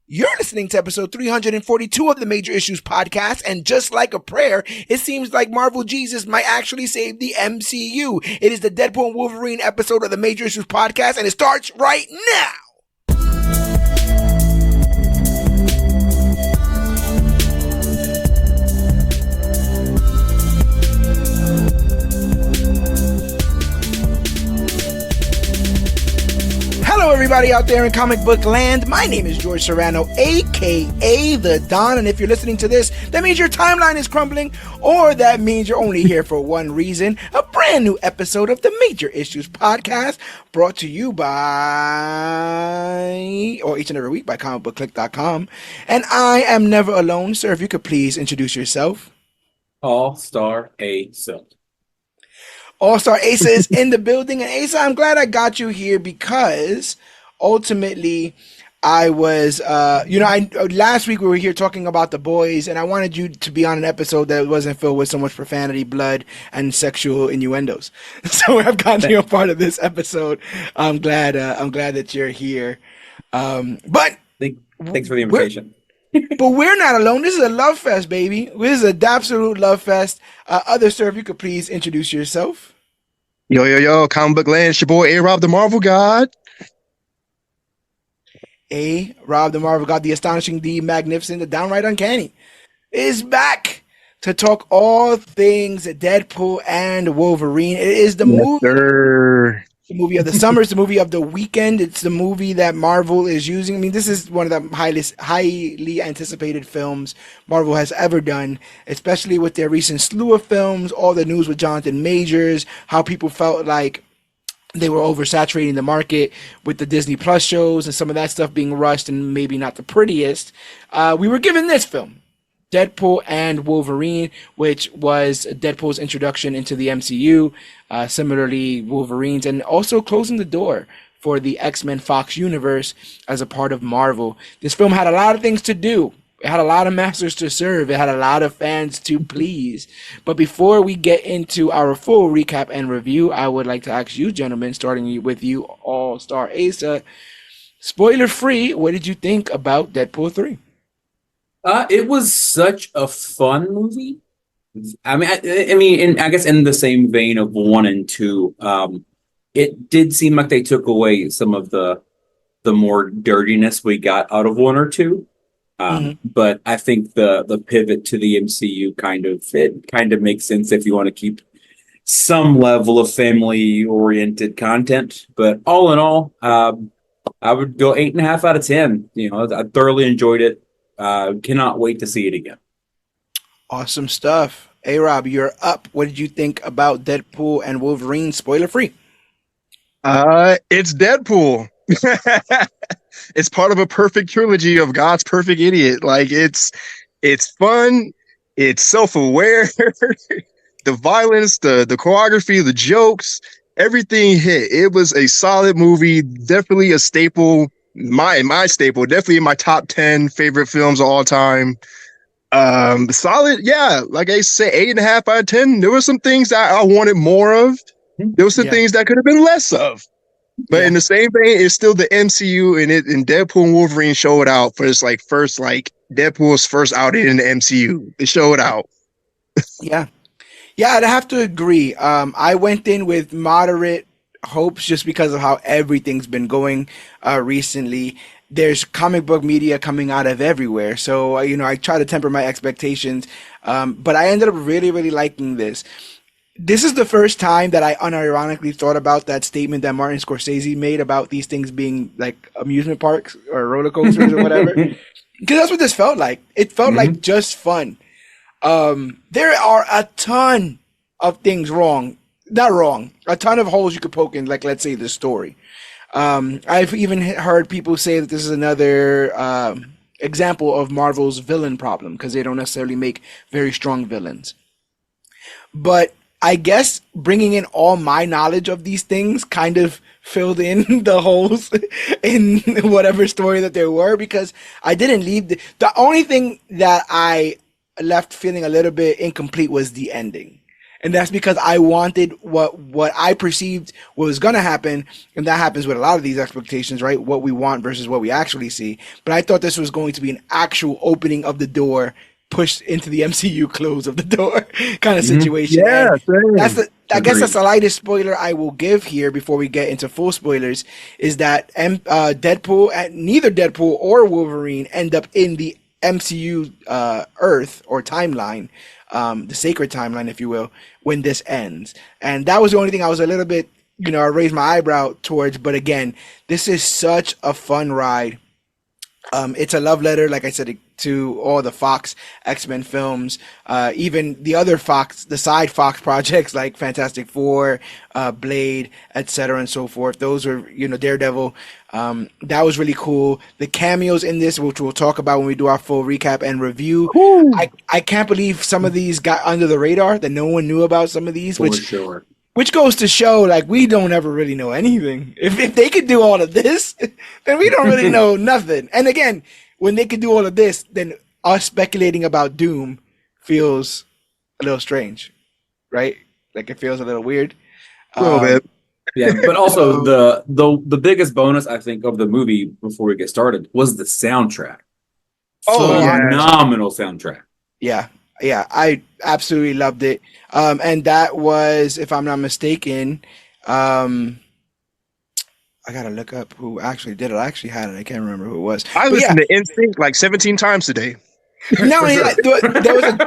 You're listening to episode 342 of the Major Issues podcast, and just like a prayer, it seems like Marvel Jesus might actually save the MCU. It is the Deadpool and Wolverine episode of the Major Issues podcast, and it starts right now! Hello everybody out there in comic book land. My name is George Serrano, aka The Don, and if you're listening to this, that means your timeline is crumbling, or that means you're only here for one reason: a brand new episode of the Major Issues podcast, brought to you by, or each and every week by ComicBookClique.com. And I am never alone, sir. If you could please introduce yourself. All-Star Asa. All-Star Asa is in the building, and Asa, I'm glad I got you here because ultimately I was, last week we were here talking about The Boys, and I wanted you to be on an episode that wasn't filled with so much profanity, blood, and sexual innuendos. So I've gotten you a part of this episode. I'm glad that you're here. But thanks for the invitation. But we're not alone. This is a love fest, baby. This is an absolute love fest. Other sir, if you could please introduce yourself. Yo, comic book land. It's your boy A-Rob, the Marvel God. A-Rob, the Marvel God, the astonishing, the magnificent, the downright uncanny, is back to talk all things Deadpool and Wolverine. It is the movie. The movie of the summer, it's the movie of the weekend. It's the movie that Marvel is using. I mean, this is one of the highly anticipated films Marvel has ever done, especially with their recent slew of films, all the news with Jonathan Majors, how people felt like they were oversaturating the market with the Disney Plus shows and some of that stuff being rushed and maybe not the prettiest. We were given this film, Deadpool and Wolverine, which was Deadpool's introduction into the MCU, similarly Wolverine's, and also closing the door for the X-Men Fox universe as a part of Marvel. This film had a lot of things to do. It had a lot of masters to serve. It had a lot of fans to please. But before we get into our full recap and review, I would like to ask you, gentlemen, starting with you, All-Star Asa, spoiler free, what did you think about Deadpool 3? It was such a fun movie. I mean, I guess in the same vein of 1 and 2, it did seem like they took away some of the more dirtiness we got out of 1 or 2. But I think the pivot to the MCU kind of makes sense if you want to keep some level of family oriented content. But all in all, I would go 8.5 out of 10. You know, I thoroughly enjoyed it. Cannot wait to see it again. Awesome stuff. A-Rob, you're up. What did you think about Deadpool and Wolverine, spoiler free? It's Deadpool. It's part of a perfect trilogy of God's perfect idiot. Like it's fun, it's self-aware, the violence, the choreography, the jokes, everything hit. It was a solid movie, definitely a staple. My staple, definitely in my top 10 favorite films of all time. Solid, yeah. Like I said, 8.5 out of 10. There were some things that I wanted more of. There were some things that could have been less of. But in the same vein, it's still the MCU, and Deadpool and Wolverine showed out for its first Deadpool's first outing in the MCU. They showed out. Yeah, I'd have to agree. I went in with moderate hopes just because of how everything's been going recently. There's comic book media coming out of everywhere, so I try to temper my expectations, but I ended up really, really liking this. This is the first time that I unironically thought about that statement that Martin Scorsese made about these things being like amusement parks or roller coasters or whatever, because that's what this felt like. It felt like just fun. There are a ton of things not wrong, a ton of holes you could poke in, like, let's say, the story. I've even heard people say that this is another example of Marvel's villain problem, because they don't necessarily make very strong villains. But I guess bringing in all my knowledge of these things kind of filled in the holes in whatever story that there were, because I didn't leave. The only thing that I left feeling a little bit incomplete was the ending. And that's because I wanted what I perceived was going to happen. And that happens with a lot of these expectations, right? What we want versus what we actually see. But I thought this was going to be an actual opening of the door, pushed into the MCU, close of the door kind of situation. Yeah, I guess that's the lightest spoiler I will give here before we get into full spoilers, is that Deadpool, neither Deadpool or Wolverine end up in the MCU Earth or timeline, the sacred timeline, if you will, when this ends. And that was the only thing I was a little bit, I raised my eyebrow towards. But again, this is such a fun ride. It's a love letter, like I said, to all the Fox X-Men films, even the other Fox, the side Fox projects like Fantastic Four, Blade, etc. and so forth. Those were, Daredevil. That was really cool. The cameos in this, which we'll talk about when we do our full recap and review. I can't believe some of these got under the radar, that no one knew about some of these, which goes to show, like, we don't ever really know anything. If they could do all of this, then we don't really know nothing. And again, when they could do all of this, then us speculating about Doom feels a little strange, right? Like, it feels a little weird. A little bit. Yeah, but also the biggest bonus, I think, of the movie before we get started was the soundtrack. Phenomenal soundtrack. Yeah, I absolutely loved it. And that was, if I'm not mistaken, I gotta look up who actually did it. I actually had it. I can't remember who it was. I listened to Instinct like 17 times today. No,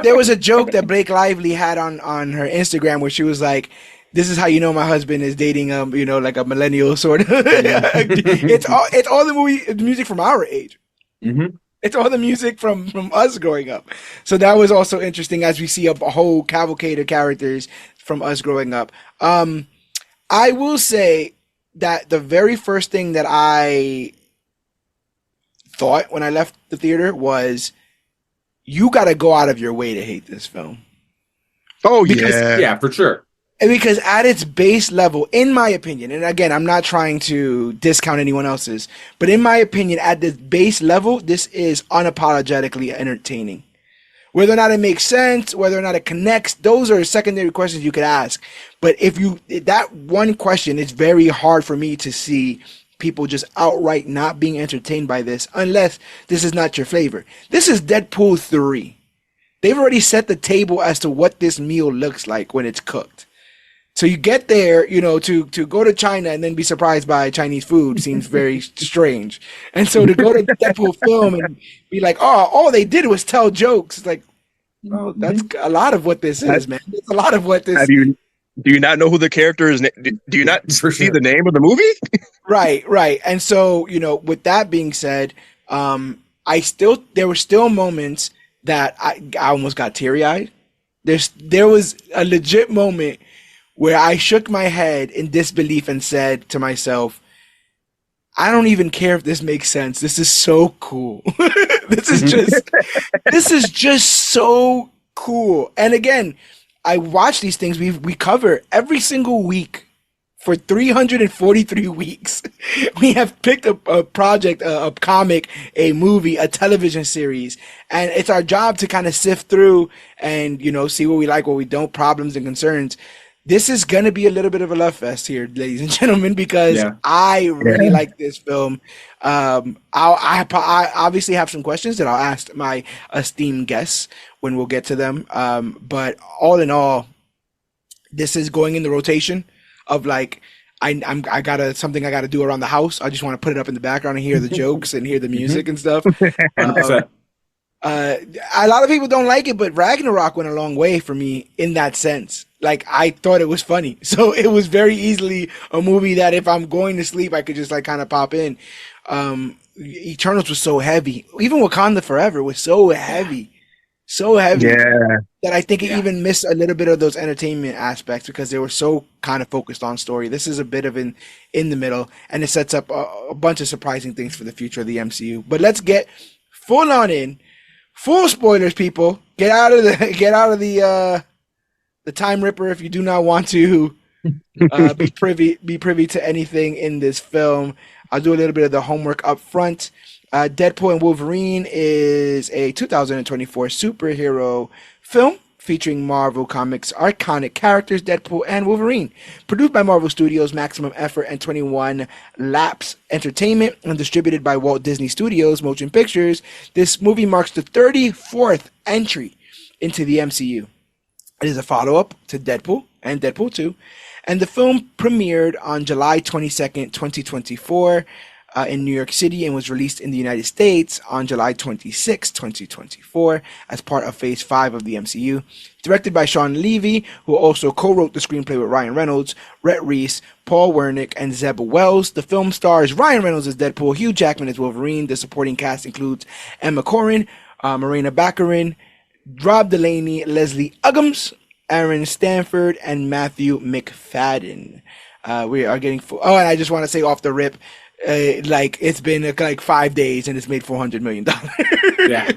there was a joke that Blake Lively had on her Instagram where she was like, "This is how you know my husband is dating like a millennial sort of." It's all the music from our age. Mm-hmm. It's all the music from us growing up. So that was also interesting as we see a whole cavalcade of characters from us growing up. I will say that the very first thing that I thought when I left the theater was, you got to go out of your way to hate this film. Oh, yeah, for sure. Because at its base level, in my opinion, and again, I'm not trying to discount anyone else's, but in my opinion, at the base level, this is unapologetically entertaining. Whether or not it makes sense, whether or not it connects, those are secondary questions you could ask. But that one question, it's very hard for me to see people just outright not being entertained by this, unless this is not your flavor. This is Deadpool 3. They've already set the table as to what this meal looks like when it's cooked. So you get there, to go to China and then be surprised by Chinese food seems very strange. And so to go to Deadpool film and be like, oh, all they did was tell jokes. It's like, oh, that's a lot of what this is, man. It's a lot of what this. Do you not know who the character is? Do you not see the name of the movie? Right. And so, with that being said, there were still moments that I almost got teary-eyed. There was a legit moment where I shook my head in disbelief and said to myself, I don't even care if this makes sense. This is so cool. This is just so cool. And again, I watch these things we cover every single week for 343 weeks. We have picked a project, a comic, a movie, a television series, and it's our job to kind of sift through and, see what we like, what we don't, problems and concerns. This is going to be a little bit of a love fest here, ladies and gentlemen, because I really like this film. I obviously have some questions that I'll ask my esteemed guests when we'll get to them. But all in all, this is going in the rotation of like, I got something I gotta do around the house. I just want to put it up in the background and hear the jokes and hear the music and stuff. 100%. A lot of people don't like it, but Ragnarok went a long way for me in that sense. Like, I thought it was funny. So it was very easily a movie that if I'm going to sleep, I could just like kind of pop in. Eternals was so heavy. Even Wakanda Forever was so heavy. So heavy that I think it even missed a little bit of those entertainment aspects because they were so kind of focused on story. This is a bit of in the middle, and it sets up a bunch of surprising things for the future of the MCU. But let's get full on in. Full spoilers, people. Get out of the Time Ripper if you do not want to be privy to anything in this film. I'll do a little bit of the homework up front. Deadpool and Wolverine is a 2024 superhero film featuring Marvel Comics' iconic characters Deadpool and Wolverine. Produced by Marvel Studios, Maximum Effort, and 21 Laps Entertainment, and distributed by Walt Disney Studios Motion Pictures, this movie marks the 34th entry into the MCU. It is a follow-up to Deadpool and Deadpool 2, and the film premiered on July 22nd, 2024, in New York City, and was released in the United States on July 26, 2024, as part of Phase 5 of the MCU. Directed by Sean Levy, who also co-wrote the screenplay with Ryan Reynolds, Rhett Reese, Paul Wernick, and Zeb Wells. The film stars Ryan Reynolds as Deadpool, Hugh Jackman as Wolverine. The supporting cast includes Emma Corrin, Morena Baccarin, Rob Delaney, Leslie Uggams, Aaron Stanford, and Matthew McFadden. We are getting and I just want to say off the rip, it's been like 5 days and it's made $400 million. Yeah,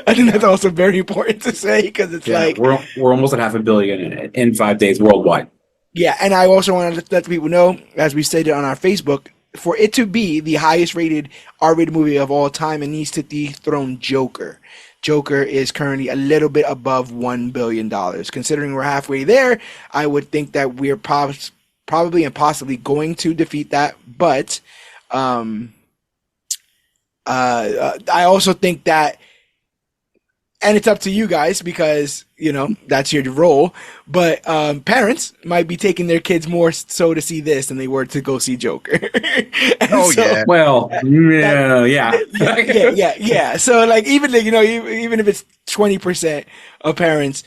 I think that's also very important to say, because it's we're almost at $500 million in 5 days worldwide. Yeah, and I also want to let people know, as we stated on our Facebook, for it to be the highest rated R-rated movie of all time, it needs to dethrone Joker. Joker is currently a little bit above $1 billion. Considering we're halfway there, I would think that we're probably and possibly going to defeat that, but I also think that, and it's up to you guys, because that's your role, but parents might be taking their kids more so to see this than they were to go see Joker. Yeah. Well, yeah. So like, even even if it's 20% of parents,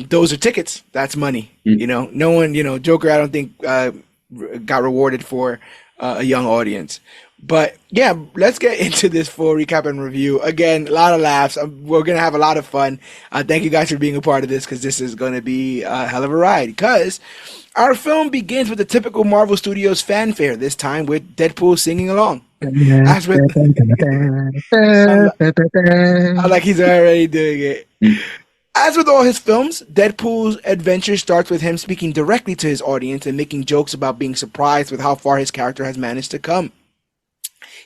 those are tickets. That's money. No one, Joker, I don't think got rewarded for a young audience. But yeah, let's get into this full recap and review. Again, a lot of laughs. We're going to have a lot of fun. Thank you guys for being a part of this, because this is going to be a hell of a ride. Because our film begins with the typical Marvel Studios fanfare, this time with Deadpool singing along. As with, I like he's already doing it. As with all his films, Deadpool's adventure starts with him speaking directly to his audience and making jokes about being surprised with how far his character has managed to come.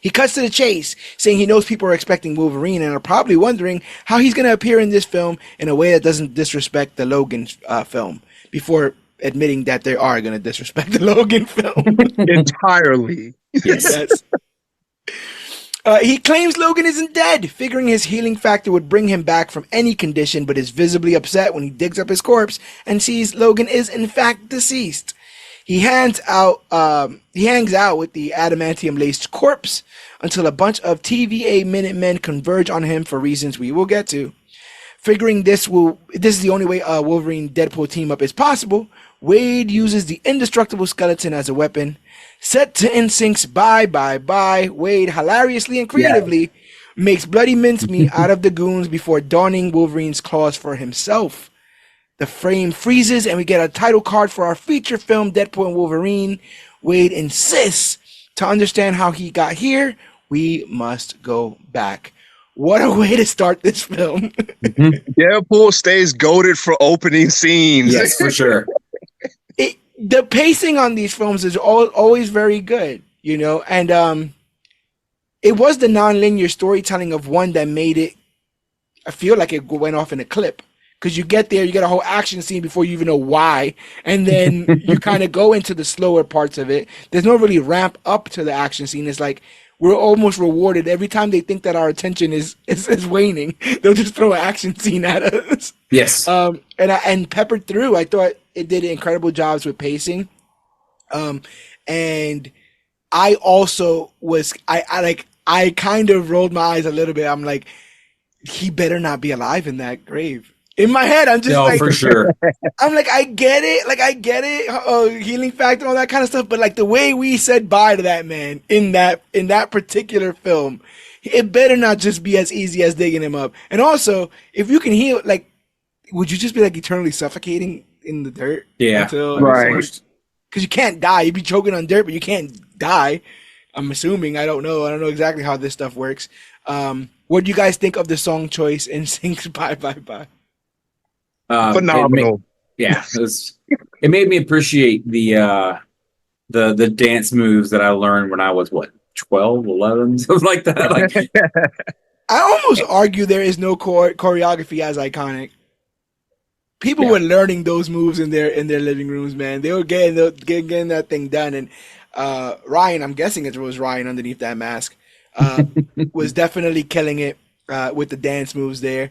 He cuts to the chase, saying he knows people are expecting Wolverine and are probably wondering how he's going to appear in this film in a way that doesn't disrespect the Logan film, before admitting that they are going to disrespect the Logan film. Entirely. Yes. He claims Logan isn't dead, figuring his healing factor would bring him back from any condition, but is visibly upset when he digs up his corpse and sees Logan is in fact deceased. He hangs out with the adamantium-laced corpse until a bunch of TVA Minutemen converge on him for reasons we will get to. Figuring this is the only way a Wolverine-Deadpool team-up is possible, Wade uses the indestructible skeleton as a weapon. Set to NSYNC's Bye Bye Bye, Wade hilariously and creatively makes bloody mincemeat out of the goons before donning Wolverine's claws for himself. The frame freezes and we get a title card for our feature film, Deadpool and Wolverine. Wade insists to understand how he got here, we must go back. What a way to start this film. Deadpool stays goated for opening scenes. Yes, for sure. The pacing on these films is always very good, and it was the non-linear storytelling of one that made it, I feel like it went off in a clip. Because you get there, you get a whole action scene before you even know why, and then you kind of go into the slower parts of it. There's no really ramp up to the action scene. It's like we're almost rewarded every time they think that our attention is waning. They'll just throw an action scene at us. Yes. And peppered through, I thought it did incredible jobs with pacing. And I also was I kind of rolled my eyes a little bit. I'm like, he better not be alive in that grave. In my head, I'm just for sure. I'm like, I get it, healing factor, all that kind of stuff. But like the way we said bye to that man in that particular film, it better not just be as easy as digging him up. And also, if you can heal, like, would you just be like eternally suffocating in the dirt? Yeah, right. Because you can't die. You'd be choking on dirt, but you can't die. I'm assuming. I don't know exactly how this stuff works. What do you guys think of the song choice in Sync's Bye Bye Bye? Phenomenal. It made me appreciate the dance moves that I learned when I was 12, 11, something like that. Like, I almost argue there is no choreography as iconic. people were learning those moves in their living rooms, man. They were getting that thing done. And Ryan, I'm guessing it was Ryan underneath that mask, was definitely killing it with the dance moves there.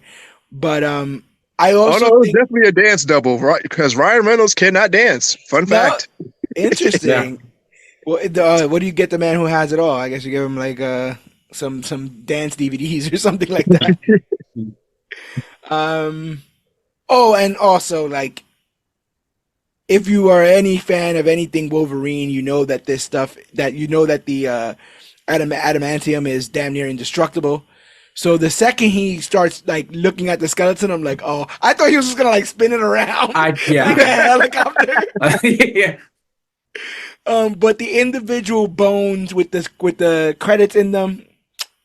But I also it was definitely a dance double, right? Because Ryan Reynolds cannot dance. Fun fact. Interesting. Well, what do you get the man who has it all? I guess you give him like some dance DVDs or something like that. Oh, and also, like, if you are any fan of anything Wolverine, you know that the adamantium is damn near indestructible. So the second he starts like looking at the skeleton, I'm like, oh, I thought he was just gonna like spin it around, like a helicopter. Yeah. But the individual bones with the credits in them,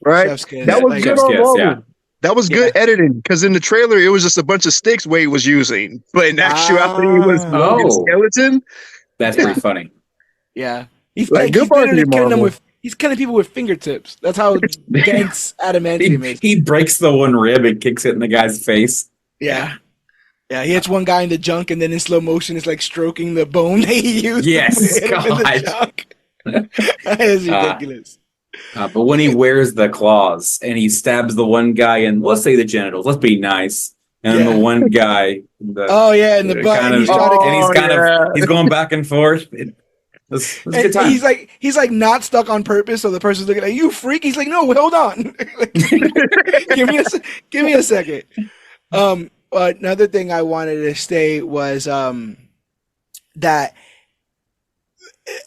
right? That was good on Marvel. Yeah. That was good editing, because in the trailer it was just a bunch of sticks Wade was using, but in actuality it was a skeleton. That's pretty funny. Yeah, he's killing people with fingertips. That's how dense adamantium is. He breaks the one rib and kicks it in the guy's face. Yeah. Yeah, he hits one guy in the junk, and then in slow motion, it's like stroking the bone that he used. Yes, God. That is ridiculous. But when he wears the claws and he stabs the one guy in, let's say the genitals, let's be nice, and the one guy, in the butt, he's going back and forth. It's a good time. He's like not stuck on purpose, so the person's looking at you, freak. He's like, no, hold on, give me a second. Another thing I wanted to say was that,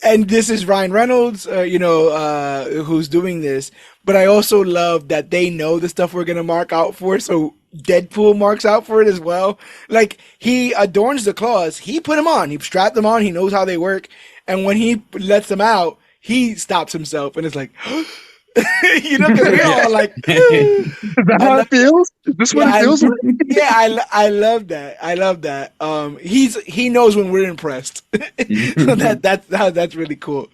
and this is Ryan Reynolds, who's doing this, but I also love that they know the stuff we're gonna mark out for, so Deadpool marks out for it as well. Like, he adorns the claws, he put them on, he strapped them on, he knows how they work, and when he lets them out, he stops himself and it's like, because we're all like, is that how it feels? Is this what it feels like? Yeah, I love that. I love that. He knows when we're impressed. So that's really cool.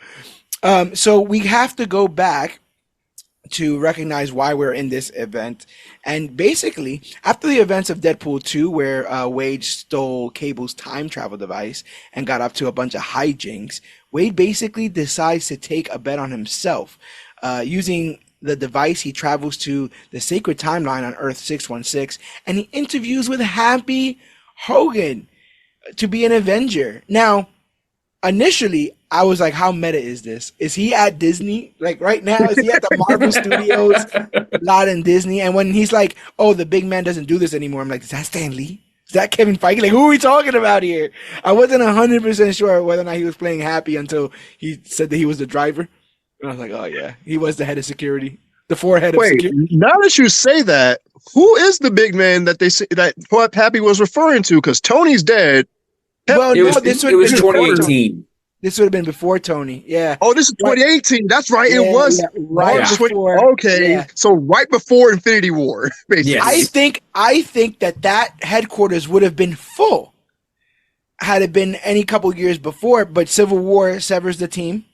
So we have to go back to recognize why we're in this event. And basically, after the events of Deadpool 2, where Wade stole Cable's time travel device and got up to a bunch of hijinks, Wade basically decides to take a bet on himself. Using the device, he travels to the sacred timeline on Earth 616, and he interviews with Happy Hogan to be an Avenger. Now, initially, I was like, how meta is this? Is he at Disney? Like, right now, is he at the Marvel Studios lot in Disney? And when he's like, oh, the big man doesn't do this anymore, I'm like, is that Stan Lee? Is that Kevin Feige? Like, who are we talking about here? I wasn't 100% sure whether or not he was playing Happy until he said that he was the driver. And I was like, oh, yeah, he was the head of security, the forehead of security. Now that you say that, who is the big man that they say that Happy was referring to? Because Tony's dead. Well, it was 2018. This would have been before Tony. Yeah. Oh, this is 2018. That's right. Yeah, it was right before. Okay. Yeah. So right before Infinity War, basically. Yes. I think that headquarters would have been full had it been any couple years before, but Civil War severs the team.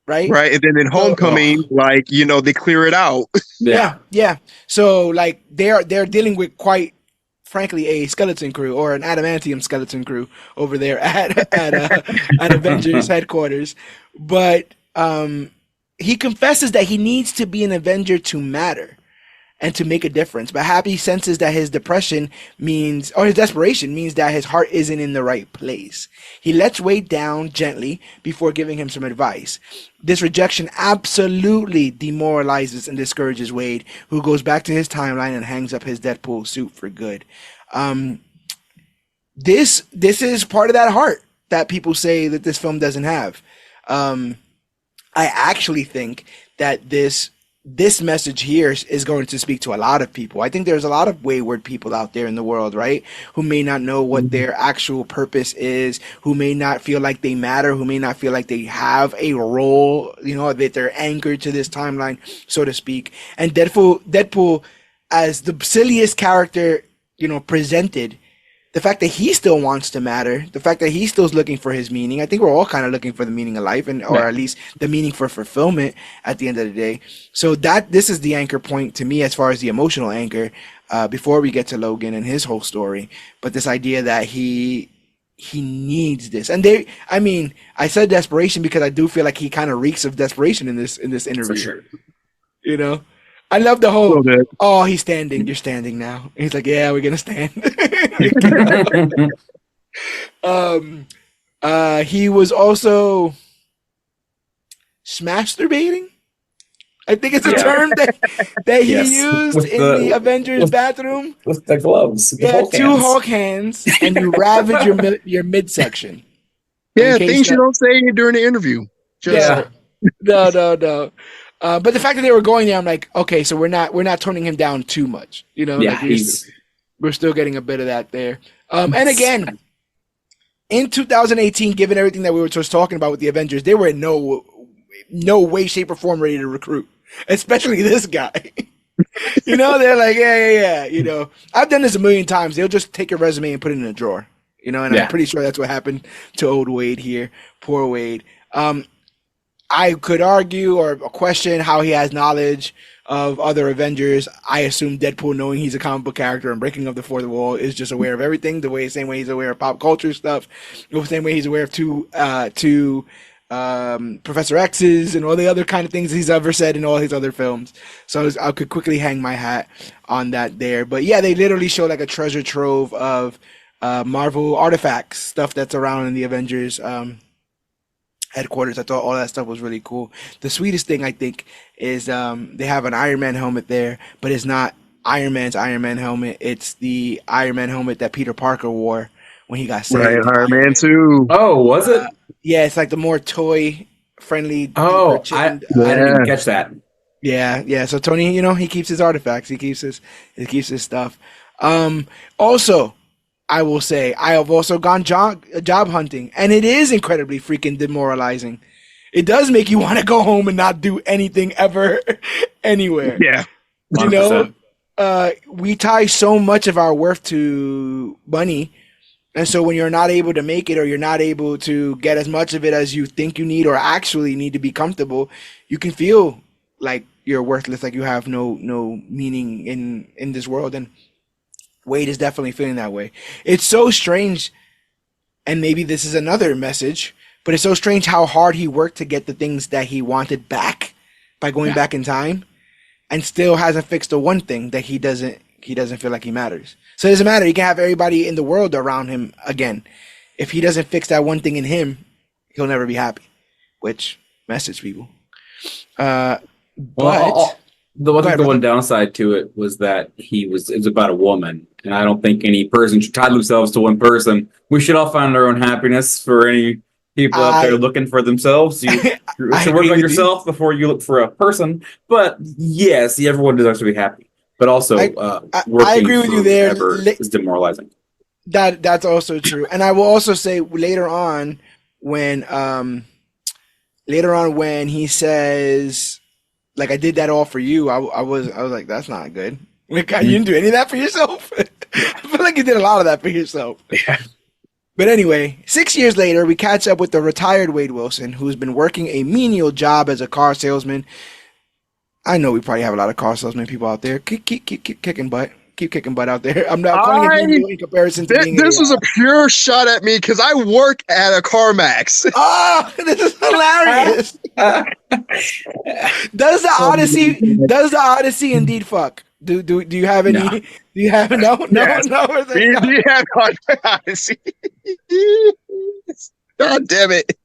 Right. And then in Homecoming, they clear it out. Yeah. So like they're dealing with, quite frankly, a skeleton crew or an adamantium skeleton crew over there at Avengers headquarters. But he confesses that he needs to be an Avenger to matter and to make a difference. But Happy senses that his desperation means that his heart isn't in the right place. He lets Wade down gently before giving him some advice. This rejection absolutely demoralizes and discourages Wade, who goes back to his timeline and hangs up his Deadpool suit for good. This is part of that heart that people say that this film doesn't have. I actually think that this message here is going to speak to a lot of people. I think there's a lot of wayward people out there in the world, right? Who may not know what their actual purpose is, who may not feel like they matter, who may not feel like they have a role, that they're anchored to this timeline, so to speak. And Deadpool as the silliest character, presented, the fact that he still wants to matter, the fact that he still's looking for his meaning. I think we're all kind of looking for the meaning of life, or at least the meaning for fulfillment at the end of the day. So this is the anchor point to me as far as the emotional anchor, before we get to Logan and his whole story. But this idea that he needs this, and I said desperation because I do feel like he kind of reeks of desperation in this interview. For sure. You know, I love the whole, oh, he's standing, you're standing now. And he's like, yeah, we're gonna stand. He was also masturbating. I think it's a term that he used in the Avengers bathroom with the gloves. Two Hulk hands, and you ravage your midsection. Yeah, things you don't say during the interview. No. But the fact that they were going there, I'm like, okay, so we're not toning him down too much, you know. Yeah, like we're still getting a bit of that there. And again, in 2018, given everything that we were just talking about with the Avengers, they were in no way, shape, or form ready to recruit, especially this guy. You know, they're like, yeah. You know, I've done this a million times. They'll just take your resume and put it in a drawer. You know, and I'm pretty sure that's what happened to old Wade here. Poor Wade. I could argue or question how he has knowledge of other Avengers. I assume Deadpool, knowing he's a comic book character and breaking up the fourth wall, is just aware of everything. Same way he's aware of pop culture stuff. The same way he's aware of two Professor X's and all the other kind of things he's ever said in all his other films. So I could quickly hang my hat on that there. But yeah, they literally show like a treasure trove of Marvel artifacts, stuff that's around in the Avengers headquarters. I thought all that stuff was really cool. The sweetest thing I think is they have an Iron Man helmet there, but it's not Iron Man's Iron Man helmet. It's the Iron Man helmet that Peter Parker wore when he got saved. Right, Iron Man 2. Oh, was it? Yeah, it's like the more toy friendly. Oh, I didn't even catch that. Yeah. So Tony, you know, he keeps his artifacts. He keeps his stuff. Also, I will say I have also gone job hunting, and it is incredibly freaking demoralizing. It does make you want to go home and not do anything ever, anywhere. Yeah, 100%. You know, we tie so much of our worth to money, and so when you're not able to make it, or you're not able to get as much of it as you think you need, or actually need to be comfortable, you can feel like you're worthless, like you have no meaning in this world. And Wade is definitely feeling that way. It's so strange, and maybe this is another message, but it's so strange how hard he worked to get the things that he wanted back by going back in time, and still hasn't fixed the one thing that he doesn't feel like he matters. So it doesn't matter. He can have everybody in the world around him again. If he doesn't fix that one thing in him, he'll never be happy. Which, message, people. The one downside to it was that it was about a woman, and I don't think any person should tie themselves to one person. We should all find our own happiness. For any people out there looking for themselves, you should work on yourself before you look for a person. But yes, everyone deserves to be happy. But also, working I agree with you there. Is demoralizing. That's also true, and I will also say later on when he says, like, I did that all for you, I was like, that's not good. Like, you didn't do any of that for yourself. I feel like you did a lot of that for yourself. Yeah. But anyway, 6 years later, we catch up with the retired Wade Wilson, who's been working a menial job as a car salesman. I know we probably have a lot of car salesman people out there. Keep kicking butt. Keep kicking butt out there. I'm not calling it menial in comparison to being this was a pure shot at me because I work at a CarMax. Oh, this is hilarious. Does the Odyssey indeed fuck? Do you have any? No. Do you have no? Yes. No. Do you have Odyssey? God damn it!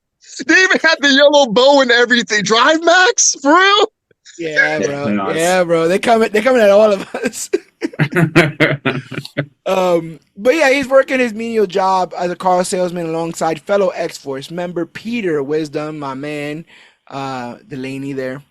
They even had the yellow bow and everything. Drive Max for real? Yeah, bro. Yeah, bro. They coming at all of us. But yeah, he's working his menial job as a car salesman alongside fellow X-Force member Peter Wisdom, my man, Delaney there.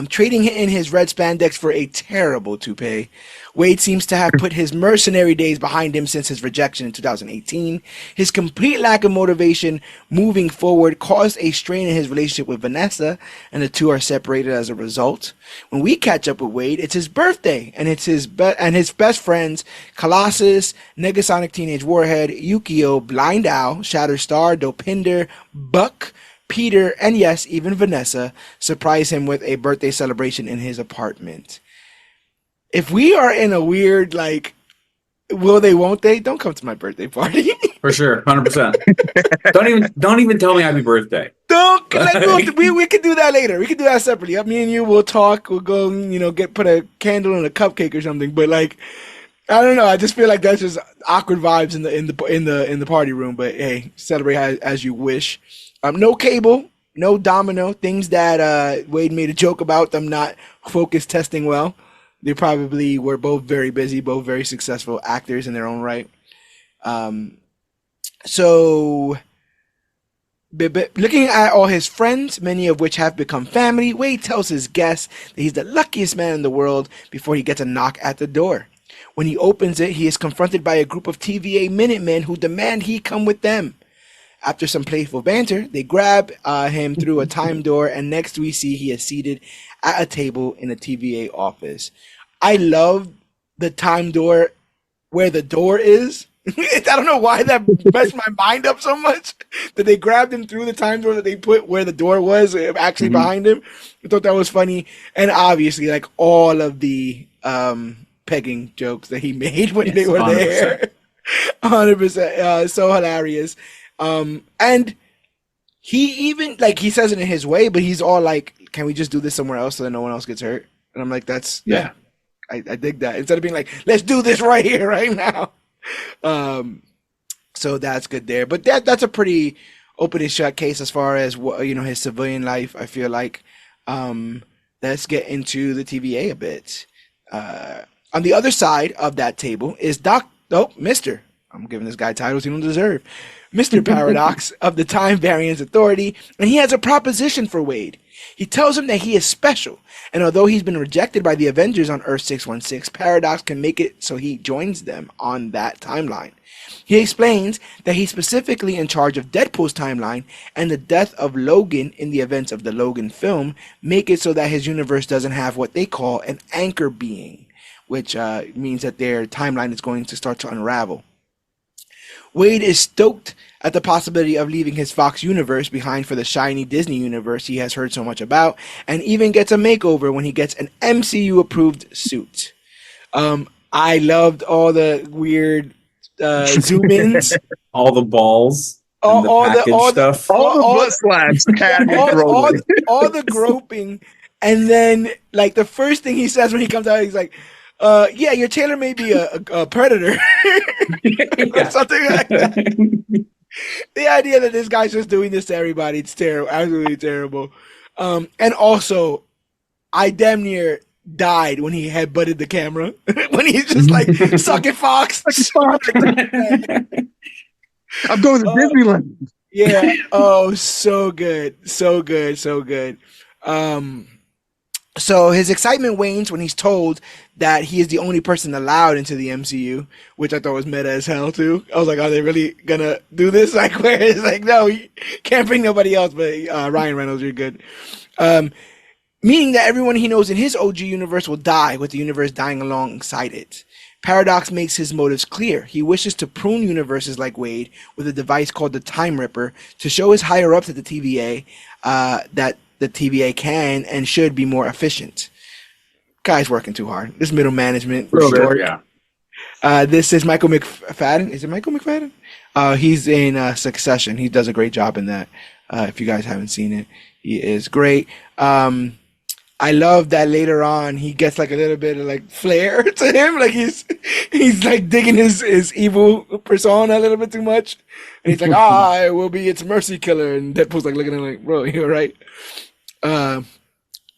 trading in his red spandex for a terrible toupee. Wade seems to have put his mercenary days behind him since his rejection in 2018. His complete lack of motivation moving forward caused a strain in his relationship with Vanessa, and the two are separated as a result. When we catch up with Wade, it's his birthday, and it's his best friends, Colossus, Negasonic Teenage Warhead, Yukio, Blind Owl, Shatterstar, Dopinder, Buck, Peter, and yes, even Vanessa, surprise him with a birthday celebration in his apartment. If we are in a weird, like, will they, won't they, don't come to my birthday party. For sure, 100%. Don't even tell me happy birthday. Don't. We could do that later. We could do that separately. Me and you will talk. We'll go, put a candle and a cupcake or something. But like, I don't know. I just feel like that's just awkward vibes in the party room. But hey, celebrate as you wish. No Cable, no Domino. Things that Wade made a joke about them not focus testing well. They probably were both very busy, both very successful actors in their own right. So, looking at all his friends, many of which have become family, Wade tells his guests that he's the luckiest man in the world before he gets a knock at the door. When he opens it, he is confronted by a group of TVA Minutemen who demand he come with them. After some playful banter, they grab him through a time door, and next we see he is seated at a table in a TVA office. I love the time door where the door is. I don't know why that messed my mind up so much that they grabbed him through the time door that they put where the door was actually behind him. I thought that was funny. And obviously, like, all of the pegging jokes that he made when they were 100%. There. 100%. So hilarious. And he even, like, he says it in his way, but he's all like, can we just do this somewhere else so that no one else gets hurt? And I'm like, that's, yeah. I dig that. Instead of being like, let's do this right here, right now. So that's good there. But that's a pretty open and shut case as far as what, his civilian life, I feel like. Let's get into the TVA a bit. On the other side of that table is Mr. I'm giving this guy titles he don't deserve. Mr. Paradox of the Time Variance Authority, and he has a proposition for Wade. He tells him that he is special, and although he's been rejected by the Avengers on Earth 616, Paradox can make it so he joins them on that timeline. He explains that he's specifically in charge of Deadpool's timeline, and the death of Logan in the events of the Logan film make it so that his universe doesn't have what they call an anchor being, which means that their timeline is going to start to unravel. Wade is stoked at the possibility of leaving his Fox universe behind for the shiny Disney universe he has heard so much about, and even gets a makeover when he gets an MCU-approved suit. I loved all the weird zoom-ins. All the balls. All the stuff. All the blood slabs. all the groping. And then, like, the first thing he says when he comes out, he's like, yeah, your tailor may be a predator. Or something like that. The idea that this guy's just doing this to everybody, it's terrible, absolutely terrible. And also, I damn near died when he headbutted the camera. When he's just like, suck it, Fox. I'm going to Disneyland. Yeah. Oh, so good. So good. So good. So his excitement wanes when he's told that he is the only person allowed into the MCU, which I thought was meta as hell too. I was like, are they really gonna do this? Like, where it's like, no, you can't bring nobody else, but Ryan Reynolds, you're good. Meaning that everyone he knows in his OG universe will die, with the universe dying alongside it. Paradox makes his motives clear. He wishes to prune universes like Wade with a device called the Time Ripper to show his higher-ups at the TVA that the TVA can and should be more efficient. Guy's working too hard. This middle management. Yeah. This is Michael McFadden. Is it Michael McFadden? He's in Succession. He does a great job in that. If you guys haven't seen it, he is great. I love that later on he gets like a little bit of like flair to him. Like he's like digging his evil persona a little bit too much. And he's like, I will be its mercy killer. And Deadpool's like looking at him like, bro, you're right.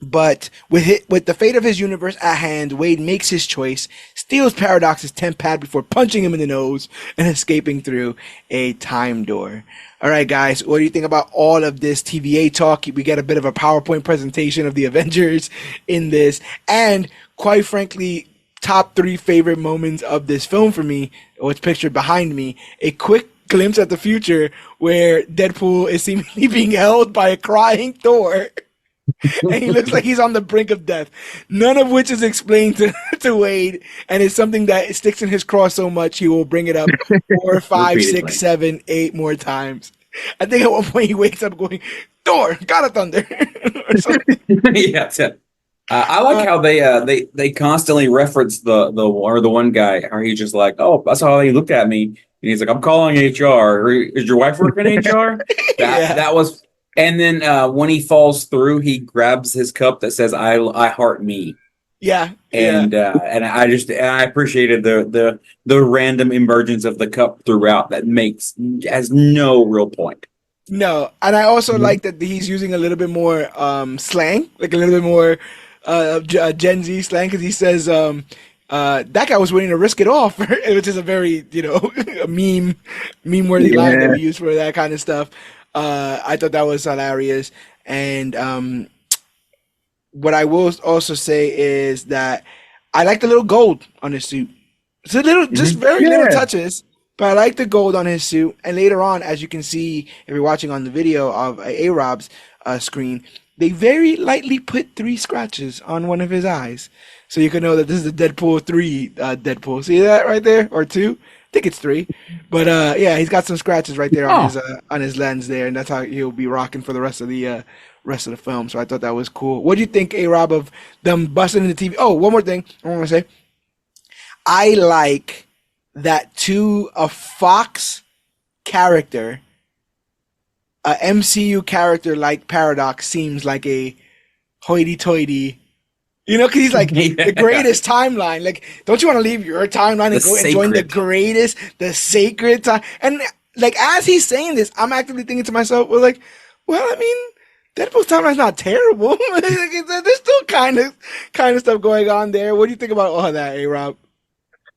But with the fate of his universe at hand, Wade makes his choice, steals Paradox's temp pad before punching him in the nose and escaping through a time door. All right, guys, what do you think about all of this TVA talk? We get a bit of a PowerPoint presentation of the Avengers in this, and quite frankly, top 3 favorite moments of this film for me, what's pictured behind me, a quick glimpse at the future where Deadpool is seemingly being held by a crying Thor. And he looks like he's on the brink of death. None of which is explained to Wade, and it's something that sticks in his craw so much he will bring it up 4, 5, 6, 7, 8 more times. I think at one point he wakes up going, "Thor, God of Thunder," or something. Yeah, I like how they constantly reference the one guy, or he's just like, "Oh, that's how he looked at me," and he's like, "I'm calling HR. Is your wife working in HR?" That was. And then when he falls through, he grabs his cup that says "I heart me." Yeah, and I appreciated the random emergence of the cup throughout. That has no real point. No, and I also like that he's using a little bit more slang, like a little bit more Gen Z slang, because he says that guy was willing to risk it all, which is a very a meme worthy line that we use for that kind of stuff. I thought that was hilarious. And what I will also say is that I like the little gold on his suit. It's a little, just very little touches, but I like the gold on his suit. And later on, as you can see, if you're watching on the video of A-Rob's screen, they very lightly put 3 scratches on one of his eyes. So you can know that this is the Deadpool 3 Deadpool. See that right there? Or 2? I think it's 3, but yeah, he's got some scratches right there on his lens there, and that's how he'll be rocking for the rest of the film. So I thought that was cool. What do you think, A-Rob, of them busting into TV? Oh, one more thing I want to say. I like that to a Fox character, a MCU character like Paradox seems like a hoity-toity. Because he's like the greatest timeline. Like, don't you want to leave your timeline and go and join the greatest, the sacred time? And like, as he's saying this, I'm actively thinking to myself, well, I mean, Deadpool's timeline's not terrible. There's still kind of stuff going on there. What do you think about all that, A-Rob?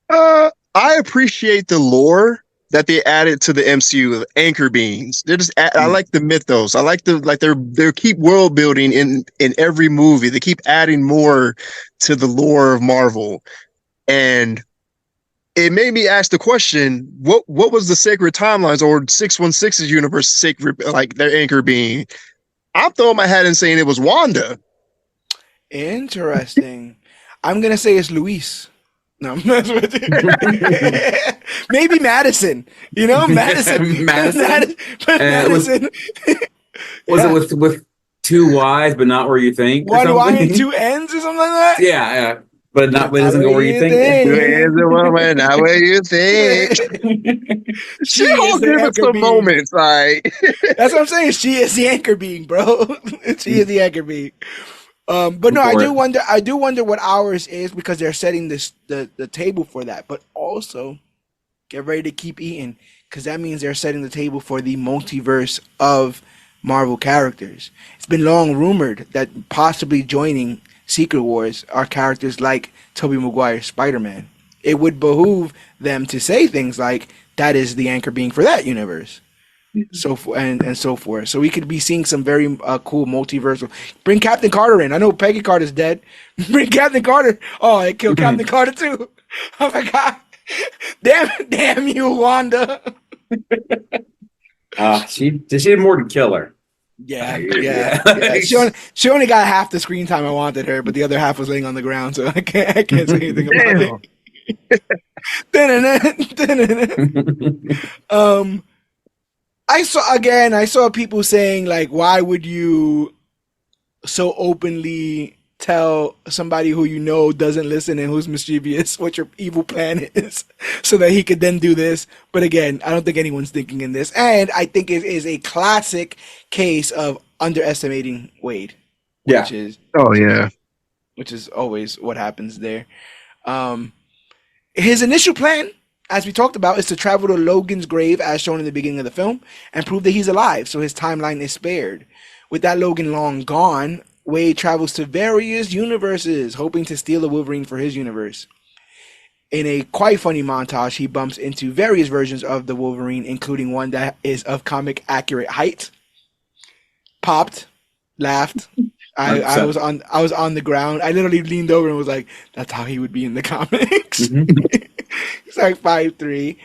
I appreciate the lore that they added to the MCU, the anchor beings. They're just I like the mythos. I like they keep world building in every movie. They keep adding more to the lore of Marvel. And it made me ask the question, what was the sacred timelines or 616's universe sacred, like their anchor being? I'm throwing my hat and saying it was Wanda. Interesting. I'm gonna say it's Luis. No, I'm messing with you. Maybe Madison. Madison. Madison. Madison. Was it with 2 Y's, but not where you think? 1 Y and 2 N's or something like that? Yeah. But it doesn't go where you think. Not where you think. She will give us some moments, like. That's what I'm saying. She is the anchor being, bro. She is the anchor being. But no, I do wonder what ours is, because they're setting the table for that. But also, get ready to keep eating, because that means they're setting the table for the multiverse of Marvel characters. It's been long rumored that possibly joining Secret Wars are characters like Tobey Maguire's Spider-Man. It would behoove them to say things like, that is the anchor being for that universe. So forth. So we could be seeing some very cool multiversal. Bring Captain Carter in. I know Peggy Carter's dead. Bring Captain Carter. Oh, they killed Captain Carter too. Oh my God! Damn you, Wanda. She did more than kill her. Yeah. She only got half the screen time I wanted her, but the other half was laying on the ground, so I can't say anything about it. I saw people saying, like, why would you so openly tell somebody who doesn't listen and who's mischievous what your evil plan is, so that he could then do this. But again, I don't think anyone's thinking in this, and I think it is a classic case of underestimating Wade. Which is always what happens there. His initial plan, as we talked about, is to travel to Logan's grave, as shown in the beginning of the film, and prove that he's alive, so his timeline is spared. With that Logan long gone, Wade travels to various universes, hoping to steal the Wolverine for his universe. In a quite funny montage, he bumps into various versions of the Wolverine, including one that is of comic accurate height. Popped, laughed. I was on the ground. I literally leaned over and was like, "That's how he would be in the comics." He's like 5'3".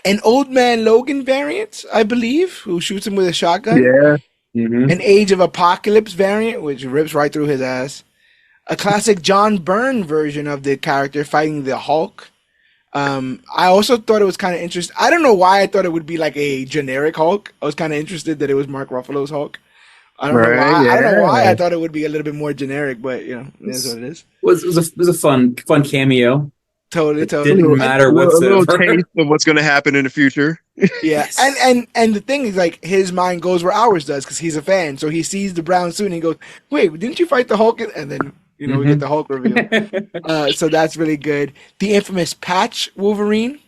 An Old Man Logan variant, I believe, who shoots him with a shotgun. Yeah. An Age of Apocalypse variant, which rips right through his ass. A classic John Byrne version of the character fighting the Hulk. I also thought it was kind of interesting. I don't know why I thought it would be like a generic Hulk. I was kind of interested that it was Mark Ruffalo's Hulk. I don't know why. Yeah. I don't know why I thought it would be a little bit more generic, but you know, it is what it is. It was a fun cameo. Totally. Didn't matter whatsoever. A little taste of what's going to happen in the future. Yeah, and the thing is, like, his mind goes where ours does because he's a fan. So he sees the brown suit and he goes, "Wait, didn't you fight the Hulk?" And then we get the Hulk reveal. So that's really good. The infamous Patch Wolverine,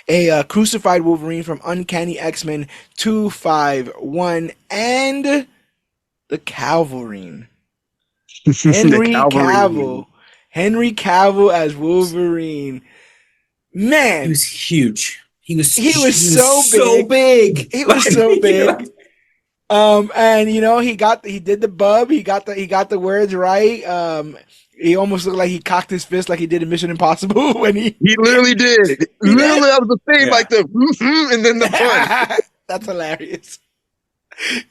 a crucified Wolverine from Uncanny X-Men 251, and the Calverine. Henry Cavill as Wolverine. Man, he was huge. He was so big. He was so big. And he did the bub. He got the words right. He almost looked like he cocked his fist like he did in Mission Impossible when he literally did. Literally out of the thing, like the and then the punch. That's hilarious.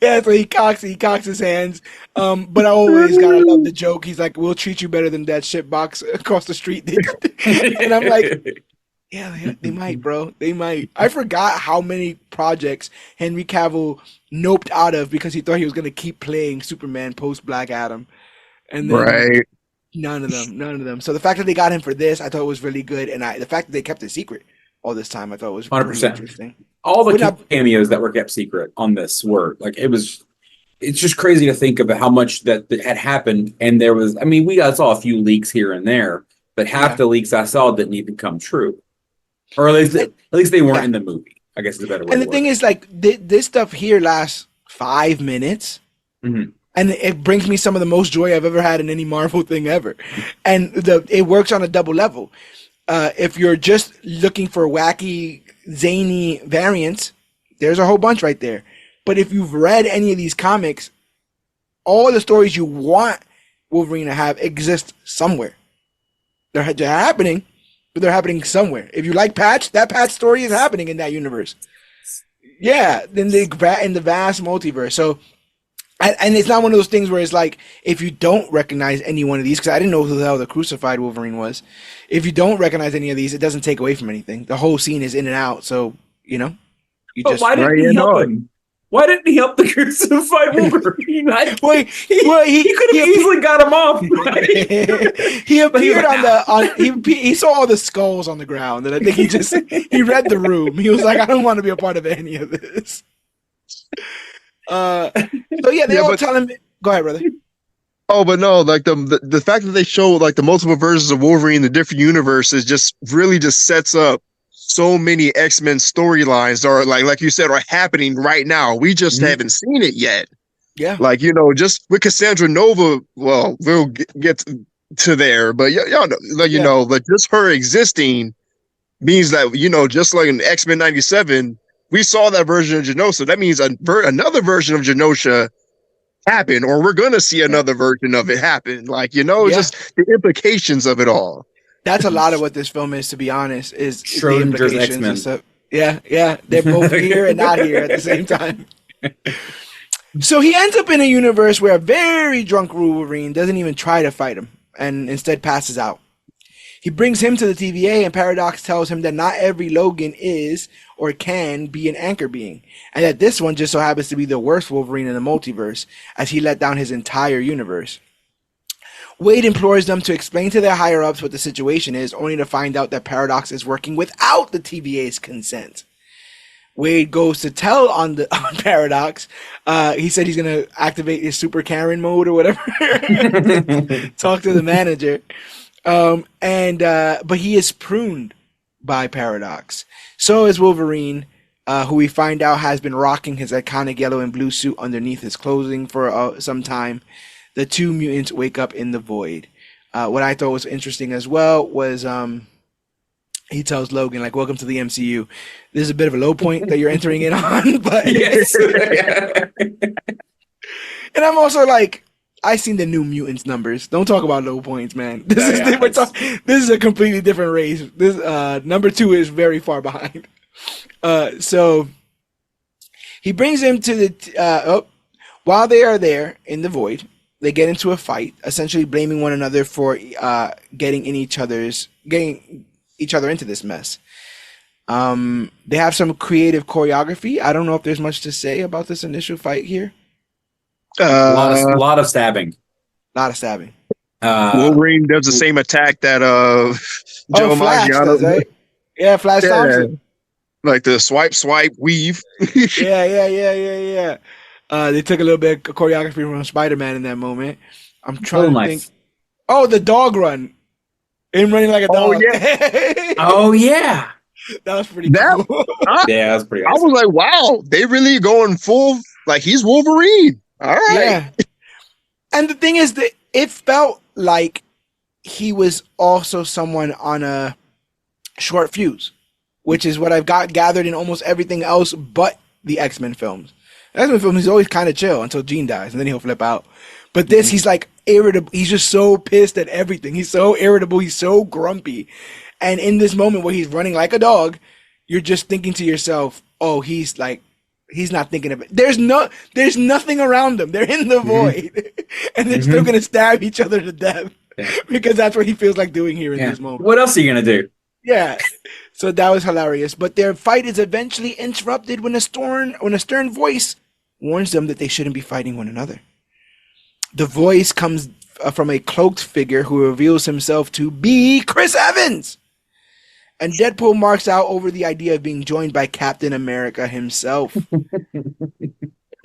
Yeah, so he cocks his hands. But I always gotta love the joke. He's like, "We'll treat you better than that shit box across the street did." And I'm like, yeah, they might, bro. They might. I forgot how many projects Henry Cavill noped out of because he thought he was gonna keep playing Superman post Black Adam. And then none of them. So the fact that they got him for this, I thought was really good. And the fact that they kept it secret all this time, I thought was 100% really interesting. All the cameos that were kept secret on this were like, it's just crazy to think about how much that had happened. And there was, we saw a few leaks here and there, but half the leaks I saw didn't even come true. Or at least they weren't in the movie, I guess is a better way. And the thing is, like, this stuff here lasts 5 minutes. Mm-hmm. And it brings me some of the most joy I've ever had in any Marvel thing ever. And it works on a double level. If you're just looking for wacky, zany variants, there's a whole bunch right there. But if you've read any of these comics, all the stories you want Wolverine to have exist somewhere. They're happening, but they're happening somewhere. If you like Patch, that Patch story is happening in that universe. Yeah, in the vast multiverse. So, and it's not one of those things where it's like, if you don't recognize any one of these, because I didn't know who the hell the crucified Wolverine was. If you don't recognize any of these, it doesn't take away from anything. The whole scene is in and out. So, why didn't he help him? Why didn't he help the crucified Wolverine? He could have easily got him off. He appeared he saw all the skulls on the ground, and I think he read the room. He was like, I don't want to be a part of any of this. So yeah, they all tell him. Go ahead, brother. Oh, but no, like the fact that they show like the multiple versions of Wolverine in the different universes just really just sets up so many X-Men storylines are like you said, are happening right now. We just haven't seen it yet. Yeah. Like, just with Cassandra Nova, well, we'll get to there, but y'all know, but just her existing means that, just like in X-Men 97, we saw that version of Genosha. That means another version of Genosha happened, or we're going to see another version of it happen. Like, just the implications of it all. That's a lot of what this film is, to be honest, is Schrodinger's the implications X-Men. and stuff. Yeah. They're both here and not here at the same time. So he ends up in a universe where a very drunk Wolverine doesn't even try to fight him and instead passes out. He brings him to the TVA, and Paradox tells him that not every Logan is or can be an anchor being, and that this one just so happens to be the worst Wolverine in the multiverse, as he let down his entire universe. Wade implores them to explain to their higher-ups what the situation is, only to find out that Paradox is working without the TVA's consent. Wade goes to tell on Paradox. He said he's going to activate his Super Karen mode or whatever. Talk to the manager. But he is pruned by Paradox. So is Wolverine, who we find out has been rocking his iconic yellow and blue suit underneath his clothing for some time. The two mutants wake up in the void. What I thought was interesting as well was he tells Logan, like, welcome to the MCU. This is a bit of a low point that you're entering in on, but Yes. and I'm also like, I seen the New Mutants numbers. Don't talk about low points, man. This is a completely different race. This number 2 is very far behind. So he brings him to the while they are there in the void, they get into a fight, essentially blaming one another for getting each other into this mess. They have some creative choreography. I don't know if there's much to say about this initial fight here. A lot of stabbing. Wolverine does the same attack that Joe Flash Maggiano does, right? Yeah, Flash Thompson. Like the swipe, weave. Yeah. They took a little bit of choreography from Spider-Man in that moment. I'm trying to think. Oh, the dog run. Him running like a dog. Oh, yeah. That was pretty cool. Yeah, that was pretty awesome. I was like, wow, they really going full, like he's Wolverine. All right. Yeah. And the thing is that it felt like he was also someone on a short fuse, which is what I've gathered in almost everything else but the X-Men films. X-Men film, he's always kind of chill until Jean dies, and then he'll flip out. But this, he's like irritable. He's just so pissed at everything. He's so irritable. He's so grumpy. And in this moment where he's running like a dog, you're just thinking to yourself, oh, he's not thinking of it. There's nothing around them. They're in the void. And they're still going to stab each other to death. Yeah. Because that's what he feels like doing here in this moment. What else are you going to do? Yeah. So that was hilarious. But their fight is eventually interrupted when a stern voice warns them that they shouldn't be fighting one another. The voice comes from a cloaked figure who reveals himself to be Chris Evans. And Deadpool marks out over the idea of being joined by Captain America himself.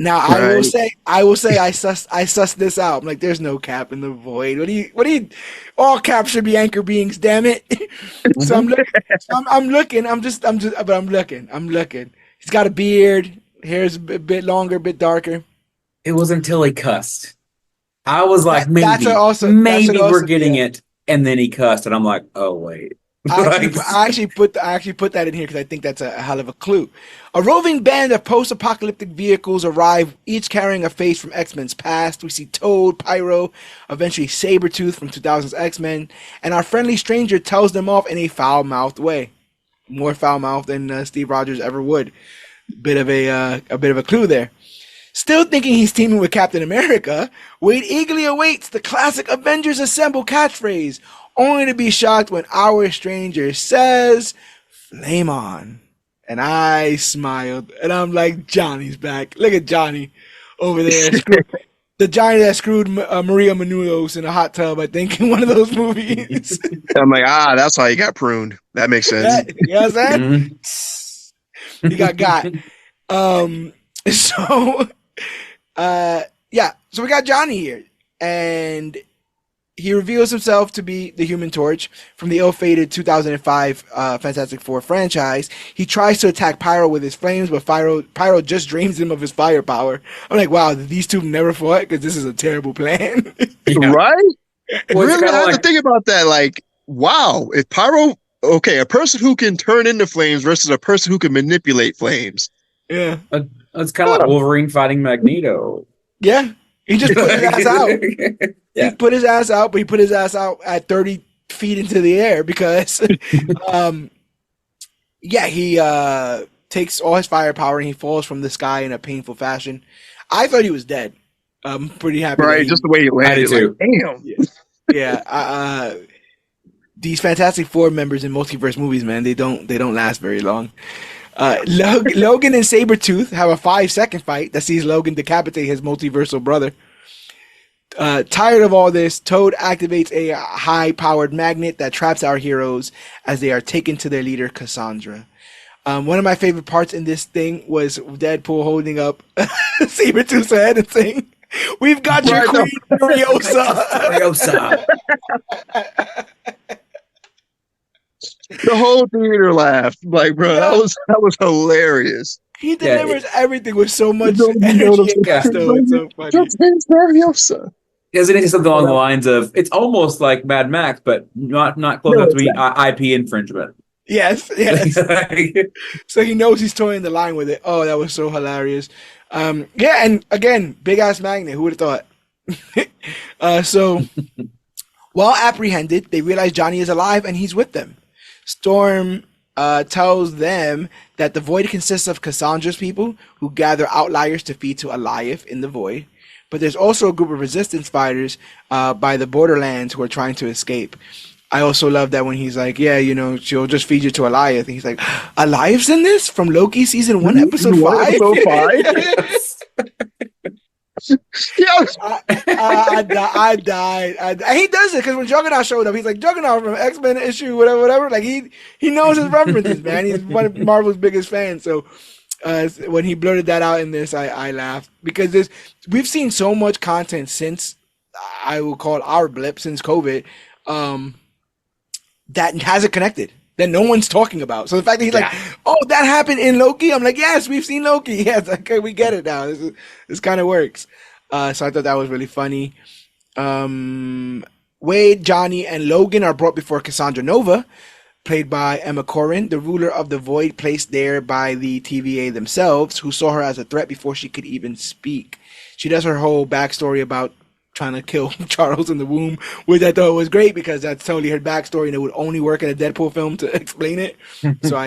Now, right. I will say, I sussed this out. I'm like, there's no Cap in the void. What do you? All Caps should be anchor beings. Damn it! So I'm looking. I'm looking. He's got a beard. Hair's a bit longer, a bit darker. It was until he cussed. I was like, maybe we're getting it, and then he cussed, and I'm like, oh wait. I actually put that in here because I think that's a hell of a clue. A roving band of post-apocalyptic vehicles arrive, each carrying a face from X-Men's past. We see Toad, Pyro, eventually Sabretooth from 2000's X-Men, and our friendly stranger tells them off in a foul-mouthed way. More foul-mouthed than Steve Rogers ever would. Bit of a clue there. Still thinking he's teaming with Captain America, Wade eagerly awaits the classic Avengers Assemble catchphrase, only to be shocked when our stranger says, "Flame on." And I smiled, and I'm like, Johnny's back. Look at Johnny over there. The Johnny that screwed Maria Menounos in a hot tub, I think, in one of those movies. I'm like, that's how he got pruned. That makes sense. You know what I'm saying? He got. So we got Johnny here, and he reveals himself to be the Human Torch from the ill-fated 2005 Fantastic Four franchise. He tries to attack Pyro with his flames, but Pyro just drains him of his firepower. I'm like, wow, these two never fought because this is a terrible plan. Yeah. Right? Well, really, I have to think about that. Like, wow, if Pyro, a person who can turn into flames versus a person who can manipulate flames. Yeah. It's kind of like Wolverine fighting Magneto. Yeah. He just put his ass out. Yeah. He put his ass out, but he put his ass out at 30 feet into the air because, he takes all his firepower and he falls from the sky in a painful fashion. I thought he was dead. I'm pretty happy. Right, just the way he landed. Too. Like, damn. Yeah. These Fantastic Four members in multiverse movies, man, they don't last very long. Logan and Sabretooth have a 5-second fight that sees Logan decapitate his multiversal brother. Tired of all this, Toad activates a high-powered magnet that traps our heroes as they are taken to their leader, Cassandra. One of my favorite parts in this thing was Deadpool holding up Sabretooth's head and saying, "We've got your queen, Furiosa." The whole theater laughed. Like, bro, that was hilarious. He delivers everything with so much energy and gusto. It's so funny. Isn't it something along the lines of it's almost like Mad Max, but not close enough to be IP infringement? Yes. So he knows he's toying the line with it. Oh, that was so hilarious. Yeah, and again, big ass magnet. Who would have thought? So while apprehended, they realize Johnny is alive and he's with them. Storm tells them that the void consists of Cassandra's people who gather outliers to feed to Alioth in the void. But there's also a group of resistance fighters by the borderlands who are trying to escape. I also love that when he's like, yeah, you know, she'll just feed you to Alioth. And he's like, Alioth's in this? From Loki season 1, episode 5? Episode 5? I died. And he does it because when Juggernaut showed up, he's like, Juggernaut from X-Men issue, whatever. Like, he knows his references, man. He's one of Marvel's biggest fans. So when he blurted that out in this, I laughed. Because we've seen so much content since, I will call it our blip, since COVID, that hasn't connected, that no one's talking about. So the fact that he's like, oh, that happened in Loki, I'm like, yes, we've seen Loki. Yes, okay, we get it now. This kind of works. So I thought that was really funny. Wade, Johnny, and Logan are brought before Cassandra Nova, played by Emma Corrin, the ruler of the void placed there by the TVA themselves, who saw her as a threat before she could even speak. She does her whole backstory about trying to kill Charles in the womb, which I thought was great because that's totally her backstory and it would only work in a Deadpool film to explain it. So I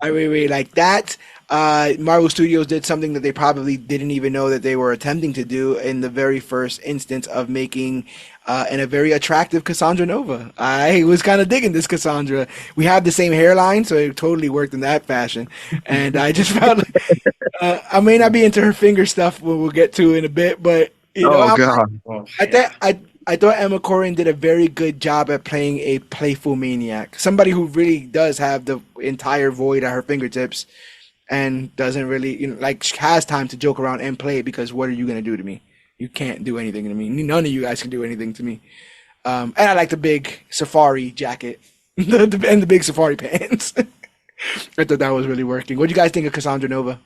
really like that. Marvel Studios did something that they probably didn't even know that they were attempting to do in the very first instance of making a very attractive Cassandra Nova. I was kind of digging this Cassandra. We have the same hairline, so it totally worked in that fashion. And I just felt like I may not be into her finger stuff, we'll get to in a bit, but you know, God. I thought Emma Corrin did a very good job at playing a playful maniac. Somebody who really does have the entire void at her fingertips and doesn't really, you know, like has time to joke around and play because what are you going to do to me? You can't do anything to me. None of you guys can do anything to me. And I like the big safari jacket and the big safari pants. I thought that was really working. What do you guys think of Cassandra Nova?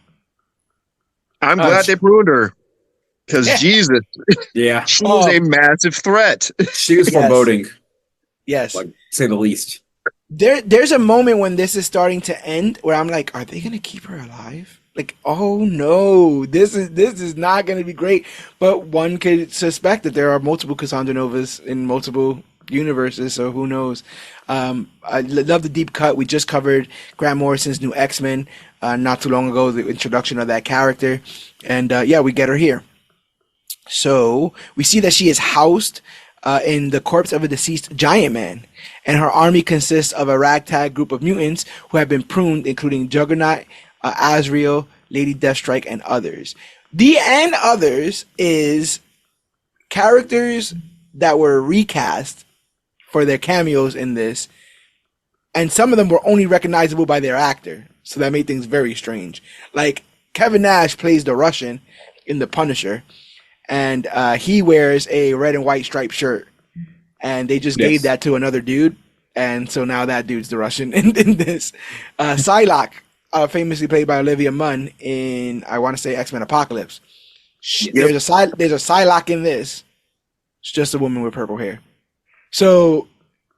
I'm glad they pruned her. Because Jesus, she was a massive threat. She was foreboding. Yes, like say the least. There's a moment when this is starting to end where I'm like, are they gonna keep her alive? Like, oh no, this is not gonna be great. But one could suspect that there are multiple Cassandra Novas in multiple universes, so who knows? I love the deep cut. We just covered Grant Morrison's new X-Men not too long ago, the introduction of that character, and we get her here. So we see that she is housed in the corpse of a deceased giant man, and her army consists of a ragtag group of mutants who have been pruned, including Juggernaut, Azrael, Lady Deathstrike, and others. The and others is characters that were recast for their cameos in this, and some of them were only recognizable by their actor, so that made things very strange. Like Kevin Nash plays the Russian in The Punisher, and he wears a red and white striped shirt, and they just gave that to another dude, and so now that dude's the Russian in this. Psylocke, famously played by Olivia Munn in, I want to say, X-Men Apocalypse. There's a Psylocke in this. It's just a woman with purple hair. So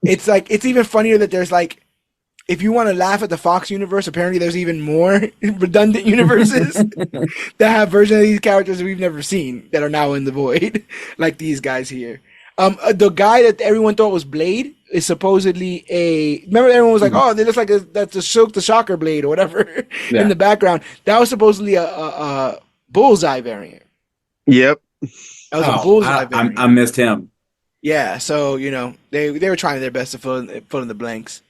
it's like, it's even funnier that there's like, if you want to laugh at the Fox universe, apparently there's even more redundant universes that have versions of these characters that we've never seen that are now in the void, like these guys here. The guy that everyone thought was Blade is supposedly remember everyone was like, oh, they look like that's a Silk the Shocker Blade or whatever in the background. That was supposedly a Bullseye variant. Yep. That was a Bullseye variant. I missed him. Yeah, so, you know, they were trying their best to fill in the blanks.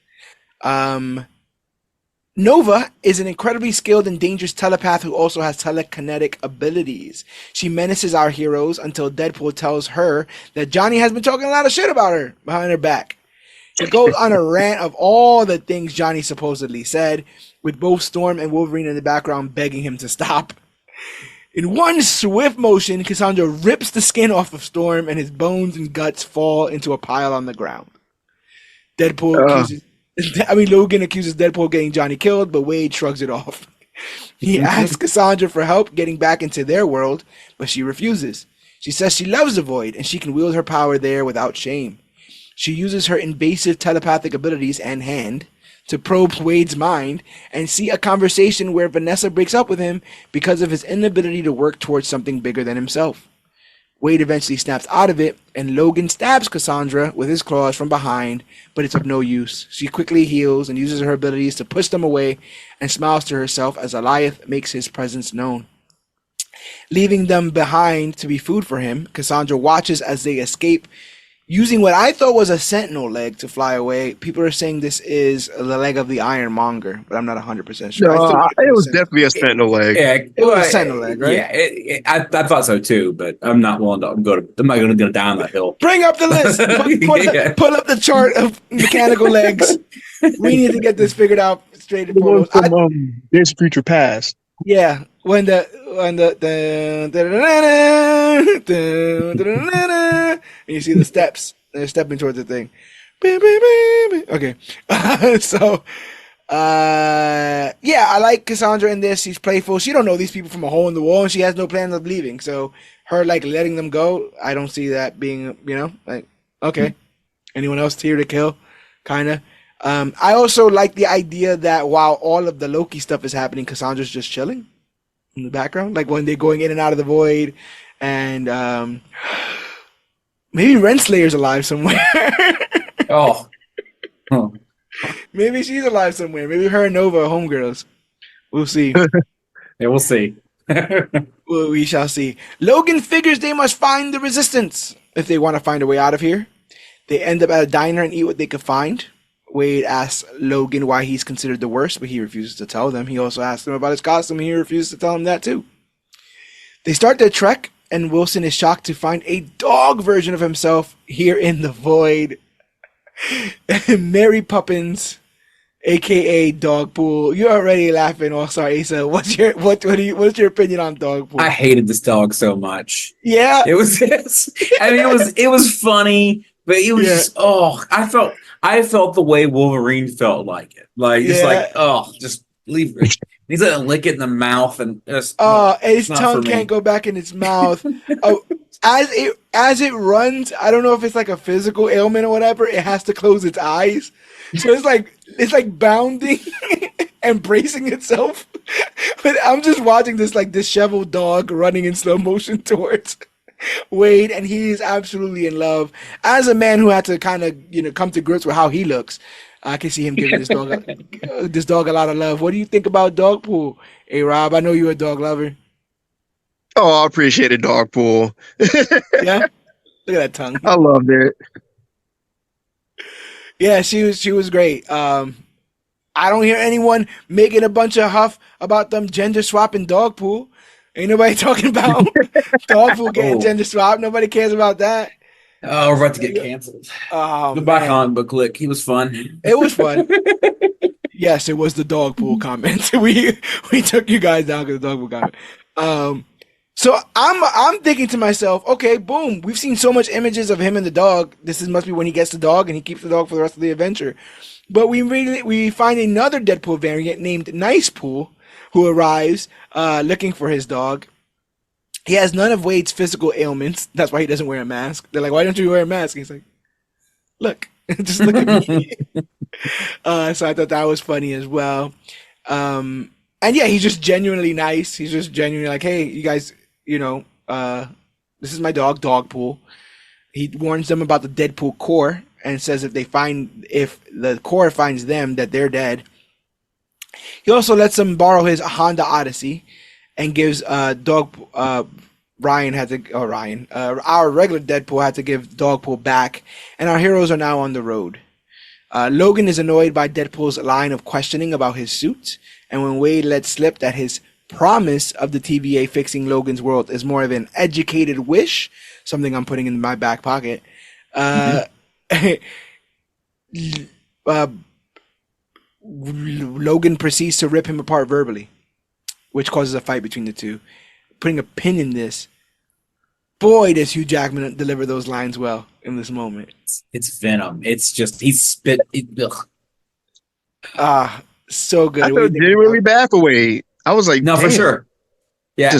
Nova is an incredibly skilled and dangerous telepath who also has telekinetic abilities. She menaces our heroes until Deadpool tells her that Johnny has been talking a lot of shit about her behind her back. She goes on a rant of all the things Johnny supposedly said, with both Storm and Wolverine in the background begging him to stop. In one swift motion, Cassandra rips the skin off of Storm and his bones and guts fall into a pile on the ground. Logan accuses Deadpool of getting Johnny killed, but Wade shrugs it off. He asks Cassandra for help getting back into their world, but she refuses. She says she loves the Void and she can wield her power there without shame. She uses her invasive telepathic abilities and hand to probe Wade's mind and see a conversation where Vanessa breaks up with him because of his inability to work towards something bigger than himself. Wade eventually snaps out of it, and Logan stabs Cassandra with his claws from behind, but it's of no use. She quickly heals and uses her abilities to push them away and smiles to herself as Alioth makes his presence known. Leaving them behind to be food for him, Cassandra watches as they escape, using what I thought was a sentinel leg to fly away. People are saying this is the leg of the Ironmonger, but I'm not 100% sure. No, it was definitely a sentinel leg. Yeah, it was a sentinel leg, right? Yeah, I thought so too, but I'm not willing to go to. I'm not going to go down that hill. Bring up the list. Pull up the chart of mechanical legs. We need to get this figured out straight. The one from Days of Future Past. Yeah, when the and you see the steps, they're stepping towards the thing. Okay, so yeah, I like Cassandra in this. She's playful. She don't know these people from a hole in the wall, and she has no plans of leaving. So her like letting them go, I don't see that being, like, okay. Anyone else here to kill? Kind of. I also like the idea that while all of the Loki stuff is happening, Cassandra's just chilling in the background, like when they're going in and out of the Void, and maybe Renslayer's alive somewhere. Oh. Huh. Maybe she's alive somewhere. Maybe her and Nova are homegirls. We'll see. Yeah, we'll see. Well, we shall see. Logan figures they must find the Resistance if they want to find a way out of here. They end up at a diner and eat what they could find. Wade asks Logan why he's considered the worst, but he refuses to tell them. He also asks them about his costume, and he refuses to tell him that too. They start their trek, and Wilson is shocked to find a dog version of himself here in the Void. Mary Poppins, aka Dogpool. You're already laughing. Oh, sorry, Asa. What's your opinion on Dogpool? I hated this dog so much. Yeah, it was. I mean, it was funny, but it was just, I felt the way Wolverine felt like it. Like, just like, just leave it. He's like lick it in the mouth and just, and his tongue can't go back in its mouth. As it runs, I don't know if it's like a physical ailment or whatever. It has to close its eyes, so it's like bounding and bracing itself. But I'm just watching this like disheveled dog running in slow motion towards Wade, and he is absolutely in love. As a man who had to kind of come to grips with how he looks, I can see him giving this dog a lot of love. What do you think about Dogpool? Hey Rob, I know you're a dog lover. Oh, I appreciated Dogpool. Yeah, look at that tongue. I loved it. Yeah, she was great. I don't hear anyone making a bunch of huff about them gender swapping Dogpool. Ain't nobody talking about Dogpool getting gender swapped. Nobody cares about that. Oh, we're about to get canceled. Oh, goodbye, ComicBookClique. He was fun. It was fun. Yes, it was the Dogpool comment. We took you guys down because the Dogpool comment. So I'm thinking to myself, okay, boom, we've seen so much images of him and the dog. This must be when he gets the dog and he keeps the dog for the rest of the adventure. But we find another Deadpool variant named Nicepool who arrives looking for his dog. He has none of Wade's physical ailments. That's why he doesn't wear a mask. They're like, why don't you wear a mask? And he's like, look, just look at me. So I thought that was funny as well. And yeah, he's just genuinely nice. He's just genuinely like, hey, you guys, this is my dog, Dogpool. He warns them about the Deadpool core and says if the core finds them, that they're dead. He also lets them borrow his Honda Odyssey and gives our regular Deadpool had to give Dogpool back, and our heroes are now on the road. Logan is annoyed by Deadpool's line of questioning about his suit, and when Wade lets slip that his promise of the TVA fixing Logan's world is more of an educated wish, something I'm putting in my back pocket, Logan proceeds to rip him apart verbally, which causes a fight between the two. Putting a pin in this, boy, does Hugh Jackman deliver those lines well in this moment. It's venom. It's just, he spit. So good. I felt genuinely bad for Wade. I was like, no, damn. for sure. Yeah,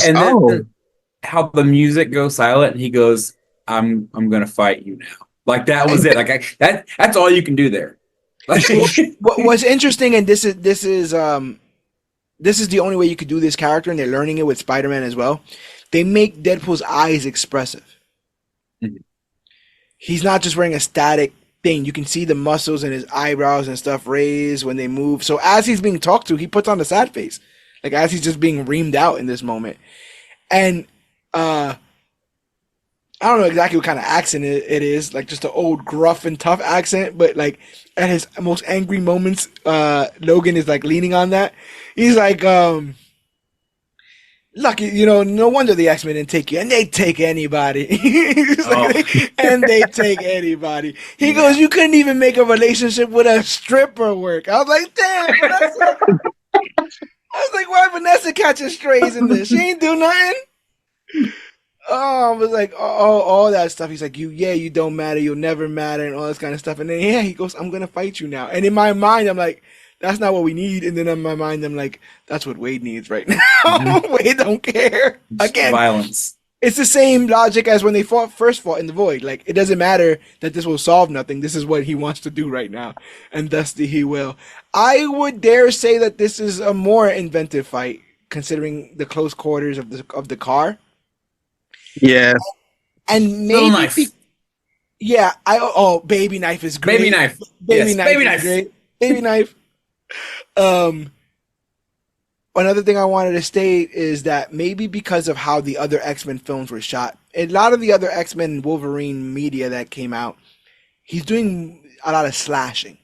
how the music goes silent and he goes, I'm gonna fight you now. Like that was it. Like that's all you can do there. Like, What's interesting, and this is the only way you could do this character, and they're learning it with Spider-Man as well. They make Deadpool's eyes expressive. Mhm. He's not just wearing a static thing. You can see the muscles in his eyebrows and stuff raise when they move. So as he's being talked to, he puts on a sad face, like as he's just being reamed out in this moment. And I don't know exactly what kind of accent it is, like just an old gruff and tough accent, but like at his most angry moments, Logan is like leaning on that. He's like, lucky, no wonder the X-Men didn't take you, and they take anybody. He's like, and they take anybody. He goes, you couldn't even make a relationship with a stripper work. I was like, damn, Vanessa. I was like, why Vanessa catching strays in this? She ain't do nothing. Oh, I was like, all that stuff. He's like, you don't matter, you'll never matter, and all this kind of stuff. And then, he goes, I'm gonna fight you now. And in my mind, I'm like, that's not what we need. And then in my mind, I'm like, that's what Wade needs right now. Mm-hmm. Wade don't care. Again, violence. It's the same logic as when they first fought in the Void. Like, it doesn't matter that this will solve nothing. This is what he wants to do right now, and thus he will. I would dare say that this is a more inventive fight, considering the close quarters of the car. Yeah, and maybe knife. Baby knife is great. Baby knife. Baby knife. Is great. Baby knife. Another thing I wanted to state is that maybe because of how the other X-Men films were shot, a lot of the other X-Men Wolverine media that came out, he's doing a lot of slashing,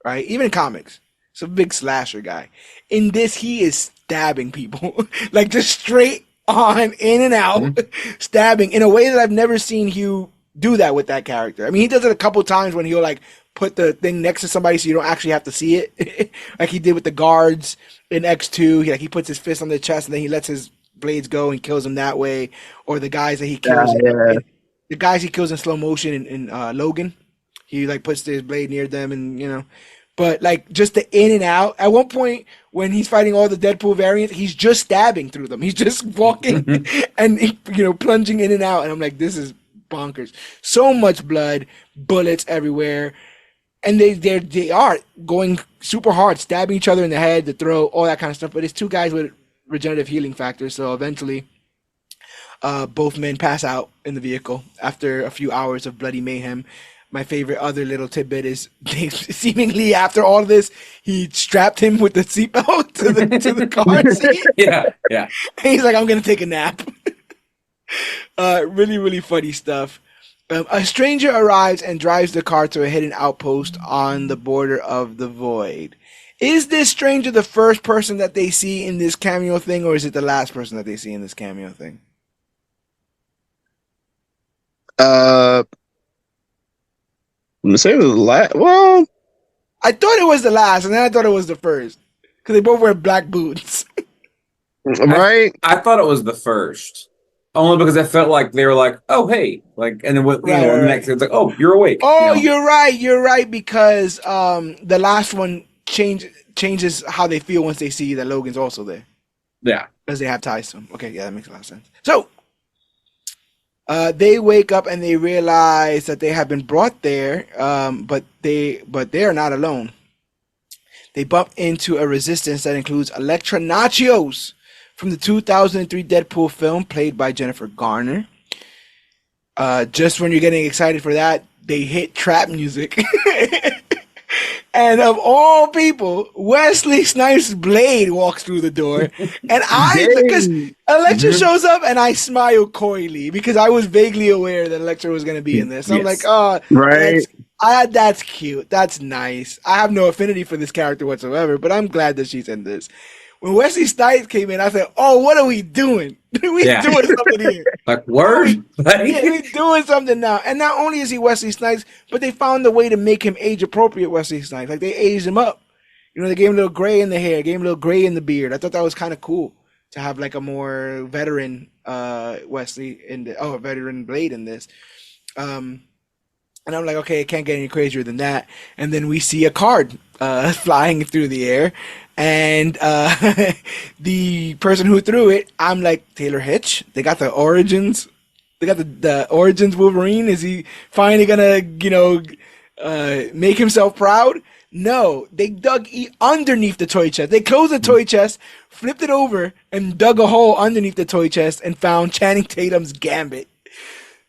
right? Even in comics, he's a big slasher guy. In this, he is stabbing people, like just straight on, in and out, stabbing in a way that I've never seen Hugh do that with that character. I mean, he does it a couple times when he'll like put the thing next to somebody so you don't actually have to see it, like he did with the guards in X2. He puts his fist on their chest and then he lets his blades go and kills them that way. Or the guys that he kills, the guys he kills in slow motion in Logan, he like puts his blade near them, and but like just the in and out. At one point when he's fighting all the Deadpool variants, he's just stabbing through them. He's just walking and plunging in and out. And I'm like, this is bonkers. So much blood, bullets everywhere. And they are going super hard, stabbing each other in the head, the throat, all that kind of stuff. But it's two guys with regenerative healing factors. So eventually, both men pass out in the vehicle after a few hours of bloody mayhem. My favorite other little tidbit is seemingly after all of this, he strapped him with the seatbelt to the car seat. Yeah. And he's like, I'm going to take a nap. Really, really funny stuff. A stranger arrives and drives the car to a hidden outpost on the border of the Void. Is this stranger the first person that they see in this cameo thing, or is it the last person that they see in this cameo thing? I'm gonna say it was the last. Well, I thought it was the last, and then I thought it was the first, because they both wear black boots. Right? I thought it was the first. Only because I felt like they were like, oh, hey. Like, and then the next, it's like, oh, you're awake. Oh, you're right, because the last one changes how they feel once they see that Logan's also there. Yeah. Because they have ties to him. Okay, yeah, that makes a lot of sense. So, they wake up and they realize that they have been brought there, but they are not alone. They bump into a resistance that includes Elektra Nachos from the 2003 Deadpool film, played by Jennifer Garner. Just when you're getting excited for that, they hit trap music. And of all people, Wesley Snipes' Blade walks through the door. And because Elektra shows up, and I smile coyly because I was vaguely aware that Elektra was going to be in this. So I'm like, oh, right. That's cute. That's nice. I have no affinity for this character whatsoever, but I'm glad that she's in this. When Wesley Snipes came in, I said, oh, what are we doing? We're doing something here. Like, word? We're doing something now. And not only is he Wesley Snipes, but they found a way to make him age-appropriate Wesley Snipes. Like, they aged him up. They gave him a little gray in the hair, gave him a little gray in the beard. I thought that was kind of cool to have, like, a more veteran Wesley veteran Blade in this. And I'm like, okay, it can't get any crazier than that. And then we see a card flying through the air. And the person who threw it, I'm like, Taylor Hitch. They got the origins. They got the origins Wolverine. Is he finally gonna, make himself proud? No, they dug underneath the toy chest. They closed the toy chest, flipped it over, and dug a hole underneath the toy chest and found Channing Tatum's Gambit.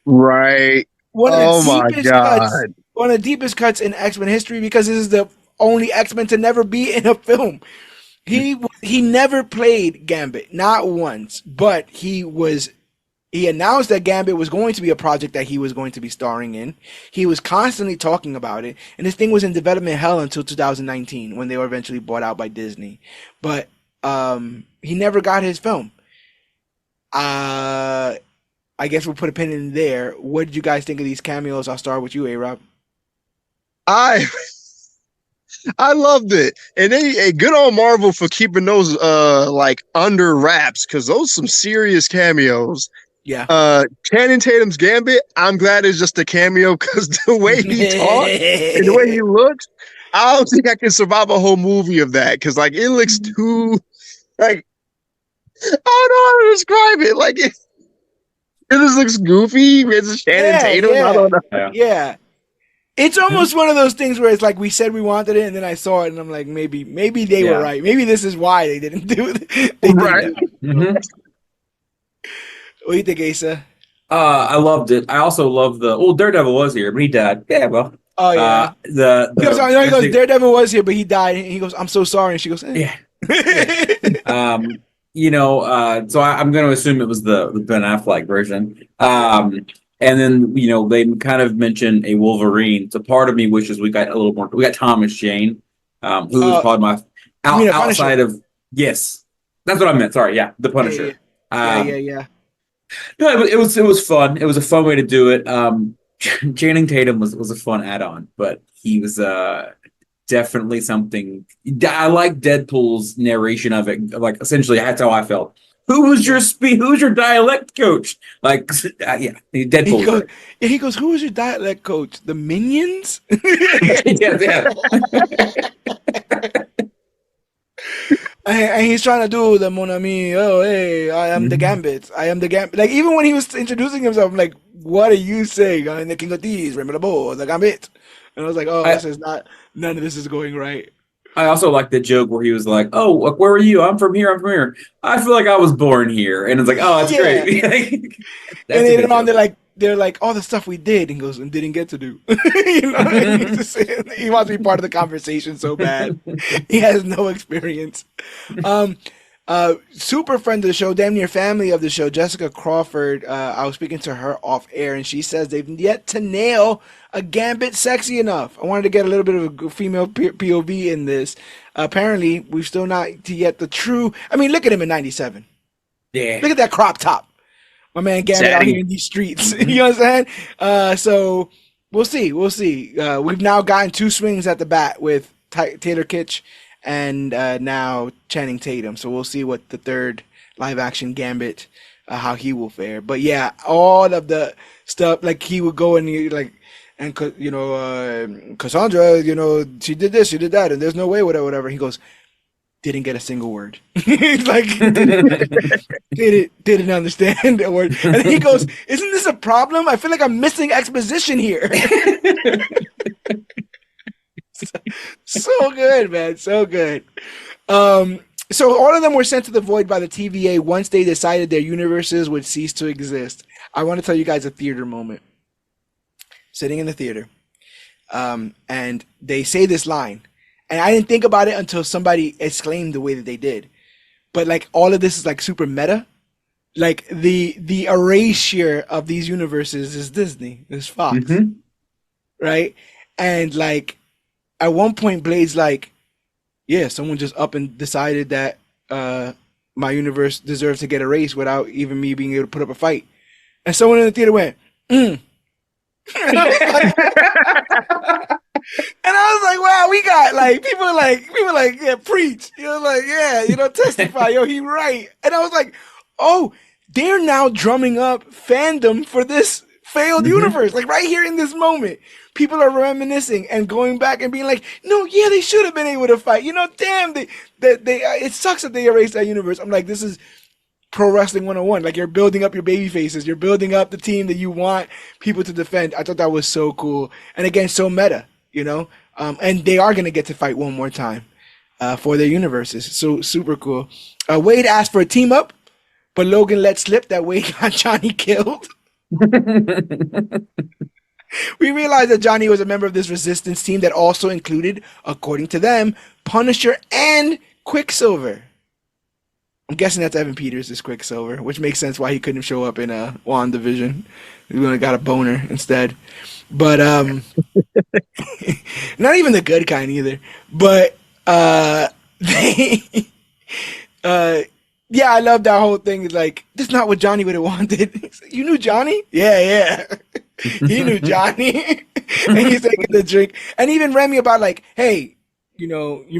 Right. One of Oh the my deepest God. cuts. One of the deepest cuts in X-Men history, because this is the only X-Men to never be in a film. He never played Gambit, not once, but he announced that Gambit was going to be a project that he was going to be starring in. He was constantly talking about it, and this thing was in development hell until 2019 when they were eventually bought out by Disney. But he never got his film. I guess we'll put a pin in there. What did you guys think of these cameos? I'll start with you, A-Rob. I loved it, and good on Marvel for keeping those like under wraps, because those some serious cameos. Yeah. Channing Tatum's Gambit, I'm glad it's just a cameo, because the way he talks and the way he looks, I don't think I can survive a whole movie of that, because like it looks too like I don't know how to describe it. Like it just looks goofy. It's Channing Tatum. I don't know. Yeah. It's almost one of those things where it's like we said we wanted it, and then I saw it, and I'm like, maybe they were right. Maybe this is why they didn't do it. Right. What do you think, Asa? I loved it. I also love Daredevil was here, but he died. Yeah, well. Oh yeah. He goes, Daredevil was here, but he died. And he goes, I'm so sorry, and she goes, Yeah. So I'm going to assume it was the Ben Affleck version. And then, they kind of mentioned a Wolverine. So part of me wishes we got a little more. We got Thomas Jane, who's probably my outside of. Yes, that's what I meant. Sorry, yeah, the Punisher. Yeah. No, it was fun. It was a fun way to do it. Channing Tatum was a fun add-on, but he was definitely something. I like Deadpool's narration of it. Like essentially, that's how I felt. Who's your dialect coach? Like, Deadpool. He goes, who was your dialect coach? The Minions? Yeah. And he's trying to do the Mon Ami. Oh, hey, I am the Gambit. I am the Gambit. Like, even when he was introducing himself, I'm like, what are you saying? I'm the King of Thieves, remember the ball, the Gambit. And I was like, none of this is going right. I also like the joke where he was like, "Oh, where are you? I'm from here. I feel like I was born here." And it's like, "Oh, that's great." And then they're like, all the stuff we did, and goes and didn't get to do. He wants to be part of the conversation so bad. He has no experience. Super friend of the show, damn near family of the show, Jessica Crawford. I was speaking to her off air, and she says they've yet to nail a Gambit sexy enough. I wanted to get a little bit of a female POV in this. Apparently, we've still not to yet the true. I mean, look at him in '97. Yeah, look at that crop top. My man Gambit out here in these streets. You know what I'm saying? So we'll see. We've now gotten 2 swings at the bat with Taylor Kitsch and now Channing Tatum. So we'll see what the third live action Gambit, how he will fare. But yeah, all of the stuff, like he would go and Cassandra, she did this, she did that, and there's no way, whatever. He goes, didn't get a single word. Like, didn't understand a word. And then he goes, isn't this a problem? I feel like I'm missing exposition here. So good, man. So good. So all of them were sent to the void by the TVA once they decided their universes would cease to exist. I want to tell you guys a theater moment. Sitting in the theater. And they say this line. And I didn't think about it until somebody exclaimed the way that they did. But like all of this is like super meta. Like the erasure of these universes is Disney, is Fox. Mm-hmm. Right? And like at one point Blade's like, yeah, someone just up and decided that my universe deserves to get erased without even me being able to put up a fight. And someone in the theater went, And I was like, wow, we got like people like, yeah, preach. Testify, yo, he right. And I was like, oh, they're now drumming up fandom for this failed universe, like right here in this moment. people are reminiscing and going back and being like, no, yeah, they should have been able to fight. Damn, it sucks that they erased that universe. I'm like, this is Pro Wrestling 101. Like, you're building up your baby faces. You're building up the team that you want people to defend. I thought that was so cool. And again, so meta, and they are going to get to fight one more time for their universes. So super cool. Wade asked for a team up, but Logan let slip that Wade got Johnny killed. We realized that Johnny was a member of this resistance team that also included, according to them, Punisher and Quicksilver. I'm guessing that's Evan Peters is Quicksilver, which makes sense why he couldn't show up in WandaVision. We only got a boner instead. But not even the good kind either. But they yeah, I love that whole thing. It's like, this is not what Johnny would have wanted. You knew Johnny? Yeah. He knew Johnny. And he's taking the drink. And even Remy about like, hey, you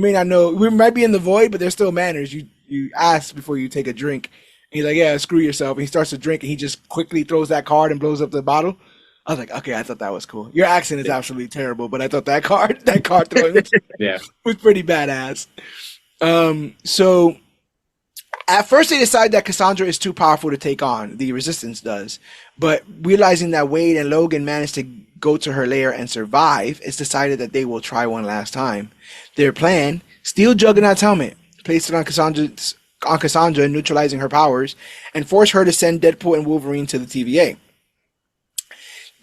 may not know, we might be in the void, but there's still manners. You ask before you take a drink. And he's like, yeah, screw yourself. And he starts to drink and he just quickly throws that card and blows up the bottle. I was like, okay, I thought that was cool. Your accent is absolutely terrible, but I thought that card throwing was pretty badass. So at first they decide that Cassandra is too powerful to take on. The Resistance does. But realizing that Wade and Logan managed to go to her lair and survive, it's decided that they will try one last time. Their plan, steal Juggernaut's helmet, place it on Cassandra, neutralizing her powers, and force her to send Deadpool and Wolverine to the TVA.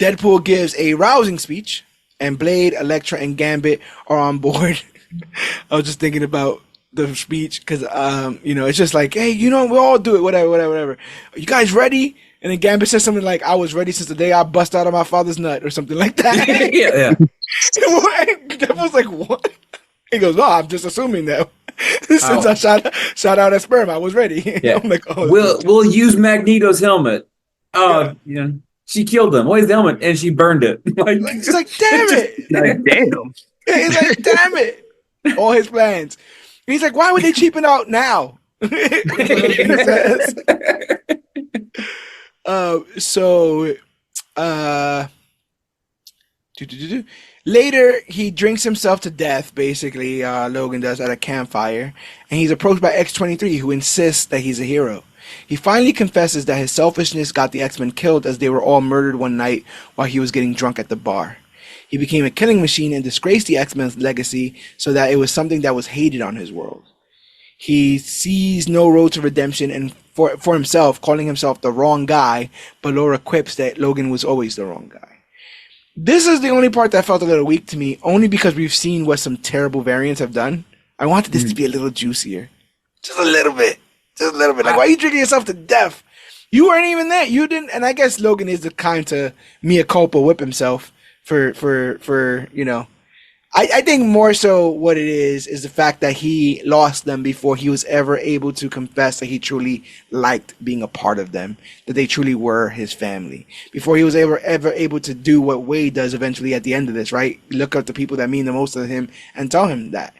Deadpool gives a rousing speech, and Blade, Elektra, and Gambit are on board. I was just thinking about the speech because, it's just like, hey, we'll all do it, whatever. Are you guys ready? And then Gambit says something like, I was ready since the day I bust out of my father's nut or something like that. yeah. Deadpool's like, what? He goes, no, I'm just assuming that since I shot out that sperm, I was ready. Yeah. I'm like, oh, we'll use Magneto's helmet. Oh, yeah. She killed him. Where's the helmet? And she burned it. He's like, damn it. Like, damn. He's like, damn it. All his plans. And he's like, why would they cheapen out now? Later, he drinks himself to death, basically, Logan does, at a campfire, and he's approached by X-23, who insists that he's a hero. He finally confesses that his selfishness got the X-Men killed as they were all murdered one night while he was getting drunk at the bar. He became a killing machine and disgraced the X-Men's legacy so that it was something that was hated on his world. He sees no road to redemption and for himself, calling himself the wrong guy, but Laura quips that Logan was always the wrong guy. This is the only part that felt a little weak to me, only because we've seen what some terrible variants have done. I wanted this to be a little juicier. Just a little bit. Like, why are you drinking yourself to death? You weren't even there. You didn't. And I guess Logan is the kind to mea culpa whip himself for I think more so what it is the fact that he lost them before he was ever able to confess that he truly liked being a part of them, that they truly were his family. Before he was ever able to do what Wade does eventually at the end of this, right? Look up the people that mean the most to him and tell him that.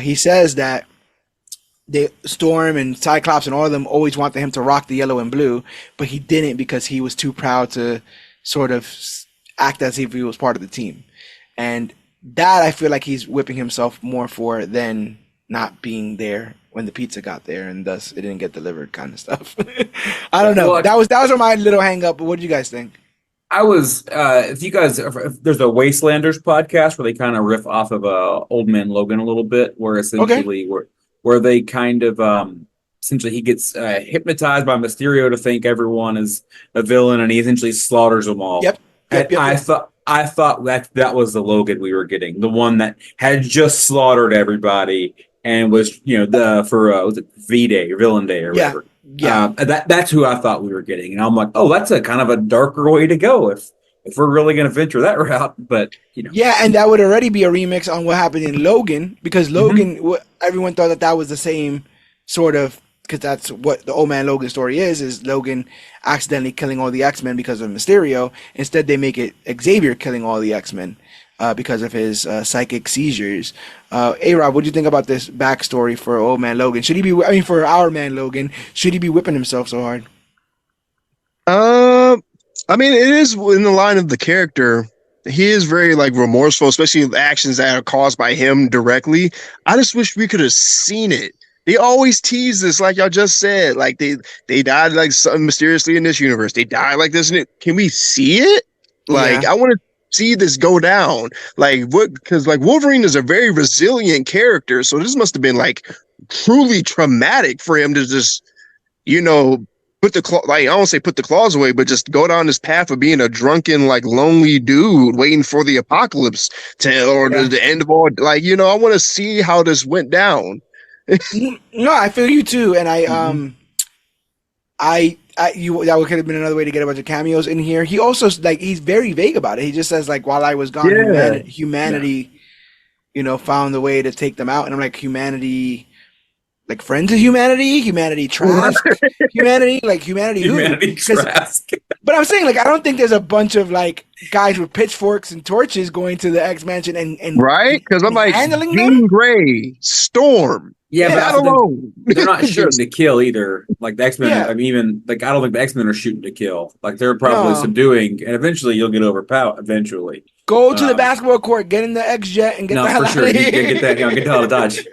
He says that Storm and Cyclops and all of them always wanted him to rock the yellow and blue, but he didn't because he was too proud to sort of act as if he was part of the team. And that I feel like he's whipping himself more for than not being there when the pizza got there and thus it didn't get delivered kind of stuff. I don't know. That was my little hang up, but what do you guys think? I was, if there's a Wastelanders podcast where they kind of riff off of Old Man Logan a little bit, where essentially where they kind of essentially he gets hypnotized by Mysterio to think everyone is a villain, and he essentially slaughters them all. Yep. I thought that was the Logan we were getting, the one that had just slaughtered everybody and was was it V-Day or Villain Day or whatever. Yeah. That's who I thought we were getting, and I'm like, oh, that's a kind of a darker way to go if we're really going to venture that route. But yeah, and that would already be a remix on what happened in Logan, because Logan, everyone thought that was the same sort of, because that's what the Old Man Logan story is Logan accidentally killing all the X-Men because of Mysterio. Instead, they make it Xavier killing all the X-Men because of his psychic seizures. A-Rob, what do you think about this backstory for Old Man Logan? For our man Logan, should he be whipping himself so hard? It is in the line of the character. he is very like remorseful, especially the actions that are caused by him directly. I just wish we could have seen it. They always tease this, like y'all just said, like they died like something mysteriously in this universe. They died like this. Can we see it? Like I want to see this go down. Like what? Because like Wolverine is a very resilient character, so this must have been like truly traumatic for him to just, put the like I don't say put the claws away, but just go down this path of being a drunken, like lonely dude waiting for the apocalypse the end of all. Like I want to see how this went down. No, I feel you too, and that could have been another way to get a bunch of cameos in here. He also he's very vague about it. He just says like, while I was gone, humanity, found the way to take them out, and I'm like, humanity. Like friends of humanity Trask, humanity Trask. But I'm saying like I don't think there's a bunch of like guys with pitchforks and torches going to the X Mansion and right, because I'm like Jean Grey, Storm. Yeah, but they're not shooting to kill either. Like the X-Men, I mean, even like I don't think the X-Men are shooting to kill. Like they're probably subduing, and eventually you'll get overpowered. Eventually, go to the basketball court, get in the X jet, and get the hell out of here. Get the hell out of Dodge.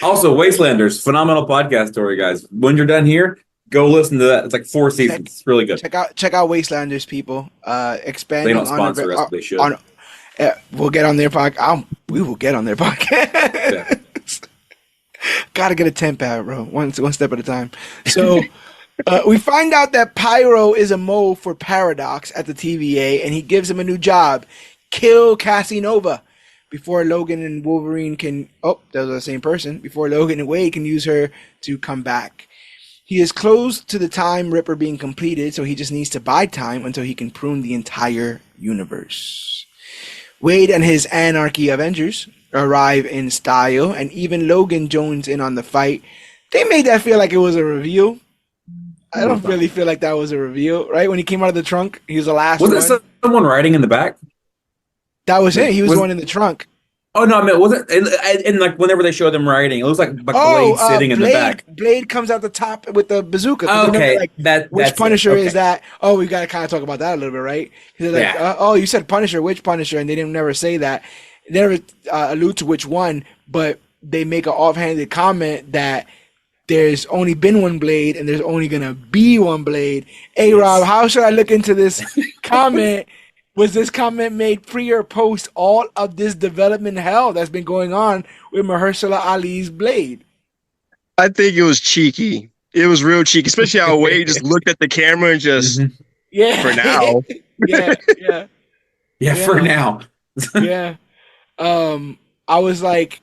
Also, Wastelanders, phenomenal podcast story, guys. When you're done here, go listen to that. It's like 4 seasons. It's really good. Check out Wastelanders, people. Expanding. They don't sponsor us, but they should. We'll get on their podcast. We will get on their podcast. Yeah. Gotta get a temp out, bro. One step at a time. So we find out that Pyro is a mole for Paradox at the TVA, and he gives him a new job: kill Cassie Nova before Logan and Wolverine can. Oh, those are the same person. Before Logan and Wade can use her to come back. He is close to the Time Ripper being completed, so he just needs to buy time until he can prune the entire universe. Wade and his Anarchy Avengers arrive in style, and even Logan joins in on the fight. They made that feel like it was a reveal. I don't really feel like that was a reveal, right? When he came out of the trunk, he was the last one. Was it someone riding in the back? That was it. He was going in the trunk. Oh no, I mean, was it? And like whenever they show them riding, it looks like Blade sitting in the back. Blade comes out the top with the bazooka. Okay, which Punisher is that? Oh, we got to kind of talk about that a little bit, right? You said Punisher. Which Punisher? And they didn't never say that. They never allude to which one, but they make an offhanded comment that there's only been one Blade and there's only gonna be one Blade. Hey, Rob, how should I look into this comment? Was this comment made pre or post all of this development hell that's been going on with Mahershala Ali's Blade? I think it was cheeky. It was real cheeky, especially how Wade just looked at the camera and just, for now. For now. Yeah. I was like,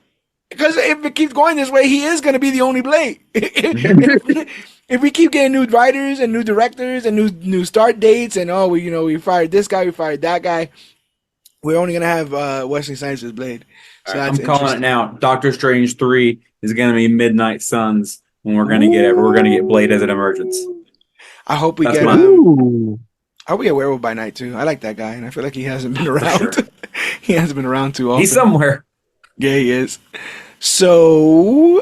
because if it keeps going this way, he is going to be the only Blade. If we keep getting new writers and new directors and new start dates, and we fired this guy, we fired that guy, we're only going to have Wesley Snipes' Blade. So I'm calling it now. Doctor Strange 3 is going to be Midnight Suns when we're going to get it. We're going to get Blade as an emergence. I hope we get. I hope we get Werewolf by Night too. I like that guy, and I feel like he hasn't been around. Sure. He hasn't been around too often. He's somewhere. Yeah, he is. So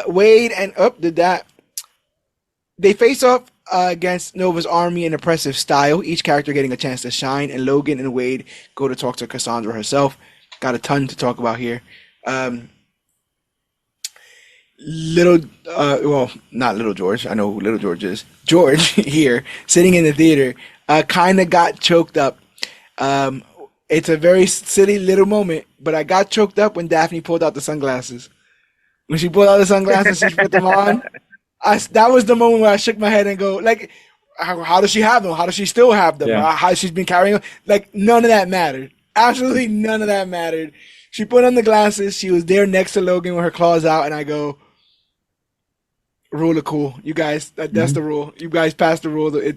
Wade and did that. They face off against Nova's army in impressive style, each character getting a chance to shine, and Logan and Wade go to talk to Cassandra herself. Got a ton to talk about here. Not Little George. I know who Little George is. George here, sitting in the theater, kind of got choked up. It's a very silly little moment, but I got choked up when Daphne pulled out the sunglasses. When she pulled out the sunglasses, she put them on. That was the moment where I shook my head and go, like, how does she have them? How does she still have them? Yeah. How she's been carrying them? Like, none of that mattered. Absolutely none of that mattered. She put on the glasses. She was there next to Logan with her claws out, and I go, rule of cool. You guys, that's the rule. You guys passed the rule. The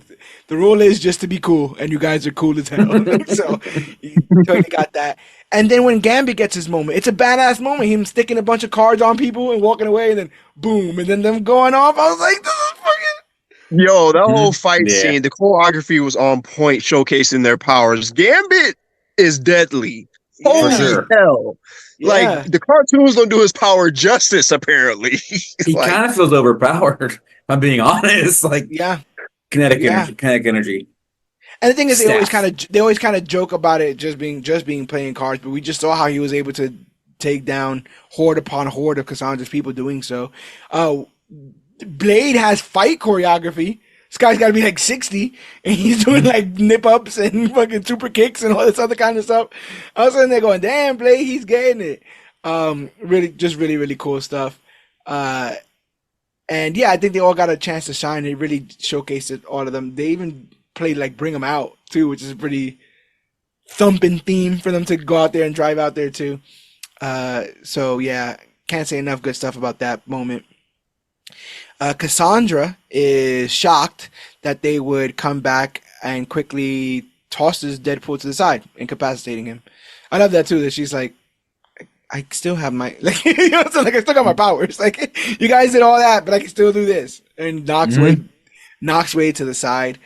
rule is just to be cool, and you guys are cool as hell. So you totally got that. And then when Gambit gets his moment, it's a badass moment. Him sticking a bunch of cards on people and walking away, and then boom, and then them going off. I was like, this is fucking. Yo, that whole fight scene, the choreography was on point, showcasing their powers. Gambit is deadly. Holy hell. Like, the cartoons don't do his power justice, apparently. He kind of feels overpowered, if I'm being honest. Like, kinetic energy. And the thing is, Staff. they always kind of joke about it just being playing cards, but we just saw how he was able to take down horde upon horde of Cassandra's people doing so. Blade has fight choreography. This guy's got to be like 60, and he's doing like nip ups and fucking super kicks and all this other kind of stuff. I was sitting there going, "Damn, Blade, he's getting it." Really cool stuff. And yeah, I think they all got a chance to shine. They really showcased it, all of them. They even played like Bring 'Em Out too, which is a pretty thumping theme for them to go out there and drive out there too. So yeah, can't say enough good stuff about that moment. Cassandra is shocked that they would come back and quickly tosses Deadpool to the side, incapacitating him. I love that too, that she's like, I still have my, like, you know, so like I still got my powers. Like, you guys did all that, but I can still do this. And knocks Wade to the side.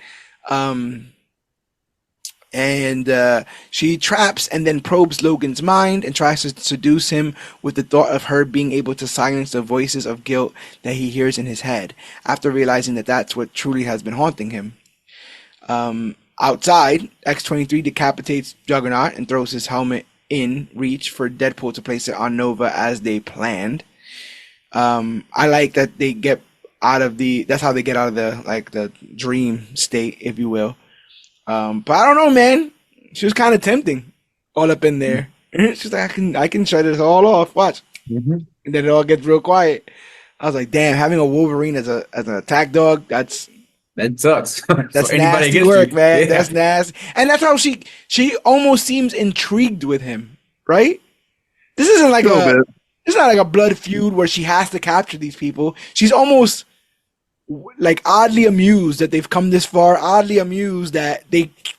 She traps and then probes Logan's mind and tries to seduce him with the thought of her being able to silence the voices of guilt that he hears in his head, after realizing that that's what truly has been haunting him. Outside, X-23 decapitates Juggernaut and throws his helmet in reach for Deadpool to place it on Nova as they planned. I like that they get out of that's how they get out of the dream state, if you will. But I don't know, man. She was kind of tempting, all up in there. She's like, I can shut this all off. Watch, and then it all gets real quiet. I was like, damn, having a Wolverine as an attack dog, that sucks. That's nasty work, man. Yeah. That's nasty, and that's how she almost seems intrigued with him, right? This isn't like it's not like a blood feud where she has to capture these people. She's almost like oddly amused that they've come this far, oddly amused that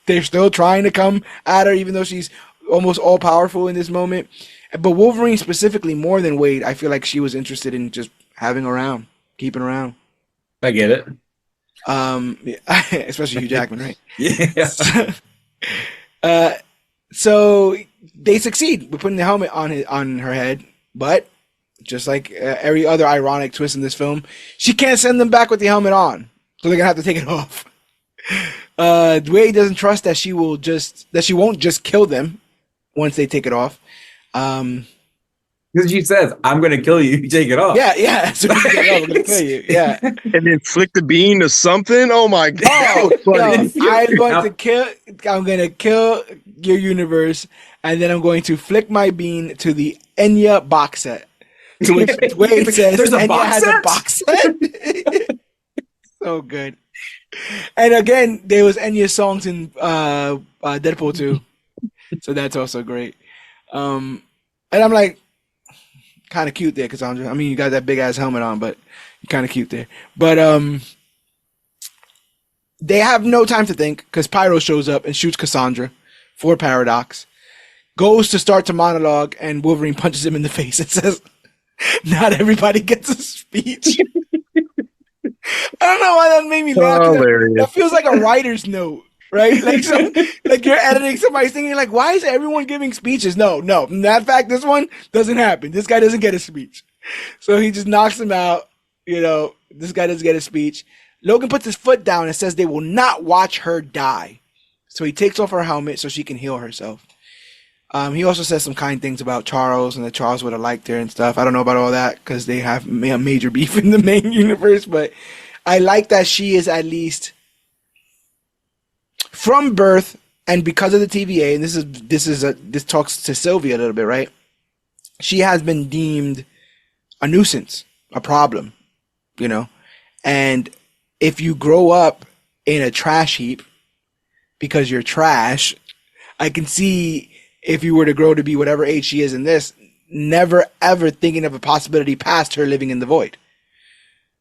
they're still trying to come at her, even though she's almost all powerful in this moment. But Wolverine specifically, more than Wade, I feel like she was interested in just having around, keeping around. I get it. Especially Hugh Jackman, right? Yeah. So they succeed with putting the helmet on her head, but just like every other ironic twist in this film, she can't send them back with the helmet on, so they're gonna have to take it off. Wade doesn't trust that she won't just kill them once they take it off. Because she says, "I'm gonna kill you. You take it off." Yeah. So I'm gonna kill you. Yeah, and then flick the bean to something. Oh my god! I'm gonna kill your universe, and then I'm going to flick my bean to the Enya box set. To which Wade says, "There's a Enya box has set? A box set." So good. And again, there was Enya's songs in Deadpool 2, so that's also great. And I'm like, kind of cute there, Cassandra. I mean, you got that big ass helmet on, but you're kind of cute there. But they have no time to think because Pyro shows up and shoots Cassandra for Paradox. Goes to start to monologue, and Wolverine punches him in the face and says, "Not everybody gets a speech." I don't know why that made me laugh. That feels like a writer's note, right? Like you're editing somebody's thing, you're like, why is everyone giving speeches? No. In that fact, this one doesn't happen. This guy doesn't get a speech. So he just knocks him out. You know, this guy doesn't get a speech. Logan puts his foot down and says they will not watch her die. So he takes off her helmet so she can heal herself. He also says some kind things about Charles and that Charles would have liked her and stuff. I don't know about all that because they have a major beef in the main universe, but I like that she is at least from birth and because of the TVA, and this talks to Sylvia a little bit, right? She has been deemed a nuisance, a problem, you know? And if you grow up in a trash heap because you're trash, I can see if you were to grow to be whatever age she is in this, never ever thinking of a possibility past her living in the void.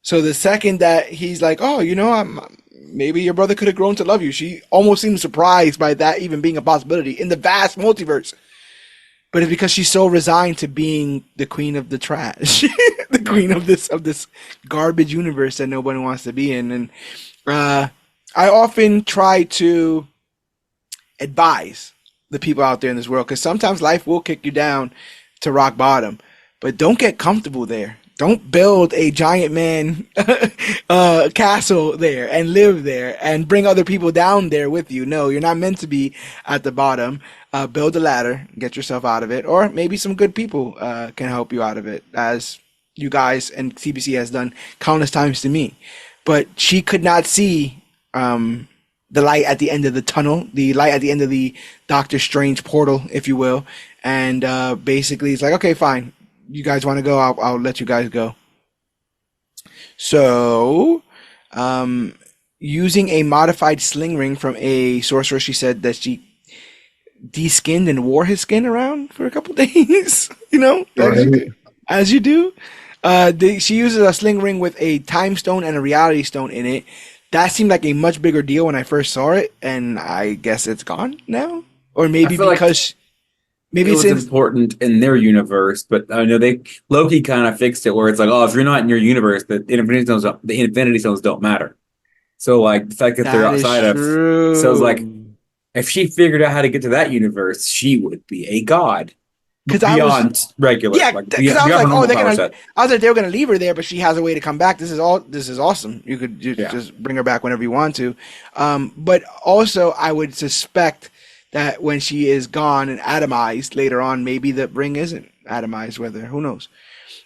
So the second that he's like, oh, you know, maybe your brother could have grown to love you, she almost seems surprised by that even being a possibility in the vast multiverse. But it's because she's so resigned to being the queen of the trash, the queen of this garbage universe that nobody wants to be in. And I often try to advise the people out there in this world, because sometimes life will kick you down to rock bottom, but don't get comfortable there. Don't build a giant man castle there and live there and bring other people down there with you. No, you're not meant to be at the bottom. Build a ladder, get yourself out of it, or maybe some good people can help you out of it, as you guys and CBC has done countless times to me. But she could not see the light at the end of the tunnel, the light at the end of the Doctor Strange portal, if you will. And basically, it's like, okay, fine. You guys want to go? I'll let you guys go. So, using a modified sling ring from a sorcerer, she said that she de-skinned and wore his skin around for a couple days. You know, as you do. She uses a sling ring with a time stone and a reality stone in it. That seemed like a much bigger deal when I first saw it, and I guess it's gone now. Or maybe because maybe it was important in their universe, but I know Loki kind of fixed it where it's like, oh, if you're not in your universe, the Infinity Stones don't matter. So like the fact that they're outside of, so it's like if she figured out how to get to that universe, she would be a god. Beyond regular, yeah. Because I was like, oh, I was like, they were gonna leave her there, but she has a way to come back. This is awesome. You could just bring her back whenever you want to. But also, I would suspect that when she is gone and atomized later on, maybe the ring isn't atomized. Who knows?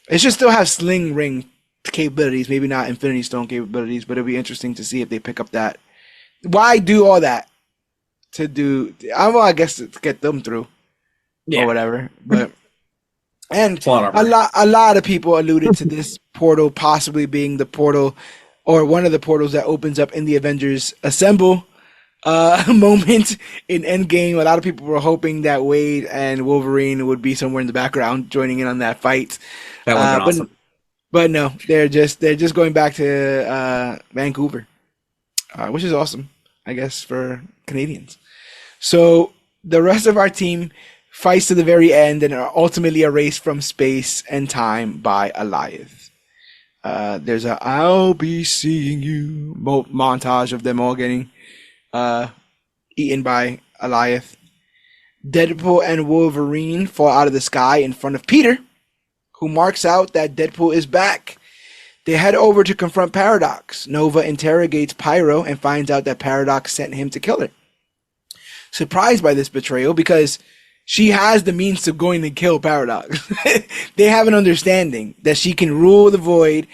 It should still have sling ring capabilities, maybe not Infinity Stone capabilities, but it'll be interesting to see if they pick up that. Why do all that to do? I guess to get them through. Or whatever, but and a lot of people alluded to this portal possibly being the portal or one of the portals that opens up in the Avengers Assemble moment in Endgame. A lot of people were hoping that Wade and Wolverine would be somewhere in the background joining in on that fight. That would have been awesome. But no, they're just going back to Vancouver, which is awesome, I guess, for Canadians. So the rest of our team fights to the very end and are ultimately erased from space and time by Alioth. There's a "I'll be seeing you" montage of them all getting eaten by Alioth. Deadpool and Wolverine fall out of the sky in front of Peter, who marks out that Deadpool is back. They head over to confront Paradox. Nova interrogates Pyro and finds out that Paradox sent him to kill her. Surprised by this betrayal because she has the means to going to kill Paradox. They have an understanding that she can rule the void,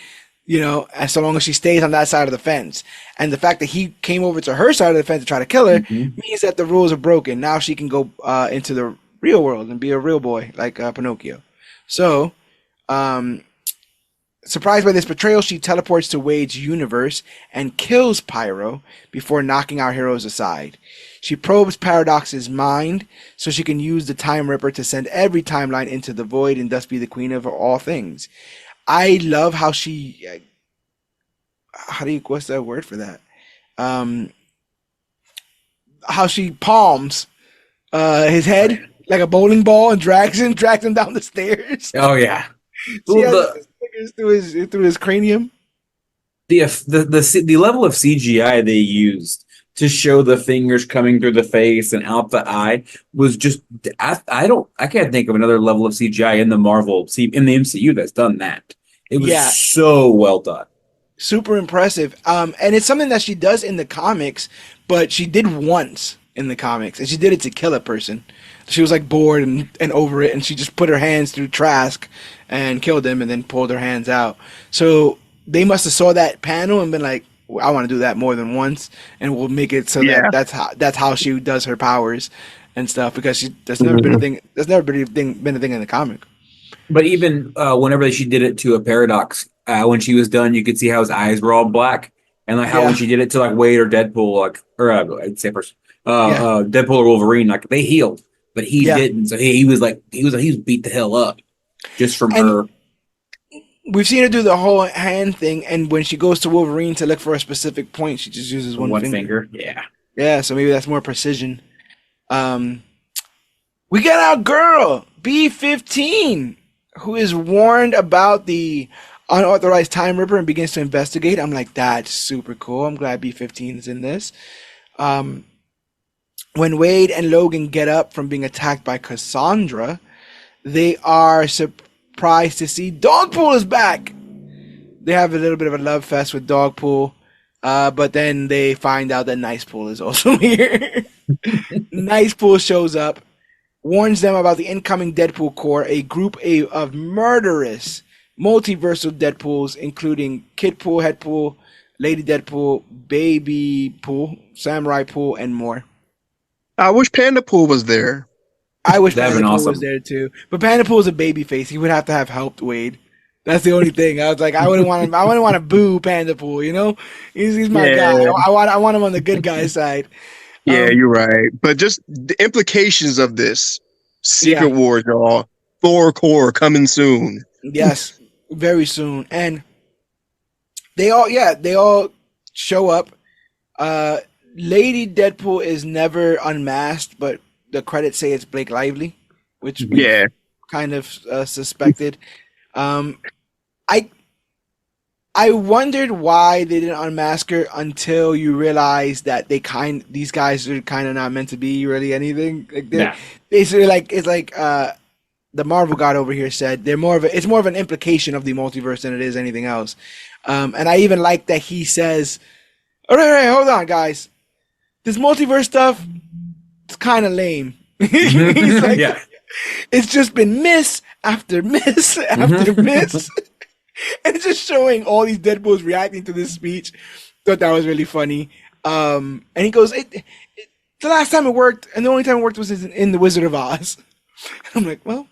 you know, as so long as she stays on that side of the fence. And the fact that he came over to her side of the fence to try to kill her means that the rules are broken. Now she can go into the real world and be a real boy like Pinocchio. So, surprised by this betrayal, she teleports to Wade's universe and kills Pyro before knocking our heroes aside. She probes Paradox's mind so she can use the Time Ripper to send every timeline into the void and thus be the queen of all things. I love how she... what's that word for that? How she palms his head like a bowling ball and drags him down the stairs. Oh, yeah. She has fingers through his cranium. The level of CGI they used to show the fingers coming through the face and out the eye was just I can't think of another level of CGI in the MCU that's done that. It was so well done. Super impressive. And it's something that she does in the comics, but she did once in the comics, and she did it to kill a person. She was like bored and over it, and she just put her hands through Trask and killed him and then pulled her hands out. So they must have saw that panel and been like, I want to do that more than once, and we'll make it so that's how she does her powers and stuff, because that's never been a thing. That's never been a thing in the comic. But even whenever she did it to a Paradox, when she was done, you could see how his eyes were all black, and like how when she did it to like Wade or Deadpool, I'd say first, Deadpool or Wolverine, like they healed, but he didn't. So he was beat the hell up just from her. We've seen her do the whole hand thing, and when she goes to Wolverine to look for a specific point, she just uses one finger. Yeah, so maybe that's more precision. We got our girl, B-15, who is warned about the unauthorized Time Ripper and begins to investigate. I'm like, that's super cool. I'm glad B-15 is in this. When Wade and Logan get up from being attacked by Cassandra, they are surprised to see Dogpool is back. They have a little bit of a love fest with Dogpool, but then they find out that Nicepool is also here. Nicepool shows up, warns them about the incoming Deadpool Corps, a group of murderous multiversal Deadpools, including Kid Pool, Head Pool, Lady Deadpool, Baby Pool, Samurai Pool, and more. I wish Panda Pool was there. I wish That'd Panda been Pool awesome. was there too. But Panda Pool is a baby face. He would have to have helped Wade. That's the only thing. I was like, I wouldn't want to boo Panda Pool, you know? He's my Yeah. guy. I want him on the good guy side. Yeah, you're right. But just the implications of this Secret Wars, y'all. Thor Core coming soon. Yes, very soon. And they all show up. Lady Deadpool is never unmasked, but the credits say it's Blake Lively, which we kind of suspected. I wondered why they didn't unmask her until you realize that these guys are kind of not meant to be really anything. Like basically it's like the Marvel God over here said it's more of an implication of the multiverse than it is anything else. And I even like that he says, all right, hold on, guys. This multiverse stuff, it's kind of lame. He's like, it's just been miss after miss after miss. And it's just showing all these Deadpools reacting to this speech. Thought that was really funny. And he goes, the last time it worked, and the only time it worked was in The Wizard of Oz. I'm like, well.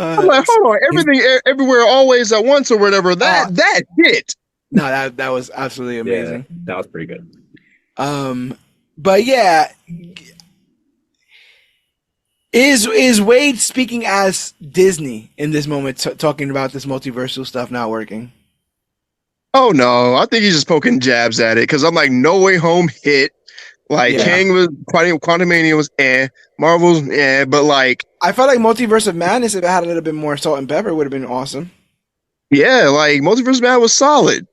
I'm like, hold on, everything, everywhere, always at once, or whatever. That hit. No, that was absolutely amazing. Yeah, that was pretty good. But yeah, is Wade speaking as Disney in this moment, talking about this multiversal stuff not working? Oh no, I think he's just poking jabs at it because I'm like, No Way Home hit. Like Kang was Quantumania was Marvel's but like I felt like Multiverse of Madness, if it had a little bit more salt and pepper, would have been awesome. Yeah, like Multiverse of Madness was solid.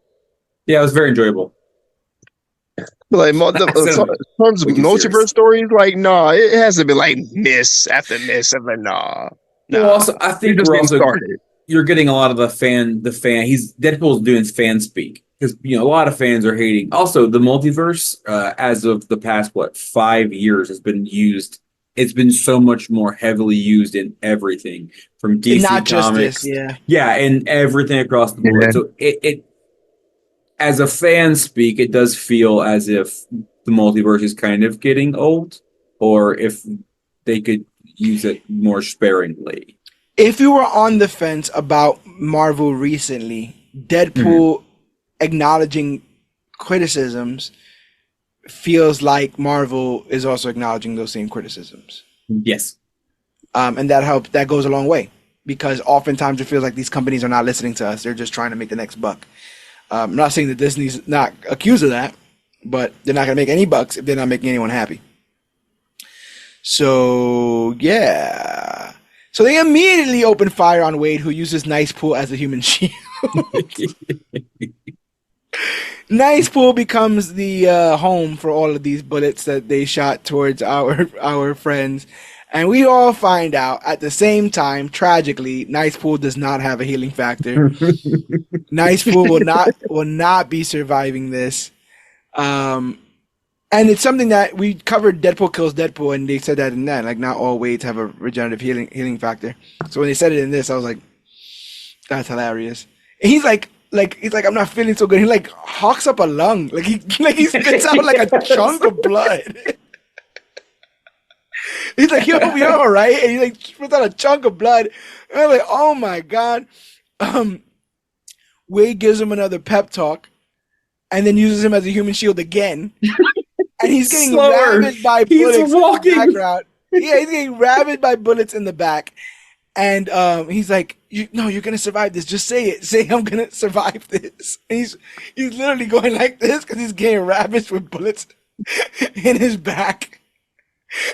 Yeah, it was very enjoyable. Like in terms of multiverse stories, like it hasn't been like miss after miss after nah. Well, also I think you're getting a lot of the fan. Deadpool's doing fan speak because a lot of fans are hating. Also, the multiverse as of the past 5 years has been used. It's been so much more heavily used in everything from DC not Comics, just this, and everything across the board. So it as a fan speak, it does feel as if the multiverse is kind of getting old, or if they could use it more sparingly. If you were on the fence about Marvel recently, Deadpool acknowledging criticisms feels like Marvel is also acknowledging those same criticisms. Yes. And that goes a long way, because oftentimes it feels like these companies are not listening to us. They're just trying to make the next buck. I'm not saying that Disney's not accused of that, but they're not going to make any bucks if they're not making anyone happy. So, yeah. So they immediately open fire on Wade, who uses Nicepool as a human shield. Nicepool becomes the home for all of these bullets that they shot towards our friends. And we all find out at the same time, tragically, Nicepool does not have a healing factor. Nicepool will not be surviving this. And it's something that we covered. Deadpool kills Deadpool, and they said that in that, like, not all Wades have a regenerative healing factor. So when they said it in this, I was like, that's hilarious. And he's like, I'm not feeling so good. He like hawks up a lung, like he spits out like a chunk of blood. He's like, yo, we all right? And he like spits out a chunk of blood. And I'm like, oh my god. Wade gives him another pep talk, and then uses him as a human shield again. And he's getting ravaged by bullets in the background. Yeah, he's getting ravaged by bullets in the back. And he's like, you're gonna survive this. Just say it. Say I'm gonna survive this. And he's literally going like this because he's getting ravaged with bullets in his back.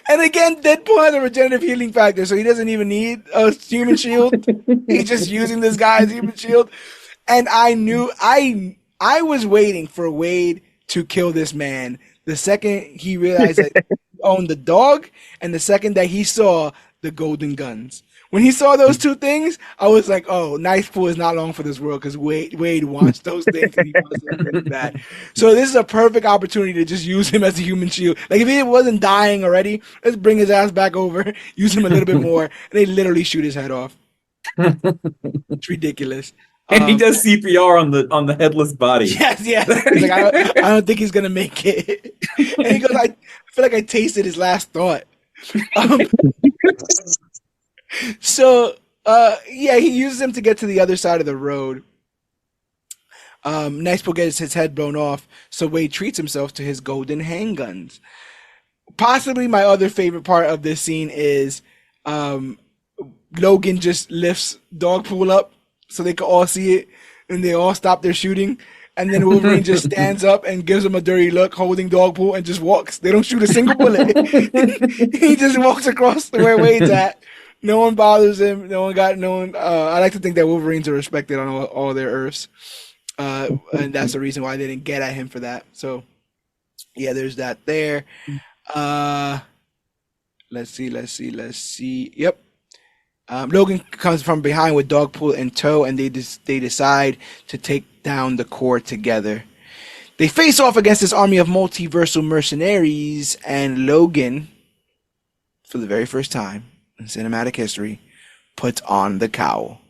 And again, Deadpool has a regenerative healing factor, so he doesn't even need a human shield. He's just using this guy's human shield. And I knew I was waiting for Wade to kill this man the second he realized that he owned the dog, and the second that he saw the golden guns. When he saw those two things, I was like, "Oh, Nice Pool is not long for this world because Wade wants those things and he wants them really bad." So this is a perfect opportunity to just use him as a human shield. Like if he wasn't dying already, let's bring his ass back over, use him a little bit more, and they literally shoot his head off. It's ridiculous. And he does CPR on the headless body. Yes. He's like, I don't think he's gonna make it. And he goes, I feel like I tasted his last thought. So he uses him to get to the other side of the road. Nice Pool gets his head blown off, so Wade treats himself to his golden handguns. Possibly my other favorite part of this scene is Logan just lifts Dogpool up so they can all see it, and they all stop their shooting. And then Wolverine just stands up and gives him a dirty look, holding Dogpool, and just walks. They don't shoot a single bullet. He just walks across to where Wade's at. No one bothers him. I like to think that Wolverines are respected on all their Earths. And that's the reason why they didn't get at him for that. So, yeah, there's that there. Let's see. Yep. Logan comes from behind with Dogpool in tow, and they decide to take down the Corps together. They face off against this army of multiversal mercenaries, and Logan, for the very first time in cinematic history, puts on the cowl.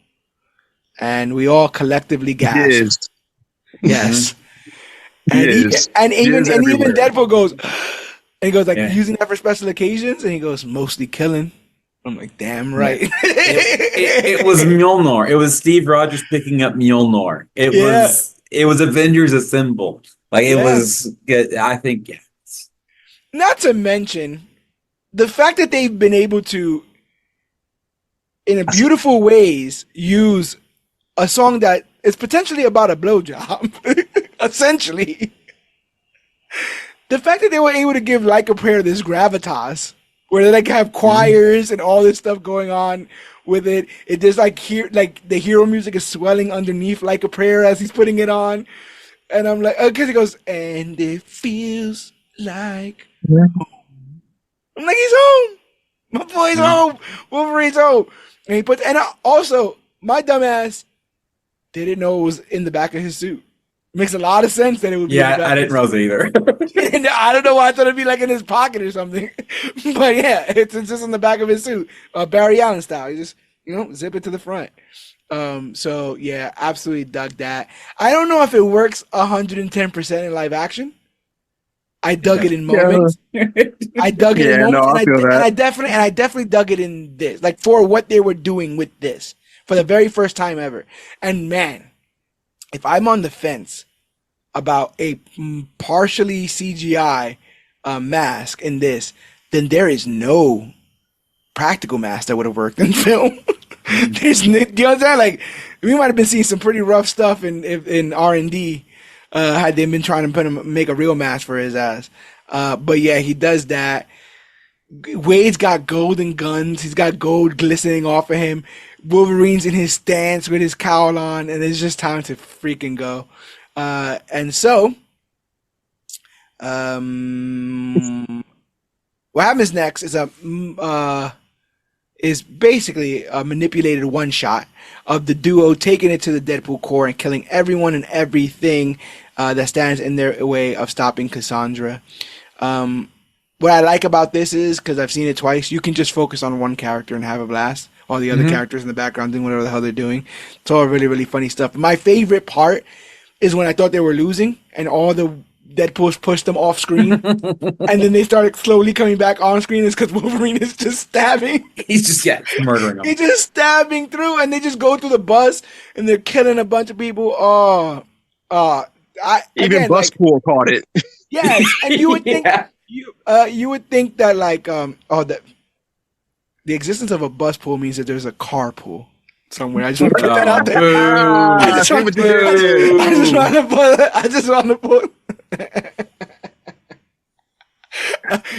And we all collectively gasp. Yes. And even Deadpool goes, and he goes using that for special occasions, and he goes, mostly killing. I'm like, damn right. It was Mjolnir. It was Steve Rogers picking up Mjolnir. It was Avengers Assemble. Like it was good. I think Not to mention the fact that they've been able to, in a beautiful ways, use a song that is potentially about a blowjob. Essentially. The fact that they were able to give Like a Prayer this gravitas, where they like have choirs and all this stuff going on with it. It just like the hero music is swelling underneath Like a Prayer as he's putting it on. And I'm like, because he goes, and it feels like home. I'm like, he's home. My boy's home. Wolverine's home. And also, my dumbass didn't know it was in the back of his suit. Makes a lot of sense that it would be. Yeah, I didn't realize either. And I don't know why I thought it'd be like in his pocket or something. But yeah, it's just in the back of his suit. Barry Allen style. You just, zip it to the front. So yeah, absolutely dug that. I don't know if it works 110% in live action. I dug it in moments. I dug it in moments. And I definitely dug it in this. Like for what they were doing with this for the very first time ever. And man, if I'm on the fence about a partially CGI mask in this, then there is no practical mask that would have worked in film. Do you understand? Like, we might have been seeing some pretty rough stuff in R&D had they been trying to make a real mask for his ass. But yeah, he does that. Wade's got golden guns. He's got gold glistening off of him. Wolverine's in his stance with his cowl on, and it's just time to freaking go. And so, what happens next is basically a manipulated one shot of the duo taking it to the Deadpool Corps and killing everyone and everything that stands in their way of stopping Cassandra. What I like about this is, because I've seen it twice, you can just focus on one character and have a blast. All the other characters in the background doing whatever the hell they're doing. It's all really, really funny stuff. My favorite part is when I thought they were losing and all the Deadpools pushed them off screen. And then they started slowly coming back on screen. It's because Wolverine is just stabbing. He's just, murdering them. He's just stabbing through, and they just go through the bus and they're killing a bunch of people. Even Buspool caught it. Yes, and you would think you would think that the existence of a bus pool means that there's a carpool somewhere. I just want to put that out there. I just want to put.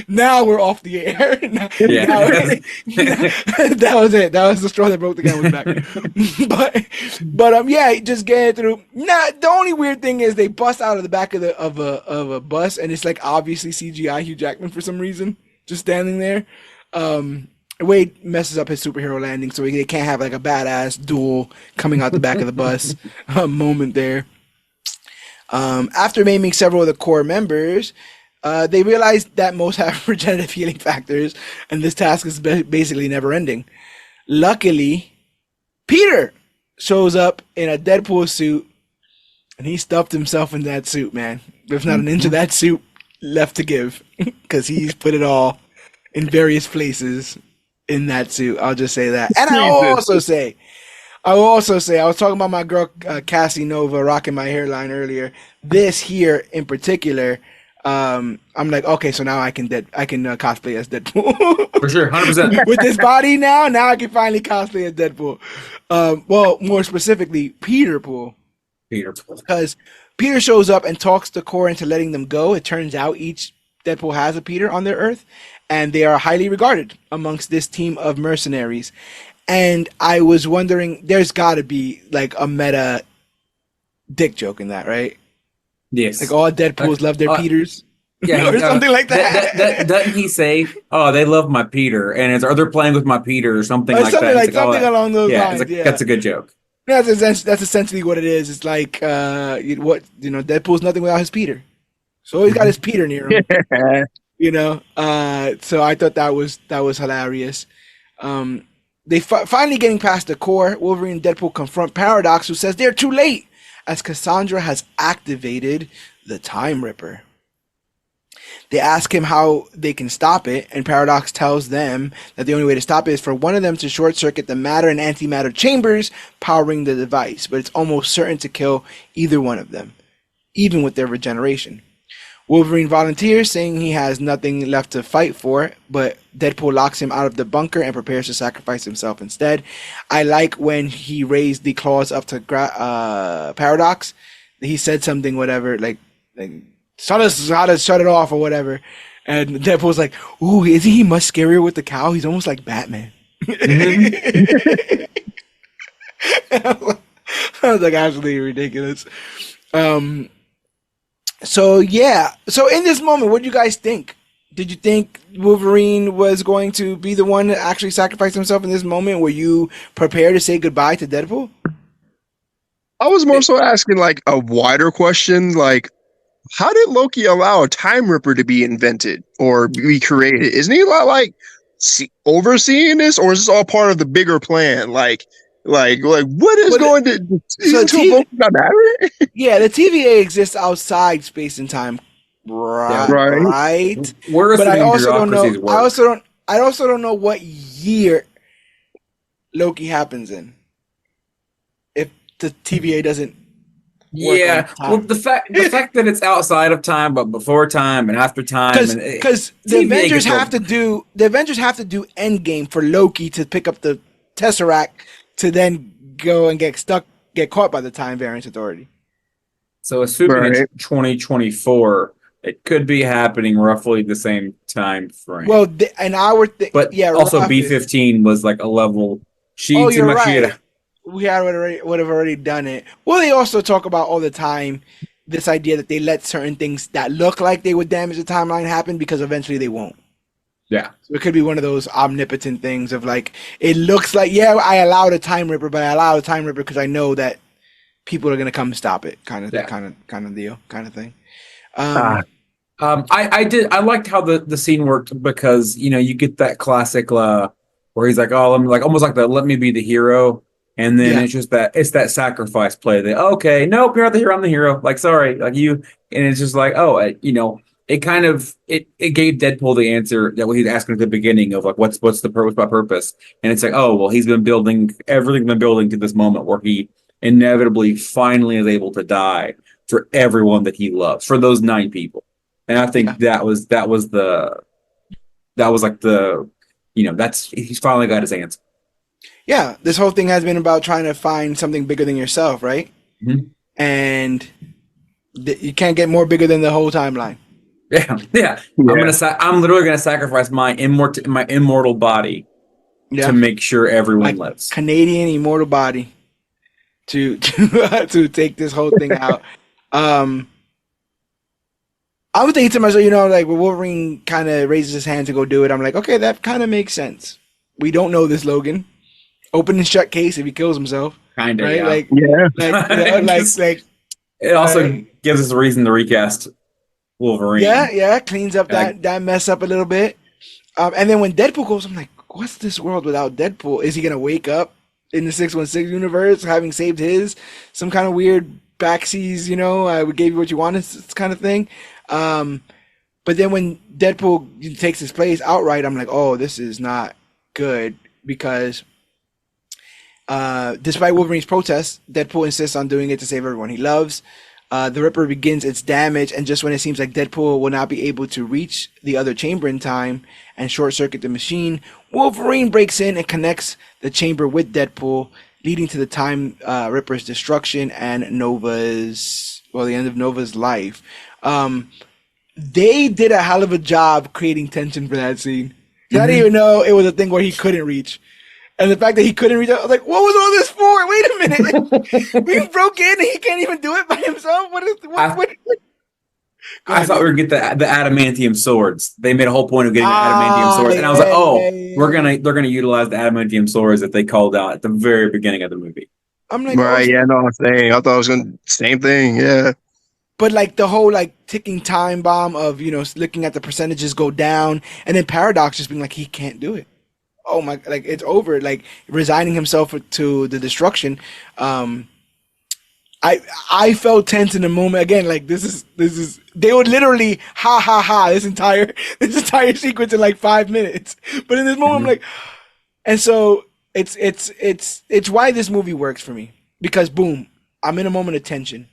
Now we're off the air. That was it. That was the straw that broke the camel's back. but just getting through. The only weird thing is they bust out of the back of a bus, and it's like obviously CGI Hugh Jackman for some reason, just standing there. Wade messes up his superhero landing, so they can't have like a badass duel coming out the back of the bus moment there. After maiming several of the core members, they realize that most have regenerative healing factors, and this task is basically never ending. Luckily, Peter shows up in a Deadpool suit, and he stuffed himself in that suit, man. There's not an inch of that suit left to give, because he's put it all in various places in that suit. I'll just say that. And I will also say, I was talking about my girl Cassie Nova rocking my hairline earlier. This here in particular, I'm like, okay, so now I can cosplay as Deadpool For sure, 100%. with this body now. Now I can finally cosplay as Deadpool. Well, more specifically, Peterpool, because Peter shows up and talks the core into letting them go. It turns out each Deadpool has a Peter on their Earth, and they are highly regarded amongst this team of mercenaries. And I was wondering, there's got to be like a meta dick joke in that, right? Yes. Like all Deadpools love their Peters. Yeah, or something like that. Doesn't he say, "Oh, they love my Peter," and are they playing with my Peter or something Or like something that? like something along those lines. Yeah, that's a good joke. That's essentially what it is. It's like Deadpool's nothing without his Peter. So he's got his Peter near him. So I thought that was hilarious. They finally getting past the core. Wolverine and Deadpool confront Paradox, who says they're too late, as Cassandra has activated the Time Ripper. They ask him how they can stop it, and Paradox tells them that the only way to stop it is for one of them to short-circuit the matter and antimatter chambers powering the device, but it's almost certain to kill either one of them, even with their regeneration. Wolverine volunteers, saying he has nothing left to fight for, but Deadpool locks him out of the bunker and prepares to sacrifice himself instead. I like when he raised the claws up to Paradox. He said something, whatever, like tell us how to shut it off or whatever. And Deadpool's like, ooh, isn't he much scarier with the cow? He's almost like Batman. Mm-hmm. I was like, absolutely ridiculous. So in this moment, what do you guys think? Did you think Wolverine was going to be the one to actually sacrifice himself in this moment? Were you prepared to say goodbye to Deadpool? I was more so asking like a wider question, like, how did Loki allow a Time Ripper to be invented or be created? Isn't he like overseeing this, or is this all part of the bigger plan? Like what is going to? So not matter. Yeah, the TVA exists outside space and time, right? But I also don't know. I also don't know what year Loki happens in. If the TVA doesn't. Yeah, well, the fact that it's outside of time, but before time and after time, because the Avengers have to do Endgame for Loki to pick up the Tesseract to then go and get caught by the Time Variance Authority. So assuming it's 2024, it could be happening roughly the same time frame. Well, but yeah, also B-15 was like a level. You're right. We would have already done it. Well, they also talk about all the time this idea that they let certain things that look like they would damage the timeline happen because eventually they won't. Yeah. So it could be one of those omnipotent things of like, it looks like, yeah, I allowed a Time Ripper, but I allowed a Time Ripper because I know that people are going to come stop it kind of deal, kind of thing. I liked how the scene worked because, you get that classic where he's like, oh, almost like let me be the hero. And then it's just that sacrifice play that, okay, nope, you're not the hero, I'm the hero. Like, sorry, like you. And it's just like, it kind of, it gave Deadpool the answer that he's asking at the beginning of like, what's the purpose by purpose? And it's like, oh, well, he's been building, everything's been building to this moment where he inevitably finally is able to die for everyone that he loves, for those 9 people. And I think that was he's finally got his answer. Yeah, this whole thing has been about trying to find something bigger than yourself, right? Mm-hmm. And you can't get more bigger than the whole timeline. Yeah. I'm literally gonna sacrifice my immortal body to make sure everyone lives. Canadian immortal body to take this whole thing out. I was thinking to myself, like when Wolverine kind of raises his hand to go do it, I'm like, okay, that kind of makes sense. We don't know this Logan. Open and shut case if he kills himself. Kinda, right? yeah. Like, Yeah. like it also gives us a reason to recast Wolverine. Yeah, cleans up that mess up a little bit. And then when Deadpool goes, I'm like, what's this world without Deadpool? Is he gonna wake up in the 616 universe, having saved his some kind of weird backseas, I gave you what you wanted kind of thing. But then when Deadpool takes his place outright, I'm like, oh, this is not good because despite Wolverine's protests, Deadpool insists on doing it to save everyone he loves. The Ripper begins its damage, and just when it seems like Deadpool will not be able to reach the other chamber in time and short-circuit the machine, Wolverine breaks in and connects the chamber with Deadpool, leading to the Time Ripper's destruction and the end of Nova's life. They did a hell of a job creating tension for that scene. I didn't even know it was a thing where he couldn't reach. And the fact that he couldn't reach out, I was like, what was all this for? Wait a minute. We broke in and he can't even do it by himself? I thought we were going to get the adamantium swords. They made a whole point of getting the adamantium swords. And I was like, they're gonna utilize the adamantium swords that they called out at the very beginning of the movie. I'm like, right, yeah, no, same. I thought it was same thing, yeah. But like the whole ticking time bomb of, looking at the percentages go down, and then Paradox just being like, he can't do it. Oh my, it's over, resigning himself to the destruction. I felt tense in the moment again. This is they would literally this entire sequence in 5 minutes. But in this moment, I'm like, and so it's why this movie works for me, because boom, I'm in a moment of tension.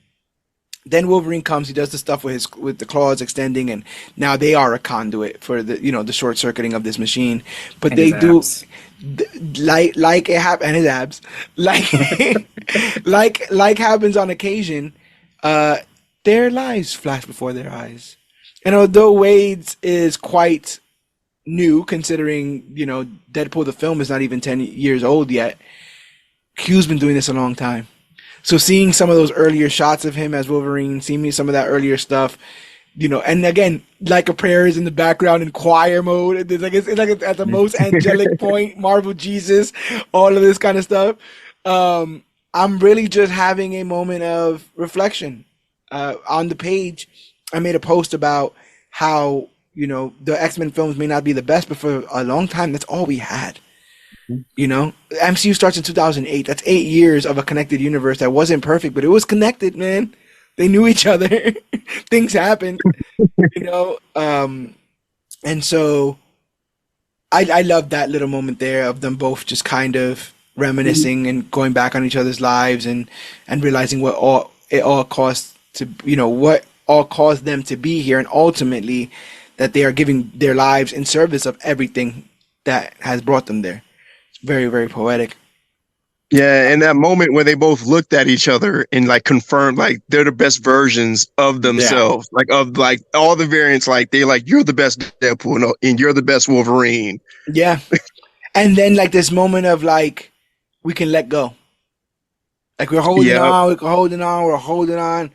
Then Wolverine comes, he does the stuff with the claws extending, and now they are a conduit for the short circuiting of this machine. But and they do abs. like it happened, and his abs, like happens on occasion, their lives flash before their eyes. And although Wade's is quite new, considering Deadpool the film is not even 10 years old yet, Hugh's been doing this a long time. So seeing some of those earlier shots of him as Wolverine, seeing some of that earlier stuff, and again, Like a Prayer is in the background in choir mode. It's like at the most angelic point, Marvel Jesus, all of this kind of stuff. I'm really just having a moment of reflection. On the page, I made a post about how, the X-Men films may not be the best, but for a long time, that's all we had. MCU starts in 2008. That's 8 years of a connected universe that wasn't perfect, but it was connected, man. They knew each other. Things happened, and so I love that little moment there of them both just kind of reminiscing and going back on each other's lives and realizing what it all cost to, what all caused them to be here, and ultimately that they are giving their lives in service of everything that has brought them there. Very, very poetic. Yeah, and that moment when they both looked at each other and confirmed they're the best versions of themselves, of all the variants, you're the best Deadpool and you're the best Wolverine. Yeah, and then this moment of we can let go. We're holding on.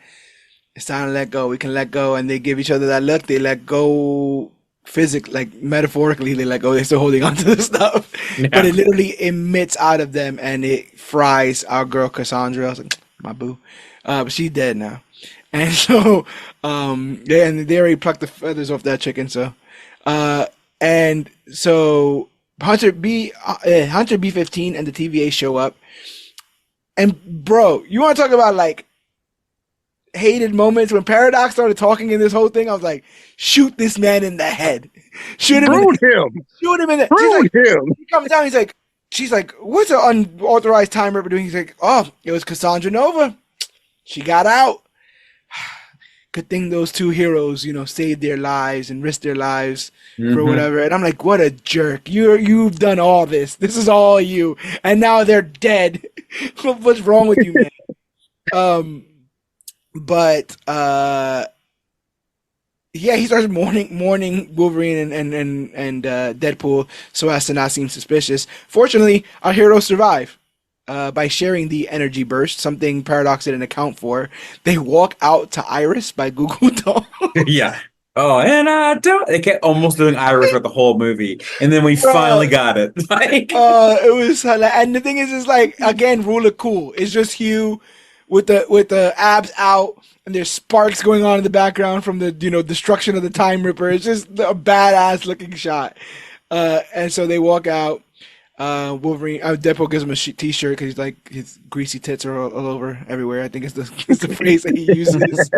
It's time to let go. We can let go, and they give each other that look. They let go. Physically, metaphorically, they they're still holding on to the stuff, but it literally emits out of them and it fries our girl Cassandra. I was like, my boo, but she's dead now, and so and they already plucked the feathers off that chicken. So and so Hunter B-15 and the TVA show up, and bro, you want to talk about hated moments when Paradox started talking in this whole thing? I was like, shoot this man in the head. Shoot him in the He comes down, she's like, what's an unauthorized Time Ripper doing? He's like, oh, it was Cassandra Nova. She got out. Good thing those two heroes, saved their lives and risked their lives for whatever. And I'm like, what a jerk. You've done all this. This is all you. And now they're dead. What's wrong with you, man? But he starts mourning Wolverine and Deadpool so as to not seem suspicious. Fortunately, our heroes survive by sharing the energy burst, something Paradox didn't account for. They walk out to Iris by Goo Goo Doll. Yeah. Oh, and I don't. They kept almost doing Irish for the whole movie, and then we finally got it. Like, It was and the thing is like again, rule of cool. It's just Hugh with the abs out, and there's sparks going on in the background from the destruction of the Time Ripper. It's just a badass looking shot. And so they walk out. Wolverine, Deadpool gives him a t-shirt because he's like his greasy tits are all over everywhere. I think it's the phrase that he uses.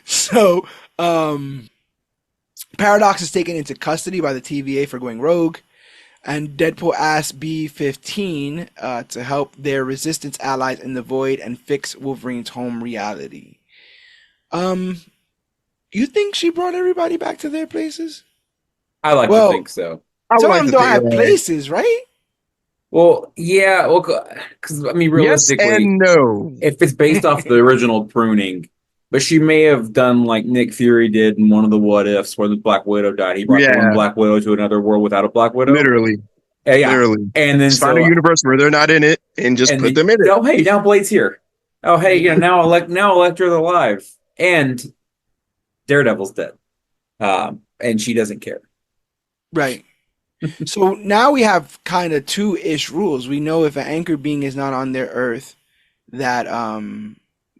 So, Paradox is taken into custody by the TVA for going rogue, and Deadpool asks B-15 to help their resistance allies in the Void and fix Wolverine's home reality. You think she brought everybody back to their places? I like to think so. Some of them don't have places, right? Well, yeah. Well, because I mean, realistically, yes and no. If it's based off the original pruning, but she may have done like Nick Fury did in one of the What Ifs, where the Black Widow died. He brought one Black Widow to another world without a Black Widow. Literally. Yeah. Literally. And then find a universe where they're not in it and just put them in it. Oh, hey, now Blade's here. Oh, hey, now Elektra's alive, and Daredevil's dead, and she doesn't care. Right. So now we have kind of two-ish rules. We know if an anchor being is not on their Earth, that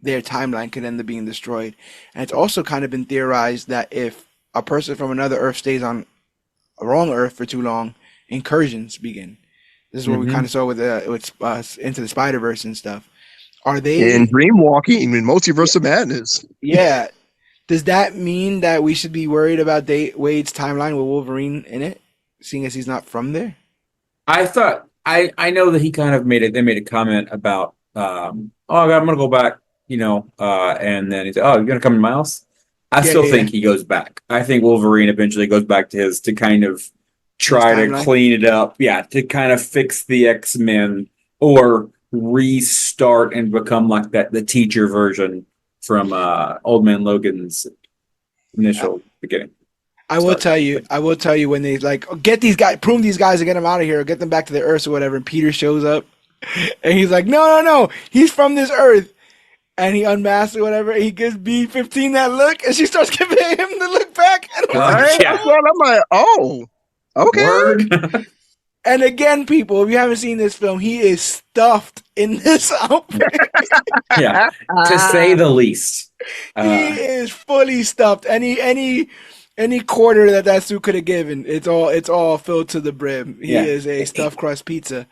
their timeline could end up being destroyed. And it's also kind of been theorized that if a person from another Earth stays on a wrong Earth for too long, incursions begin. This is what we kind of saw with Into the Spider-Verse and stuff. Are they in Dreamwalking and Multiverse of Madness? Yeah. Does that mean that we should be worried about Wade's timeline with Wolverine in it, seeing as he's not from there? I thought I know that he kind of made a comment about I'm gonna go back, and then he said, oh, you're gonna come to my house? I still think he goes back. I think Wolverine eventually goes back to kind of try to clean it up. Yeah, to kind of fix the X-Men or restart and become like the teacher version from Old Man Logan's initial beginning. I will tell you when they like get these guys, prune these guys and get them out of here, or get them back to their Earth or whatever. And Peter shows up, and he's like, "No, he's from this Earth," and he unmasks or whatever. And he gives B-15 that look, and she starts giving him the look back. And I'm like, oh, okay. Word. And again, people, if you haven't seen this film, he is stuffed in this outfit. Yeah, to say the least. He is fully stuffed. Any quarter that suit could have given, it's all filled to the brim. He is a stuffed crust pizza.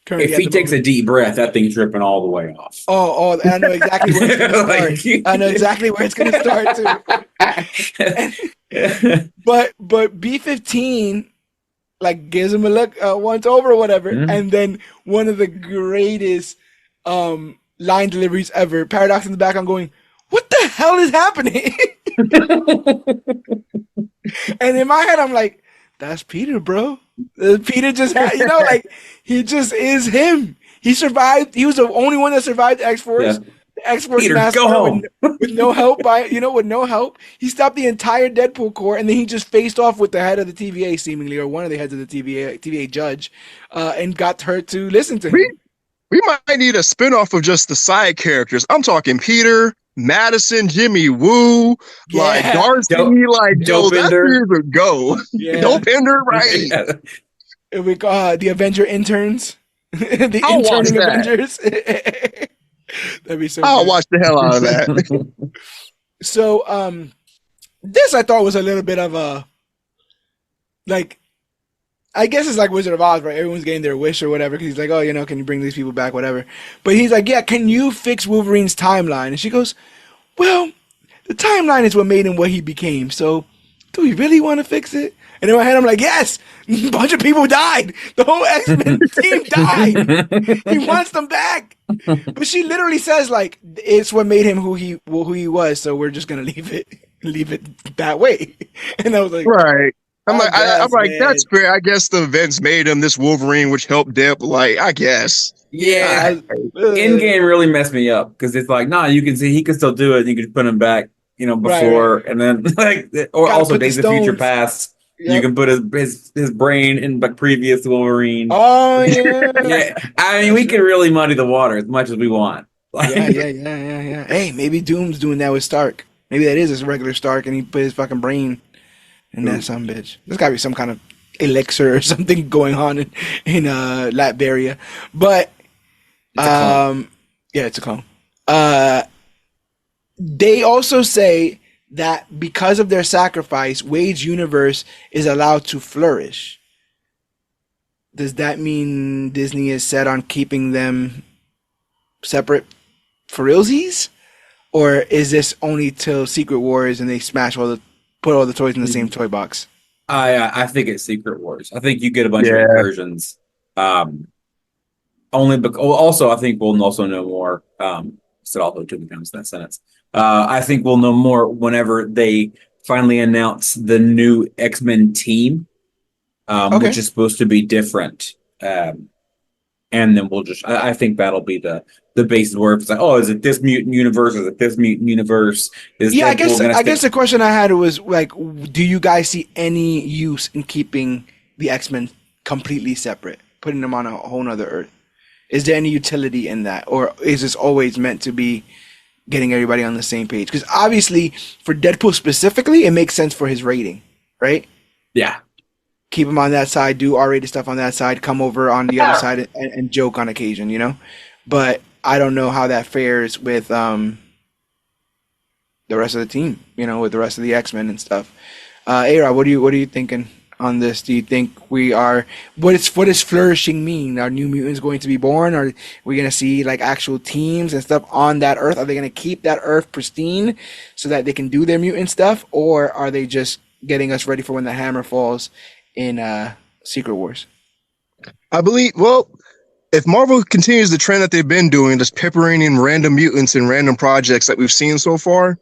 If he takes a deep breath, that thing's dripping all the way off. Oh, I know exactly where it's going to start. I know exactly where it's going to start too. But B-15 like gives him a look once over or whatever, and then one of the greatest line deliveries ever. Paradox in the background going, "What the hell is happening?" And in my head, I'm like, "That's Peter, bro. Peter just had, like he just is him. He survived. He was the only one that survived the X-Force." Yeah. The X-Force massacre with no help with no help. He stopped the entire Deadpool Corps, and then he just faced off with the head of the TVA, seemingly, or one of the heads of the TVA judge, and got her to listen to him. We might need a spinoff of just the side characters. I'm talking Peter, Madison, Jimmy Woo, like Darcy, like Joe. That's years ago. Yeah. Dopinder, right? Yeah. We call the Avenger interns, the interning Avengers. That'd be so. I'll watch the hell out of that. So, this I thought was a little bit of a, like, I guess it's like Wizard of Oz, right? Everyone's getting their wish or whatever. Because he's like, oh, can you bring these people back, whatever. But he's like, yeah, can you fix Wolverine's timeline? And she goes, well, the timeline is what made him what he became. So, do we really want to fix it? And in my head, I'm like, yes, a bunch of people died. The whole X-Men team died. He wants them back. But she literally says, like, it's what made him who he was. So we're just gonna leave it that way. And I was like, right. I'm like, that's fair. I guess the events made him this Wolverine, which helped Depp. Like, I guess. Yeah. Endgame really messed me up because it's like, you can see he can still do it. You can put him back, before, and then or also Days of Future Past. Yep. You can put his brain in previous Wolverine. Oh yeah. Yeah. I mean, we can really muddy the water as much as we want. Yeah. Hey, maybe Doom's doing that with Stark. Maybe that is his regular Stark, and he put his fucking brain in that son bitch. There's got to be some kind of elixir or something going on in Latveria. But It's a clone. yeah, it's a clone. They also say that because of their sacrifice, Wade's universe is allowed to flourish. Does that mean Disney is set on keeping them separate for realsies? Or is this only till Secret Wars and they put all the toys in the same toy box? I think it's Secret Wars. I think you get a bunch of incursions. Also, I think we'll also know more. Said although to becomes that sentence. I think we'll know more whenever they finally announce the new X-Men team, which is supposed to be different. And then I think that'll be the basis where it's like, oh, is it this mutant universe? Is it this mutant universe? I guess the question I had was like, do you guys see any use in keeping the X-Men completely separate, putting them on a whole nother Earth? Is there any utility in that, or is this always meant to be getting everybody on the same page? Because obviously, for Deadpool specifically, it makes sense for his rating, right? Yeah. Keep him on that side, do R-rated stuff on that side, come over on the other side and joke on occasion, you know? But I don't know how that fares with the rest of the team, you know, with the rest of the X-Men and stuff. A-Rod, what are you thinking on this? Do you think what does flourishing mean? Are New Mutants going to be born? Are we going to see like actual teams and stuff on that Earth? Are they going to keep that Earth pristine so that they can do their mutant stuff? Or are they just getting us ready for when the hammer falls in Secret Wars? I believe, well, if Marvel continues the trend that they've been doing, just peppering in random mutants and random projects that we've seen so far,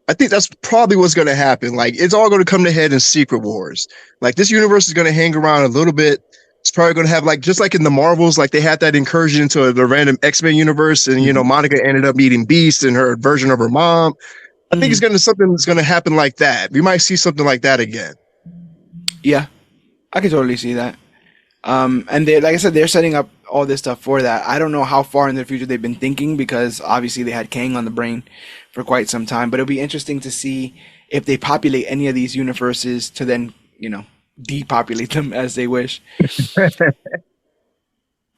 I think that's probably what's going to happen. Like, it's all going to come to head in Secret Wars. Like, this universe is going to hang around a little bit. It's probably going to have, like, just like in the Marvels, like they had that incursion into the random X-Men universe, and you know, Monica ended up meeting Beast and her version of her mom. I think something that's going to happen like that. We might see something like that again. Yeah, I can totally see that. And they, like I said, they're setting up all this stuff for that. I don't know how far in the future they've been thinking, because obviously they had Kang on the brain for quite some time. But it'll be interesting to see if they populate any of these universes to then, you know, depopulate them as they wish.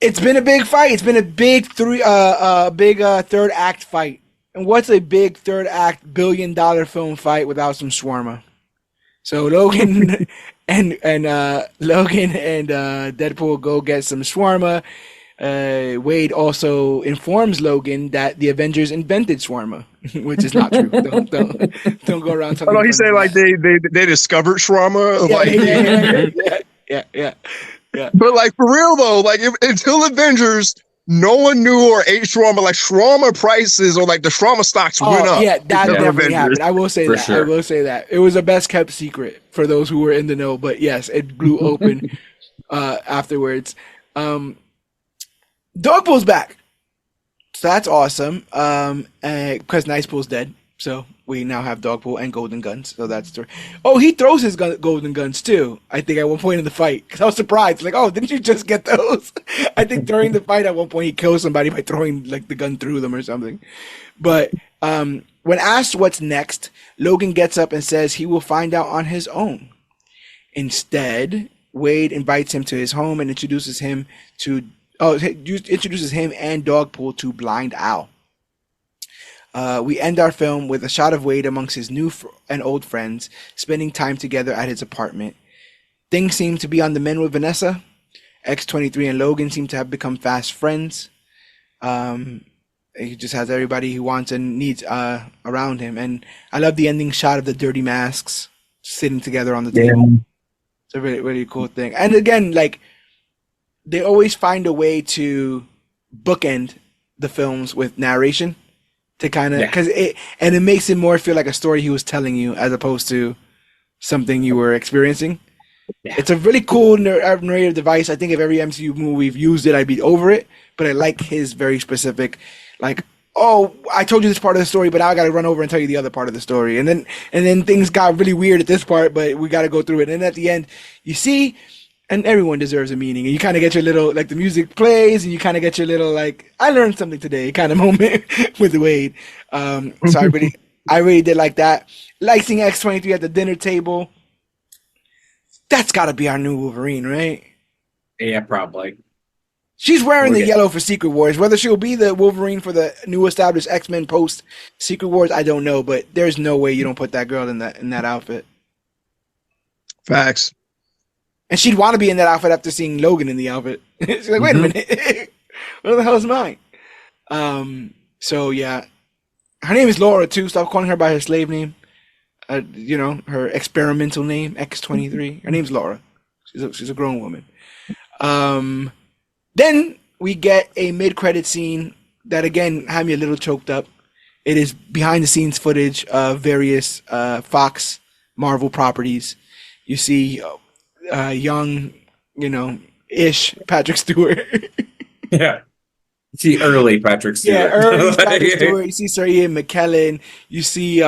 It's been a big fight. It's been a big third act fight. And what's a big third act billion-dollar film fight without some shawarma? So Logan and Deadpool go get some shawarma. Wade also informs Logan that the Avengers invented shawarma, which is not true. Don't go around telling. Oh, no, he said like they discovered shawarma. Yeah. But like for real though, like until Avengers, no one knew or ate shawarma. Like shawarma prices or like the shawarma stocks went up. Yeah, that definitely happened. I will say that. Sure. I will say that it was a best kept secret for those who were in the know. But yes, it blew open afterwards. Dogpool's back, so that's awesome. Because Nicepool's dead, so we now have Dogpool and Golden Guns. So that's the. Oh, he throws his Golden Guns too. I think at one point in the fight, because I was surprised. Like, oh, didn't you just get those? I think during the fight at one point he kills somebody by throwing like the gun through them or something. But when asked what's next, Logan gets up and says he will find out on his own. Instead, Wade invites him to his home and introduces him and Dogpool to Blind Owl. We end our film with a shot of Wade amongst his new and old friends, spending time together at his apartment. Things seem to be on the mend with Vanessa. X-23 and Logan seem to have become fast friends. He just has everybody he wants and needs around him. And I love the ending shot of the dirty masks sitting together on the table. It's a really, really cool thing. And again, like, they always find a way to bookend the films with narration to kind of, because it makes it more feel like a story he was telling you as opposed to something you were experiencing. Yeah. It's a really cool narrative device. I think if every MCU movie we've used it, I'd be over it. But I like his very specific, like, oh, I told you this part of the story, but now I got to run over and tell you the other part of the story. And then things got really weird at this part, but we got to go through it. And then at the end, you see. And everyone deserves a meaning. And you kind of get your little, like, the music plays, and you kind of get your little, like, I learned something today kind of moment with Wade. So I I really did like that. Like seeing X-23 at the dinner table. That's got to be our new Wolverine, right? Yeah, probably. She's wearing We'll the get- yellow for Secret Wars. Whether she'll be the Wolverine for the new established X-Men post Secret Wars, I don't know. But there's no way you don't put that girl in that outfit. Facts. And she'd want to be in that outfit after seeing Logan in the outfit. She's like, wait a minute, what the hell is mine? So yeah, her name is Laura too. Stop calling her by her slave name. You know, her experimental name, X-23. Her name's Laura. She's a grown woman. Then we get a mid-credit scene that again had me a little choked up. It is behind-the-scenes footage of various Fox Marvel properties. You see young, ish Patrick Stewart. Yeah. See early Patrick Stewart. Yeah, early Patrick Stewart. You see Sir Ian McKellen. You see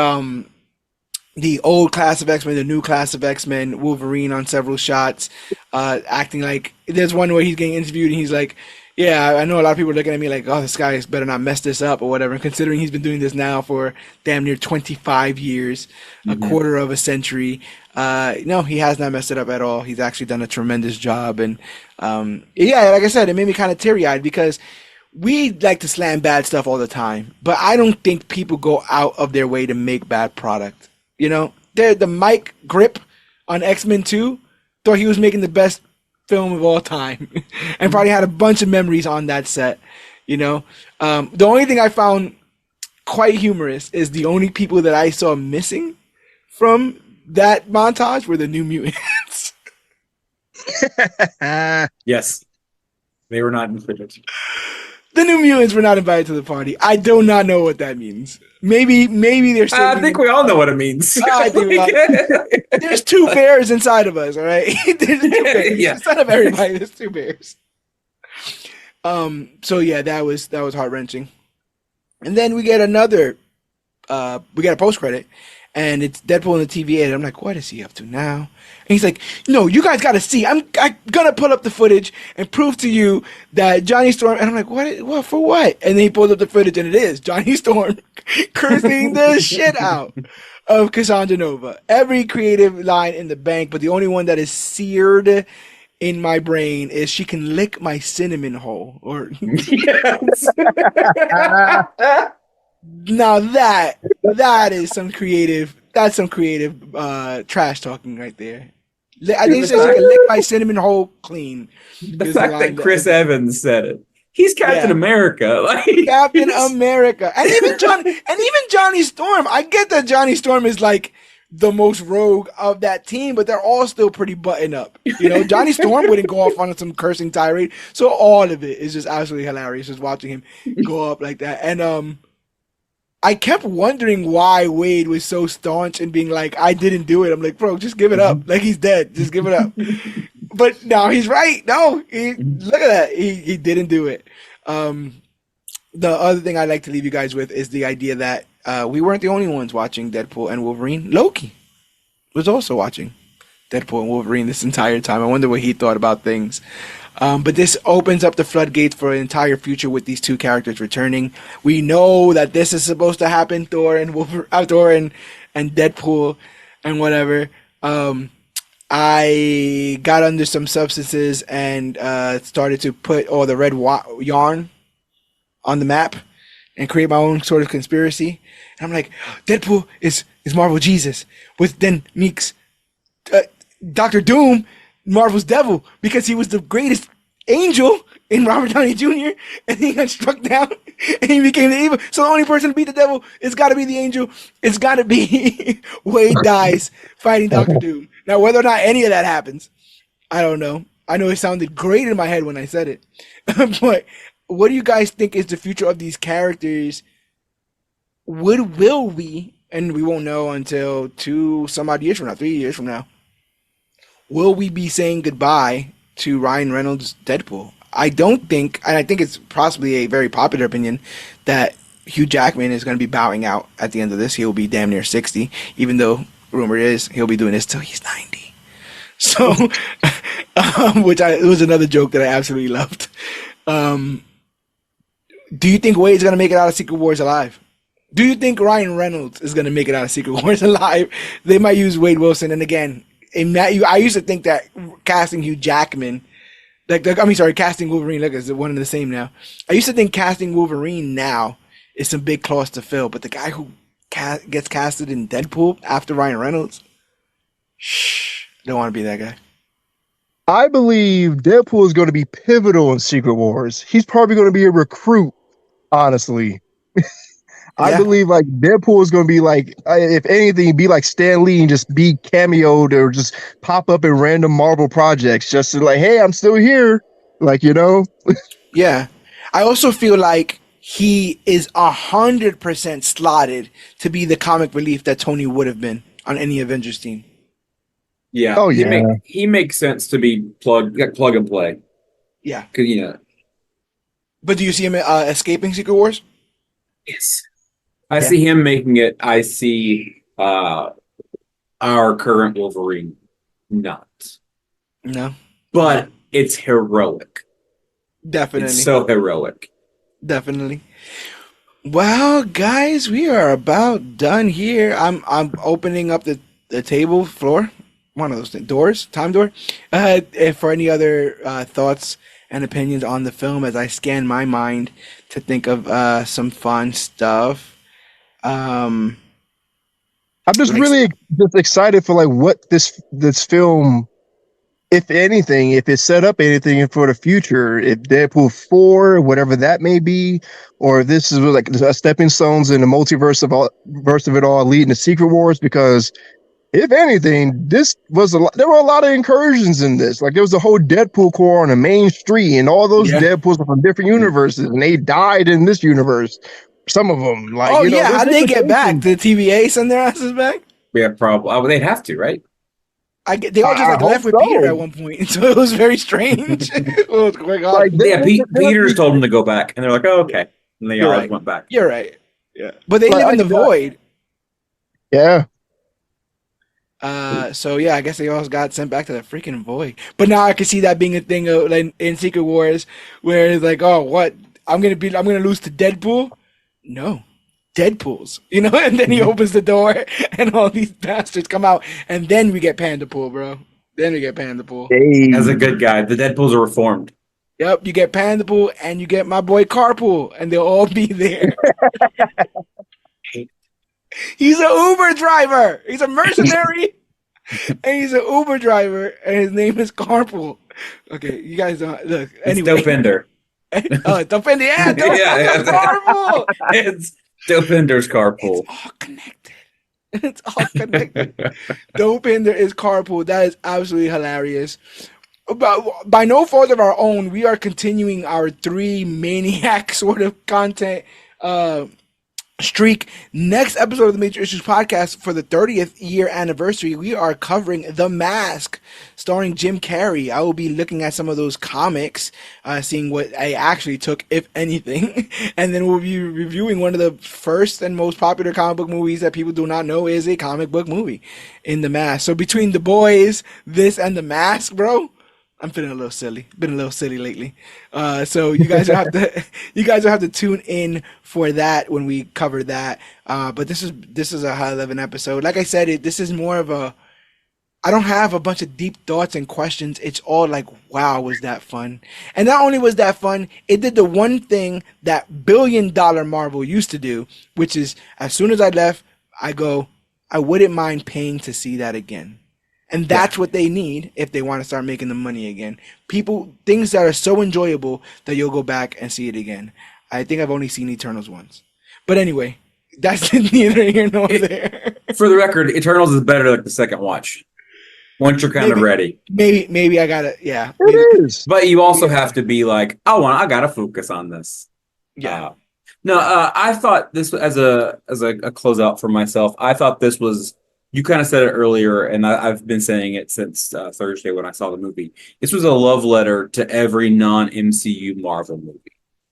the old class of X-Men, the new class of X-Men, Wolverine on several shots, acting like there's one where he's getting interviewed and he's like, yeah, I know a lot of people are looking at me like, oh, this guy better not mess this up or whatever. And considering he's been doing this now for damn near 25 years, a quarter of a century, no, he has not messed it up at all. He's actually done a tremendous job. And yeah, like I said, it made me kind of teary-eyed because we like to slam bad stuff all the time, but I don't think people go out of their way to make bad product. You know, the Mike Grip on X-Men 2 thought he was making the best film of all time and probably had a bunch of memories on that set. You know, the only thing I found quite humorous is the only people that I saw missing from that montage were the New Mutants. Yes. They were not included. The New Mutants were not invited to the party. I do not know what that means. Maybe they're saying, I think we all know what it means. I think there's two bears inside of us, all right? There's two bears. Yeah. Inside of everybody, there's two bears. So yeah, that was heart-wrenching. And then we get a post-credit, and it's Deadpool in the TVA, and I'm like, what is he up to now? And he's like, no, you guys got to see. I'm gonna pull up the footage and prove to you that Johnny Storm. And I'm like, what for what? And then he pulls up the footage, and it is Johnny Storm cursing the shit out of Cassandra Nova. Every creative line in the bank, but the only one that is seared in my brain is she can lick my cinnamon hole. Or Yes. now that is some creative. That's some creative trash talking right there. I think it says you can lick my cinnamon hole clean. The fact that Chris Evans said it. He's Captain America. Like, Captain America. And even Johnny Storm. I get that Johnny Storm is like the most rogue of that team, but they're all still pretty buttoned up. You know, Johnny Storm wouldn't go off on some cursing tirade. So all of it is just absolutely hilarious, just watching him go up like that. And I kept wondering why Wade was so staunch and being like, I didn't do it. I'm like, bro, just give it up. Like, he's dead. Just give it up. But no, he's right. No, look at that. He didn't do it. The other thing I'd like to leave you guys with is the idea that we weren't the only ones watching Deadpool and Wolverine. Loki was also watching Deadpool and Wolverine this entire time. I wonder what he thought about things. But this opens up the floodgates for an entire future with these two characters returning. We know that this is supposed to happen, Thor and Deadpool and whatever. I got under some substances and started to put all the red yarn on the map and create my own sort of conspiracy. And I'm like, Deadpool is Marvel Jesus, with then Meeks Dr. Doom, Marvel's devil, because he was the greatest angel in Robert Downey Jr. and he got struck down and he became the evil. So the only person to beat the devil, it's got to be the angel. It's got to be Wade dies fighting Dr. Doom. Now, whether or not any of that happens, I don't know. I know it sounded great in my head when I said it. But what do you guys think is the future of these characters? Will we, and we won't know until 2 some odd years from now, 3 years from now, will we be saying goodbye to Ryan Reynolds' Deadpool? I don't think, and I think it's possibly a very popular opinion, that Hugh Jackman is going to be bowing out at the end of this. He'll be damn near 60, even though rumor is he'll be doing this till he's 90. So, it was another joke that I absolutely loved. Do you think Wade's going to make it out of Secret Wars alive? Do you think Ryan Reynolds is going to make it out of Secret Wars alive? They might use Wade Wilson. And again, I used to think that casting Hugh Jackman, casting Wolverine, look, it's one and the same now. I used to think casting Wolverine now is some big claws to fill. But the guy who gets casted in Deadpool after Ryan Reynolds, don't want to be that guy. I believe Deadpool is going to be pivotal in Secret Wars. He's probably going to be a recruit, honestly. I believe like Deadpool is going to be like, if anything, be like Stan Lee and just be cameoed or just pop up in random Marvel projects just to like, hey, I'm still here. Like, you know? Yeah. I also feel like he is 100% slotted to be the comic relief that Tony would have been on any Avengers team. Yeah. Oh, yeah. He makes sense to be plug and play. Yeah. Because, you know. But do you see him escaping Secret Wars? Yes. I see him making it. I see our current Wolverine not. No. But it's heroic. Definitely. It's so heroic. Definitely. Well, guys, we are about done here. I'm opening up the table floor. One of those things. Doors. Time door. For any other thoughts and opinions on the film as I scan my mind to think of some fun stuff. I'm just really just excited for like what this film, if anything, if it set up anything for the future, if Deadpool 4, whatever that may be, or if this is like a stepping stones in the multiverse of it all leading to Secret Wars, because if anything, this was there were a lot of incursions in this. Like there was a whole Deadpool Corps on a main street, and all those Deadpools are from different universes, and they died in this universe. Some of them, like how'd they get back? Did TVA send their asses back? Yeah, probably. Oh, they'd have to, right? They all just left with Peter at one point, so it was very strange. What was going on? Like, Peter's told them to go back, and they're like, "Oh, okay," and they all went back. You're right. Yeah, but they live in the void. Yeah. So yeah, I guess they all got sent back to the freaking void. But now I can see that being a thing in Secret Wars, where it's like, oh, what? I'm gonna lose to Deadpool. No, Deadpool's, and then he opens the door and all these bastards come out, and then we get Pandapool, bro. Then we get Pandapool. As a good guy, the Deadpools are reformed. Yep, you get Pandapool and you get my boy Carpool, and they'll all be there. He's an Uber driver. He's a mercenary, and he's an Uber driver, and his name is Carpool. Okay, you guys don't look. Anyway, it's Dopender. Dopender, yeah, Carpool. It's Dopender's Carpool. It's all connected. Dopender is Carpool. That is absolutely hilarious. By no fault of our own, we are continuing our 3 maniac sort of content streak. Next episode of the Major Issues Podcast, for the 30th year anniversary, we are covering The Mask, starring Jim Carrey. I will be looking at some of those comics, seeing what I actually took, if anything, and then we'll be reviewing one of the first and most popular comic book movies that people do not know is a comic book movie, in The Mask. So between The Boys, this, and The Mask, bro, I'm feeling a little silly. Been a little silly lately. So you guys will have to tune in for that when we cover that. But this is a high level episode. Like I said, this is more of a, I don't have a bunch of deep thoughts and questions. It's all like, wow, was that fun? And not only was that fun, it did the one thing that $1 billion Marvel used to do, which is as soon as I left, I wouldn't mind paying to see that again. And that's what they need if they want to start making the money again. Things that are so enjoyable that you'll go back and see it again. I think I've only seen Eternals once. But anyway, that's neither here nor there. For the record, Eternals is better like the second watch. Once you're kind of ready. Maybe I gotta, yeah. It is. But you also have to be like, I gotta focus on this. Yeah. I thought this, as a closeout for myself, I thought this was, you kind of said it earlier, and I've been saying it since Thursday when I saw the movie. This was a love letter to every non-MCU Marvel movie.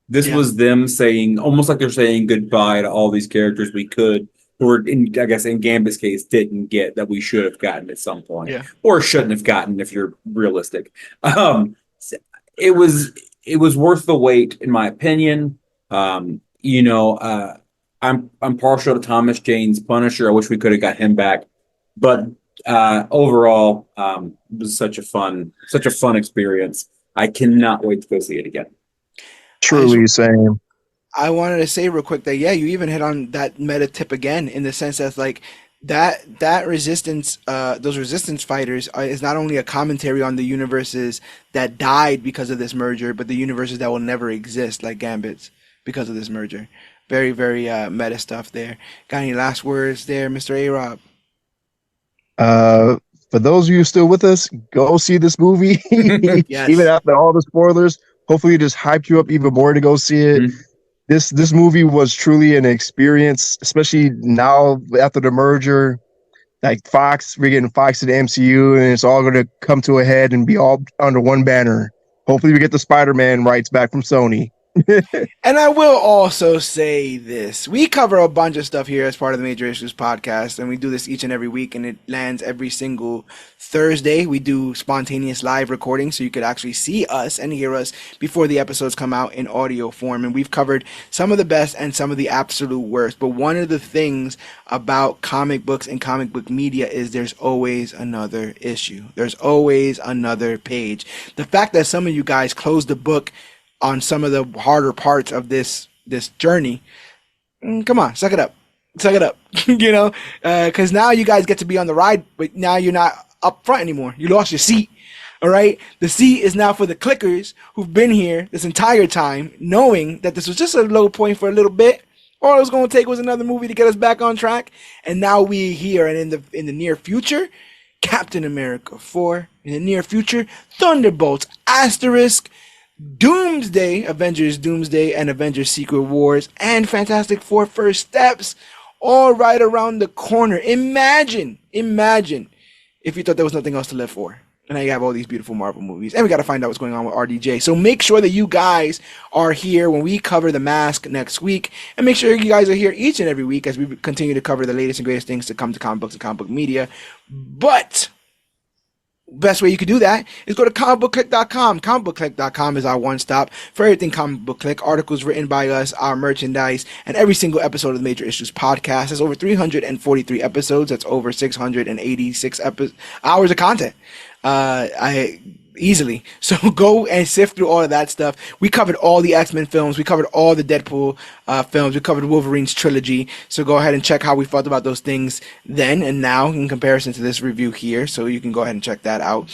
This was them saying, almost like they're saying goodbye to all these characters we could, or in Gambit's case, didn't get, that we should have gotten at some point, or shouldn't have gotten if you're realistic. It was worth the wait, in my opinion. I I'm partial to Thomas Jane's Punisher. I wish we could have got him back, but overall, it was such a fun experience. I cannot wait to go see it again. Truly same. I wanted to say real quick that, yeah, you even hit on that meta tip again, in the sense that, like, that resistance, those resistance fighters is not only a commentary on the universes that died because of this merger, but the universes that will never exist, like Gambit's, because of this merger. Very, very meta stuff there. Got any last words there, Mr. A-Rob? For those of you still with us, go see this movie. Yes. Even after all the spoilers, hopefully it just hyped you up even more to go see it. Mm-hmm. This movie was truly an experience, especially now after the merger. Like Fox, we're getting Fox to the MCU, and it's all going to come to a head and be all under one banner. Hopefully we get the Spider-Man rights back from Sony. And I will also say this. We cover a bunch of stuff here as part of the Major Issues podcast, and we do this each and every week, and it lands every single Thursday. We do spontaneous live recordings, so you could actually see us and hear us before the episodes come out in audio form. And we've covered some of the best and some of the absolute worst. But one of the things about comic books and comic book media is there's always another issue. There's always another page. The fact that some of you guys closed the book on some of the harder parts of this journey, come on, suck it up, you know, because now you guys get to be on the ride, but now you're not up front anymore. You lost your seat. All right, the seat is now for the clickers who've been here this entire time, knowing that this was just a low point for a little bit. All it was going to take was another movie to get us back on track, and now we're here. And in the near future, Captain America 4. In the near future, Thunderbolts, Asterisk, Doomsday, Avengers Doomsday, and Avengers Secret Wars, and Fantastic Four First Steps, all right around the corner. Imagine if you thought there was nothing else to live for. And now you have all these beautiful Marvel movies. And we got to find out what's going on with RDJ. So make sure that you guys are here when we cover The Mask next week. And make sure you guys are here each and every week as we continue to cover the latest and greatest things to come to comic books and comic book media. But best way you could do that is go to ComicBookClique.com. ComicBookClique.com is our one-stop for everything Comic Book Clique. Articles written by us, our merchandise, and every single episode of the Major Issues podcast. There's over 343 episodes. That's over 686 hours of content. Easily. So go and sift through all of that stuff. We covered all the X-Men films. We covered all the Deadpool films. We covered Wolverine's trilogy. So go ahead and check how we felt about those things then and now in comparison to this review here. So you can go ahead and check that out.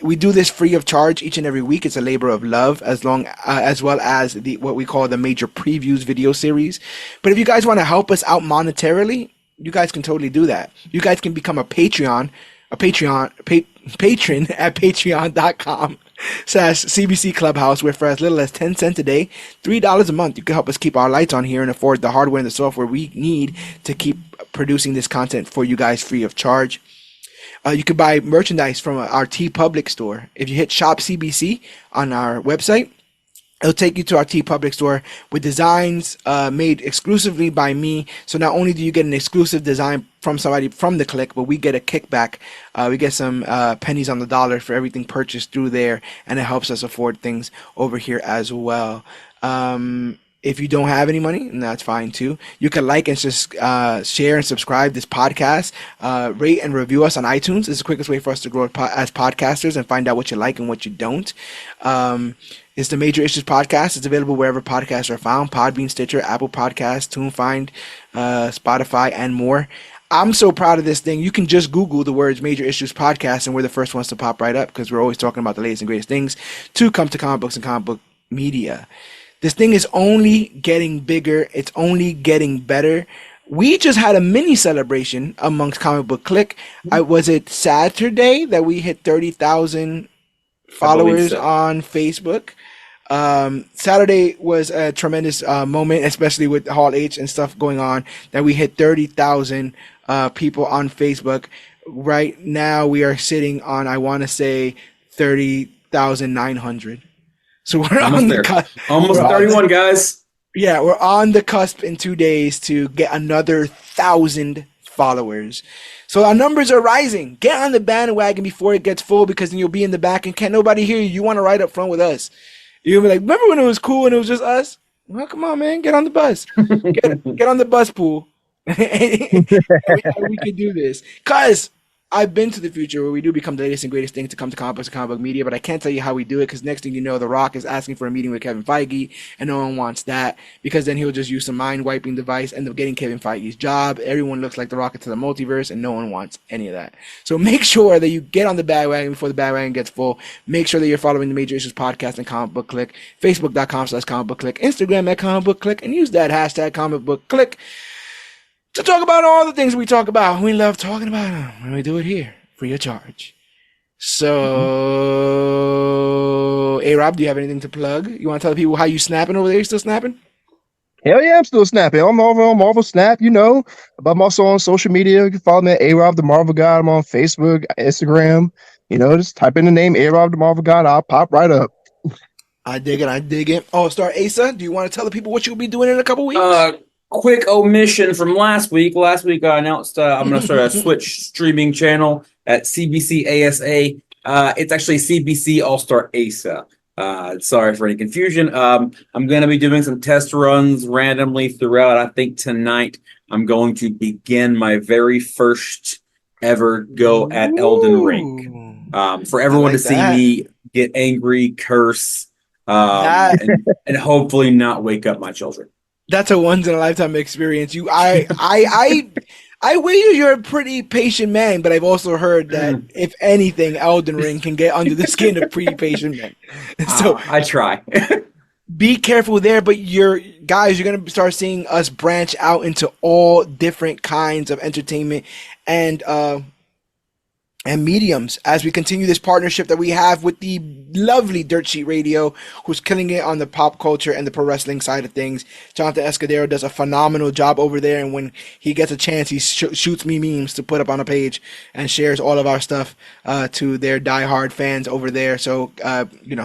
We do this free of charge each and every week. It's a labor of love, as well as what we call the Major Previews video series. But if you guys want to help us out monetarily, you guys can totally do that. You guys can become a patron at patreon.com/CBC Clubhouse, where for as little as 10 cents a day, $3 a month, you can help us keep our lights on here and afford the hardware and the software we need to keep producing this content for you guys free of charge. You can buy merchandise from our TeePublic store. If you hit Shop CBC on our website, it'll take you to our TeePublic store with designs made exclusively by me. So not only do you get an exclusive design from somebody from the Clique, but we get a kickback. We get some pennies on the dollar for everything purchased through there, and it helps us afford things over here as well. If you don't have any money, and that's fine too, you can like and just share and subscribe this podcast, rate and review us on iTunes. It's the quickest way for us to grow as podcasters and find out what you like and what you don't. It's the Major Issues Podcast. It's available wherever podcasts are found: Podbean, Stitcher, Apple Podcasts, TuneFind, Spotify, and more. I'm so proud of this thing. You can just Google the words Major Issues Podcast, and we're the first ones to pop right up because we're always talking about the latest and greatest things to come to comic books and comic book media. This thing is only getting bigger. It's only getting better. We just had a mini celebration amongst Comic Book Clique. Was it Saturday that we hit 30,000 followers on Facebook? Saturday was a tremendous moment, especially with Hall H and stuff going on, that we hit 30,000 people on Facebook. Right now we are sitting on, I want to say, 30,900. So we're almost on the cusp. Almost 31, guys. Yeah, we're on the cusp in 2 days to get another 1,000 followers. So our numbers are rising. Get on the bandwagon before it gets full, because then you'll be in the back and can't nobody hear you. You want to ride up front with us. You'll be like, remember when it was cool and it was just us? Well, come on, man. Get on the bus. Get on the bus pool. And we can do this. Because I've been to the future where we do become the latest and greatest thing to come to comic books and comic book media, but I can't tell you how we do it because next thing you know, The Rock is asking for a meeting with Kevin Feige, and no one wants that because then he'll just use some mind wiping device, end up getting Kevin Feige's job. Everyone looks like the Rocket to the multiverse, and no one wants any of that. So make sure that you get on the bandwagon before the bandwagon gets full. Make sure that you're following the Major Issues Podcast and Comic Book Clique, Facebook.com/ComicBookClique, Instagram at ComicBookClique, and use that hashtag ComicBookClique to talk about all the things we talk about. We love talking about them, and we do it here free of charge. So, Rob, do you have anything to plug? You want to tell the people how you snapping over there? You still snapping? Hell yeah, I'm still snapping. I'm over on Marvel Snap, but I'm also on social media. You can follow me at Rob the Marvel God. I'm on Facebook, Instagram. Just type in the name Rob the Marvel God. I'll pop right up. I dig it. Oh, Star Asa, do you want to tell the people what you'll be doing in a couple weeks? Quick omission from last week. Last week I announced I'm going to start a Switch streaming channel at CBC ASA. It's actually CBC All-Star ASA. Sorry for any confusion. I'm going to be doing some test runs randomly throughout. I think tonight I'm going to begin my very first ever go at Elden Ring. For everyone to see me get angry, curse, and hopefully not wake up my children. That's a once in a lifetime experience. I wager you're a pretty patient man, but I've also heard that if anything, Elden Ring can get under the skin of pretty patient men. So I try. Be careful there, but you're going to start seeing us branch out into all different kinds of entertainment and mediums as we continue this partnership that we have with the lovely DirtSheet Radio, who's killing it on the pop culture and the pro wrestling side of things. Jonathan Escudero does a phenomenal job over there, and when he gets a chance, he shoots me memes to put up on a page and shares all of our stuff to their diehard fans over there. So,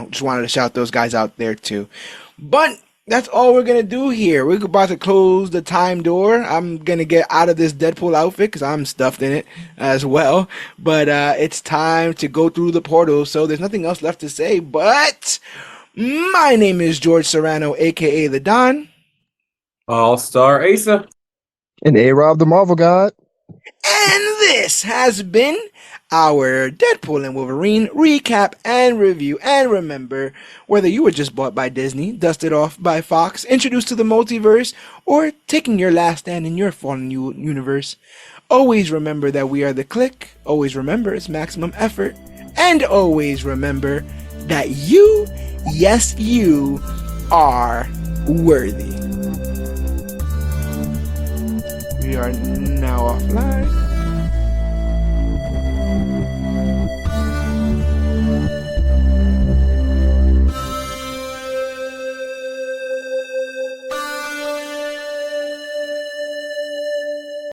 just wanted to shout those guys out there too. But that's all we're going to do here. We're about to close the time door. I'm going to get out of this Deadpool outfit because I'm stuffed in it as well. But it's time to go through the portal. So there's nothing else left to say. But my name is George Serrano, a.k.a. The Don. All-Star Asa. And Rob the Marvel God. And this has been our Deadpool and Wolverine recap and review. And remember, whether you were just bought by Disney, dusted off by Fox, introduced to the multiverse, or taking your last stand in your fallen universe, always remember that we are the Clique. Always remember it's maximum effort. And always remember that you, yes, you are worthy. We are now offline.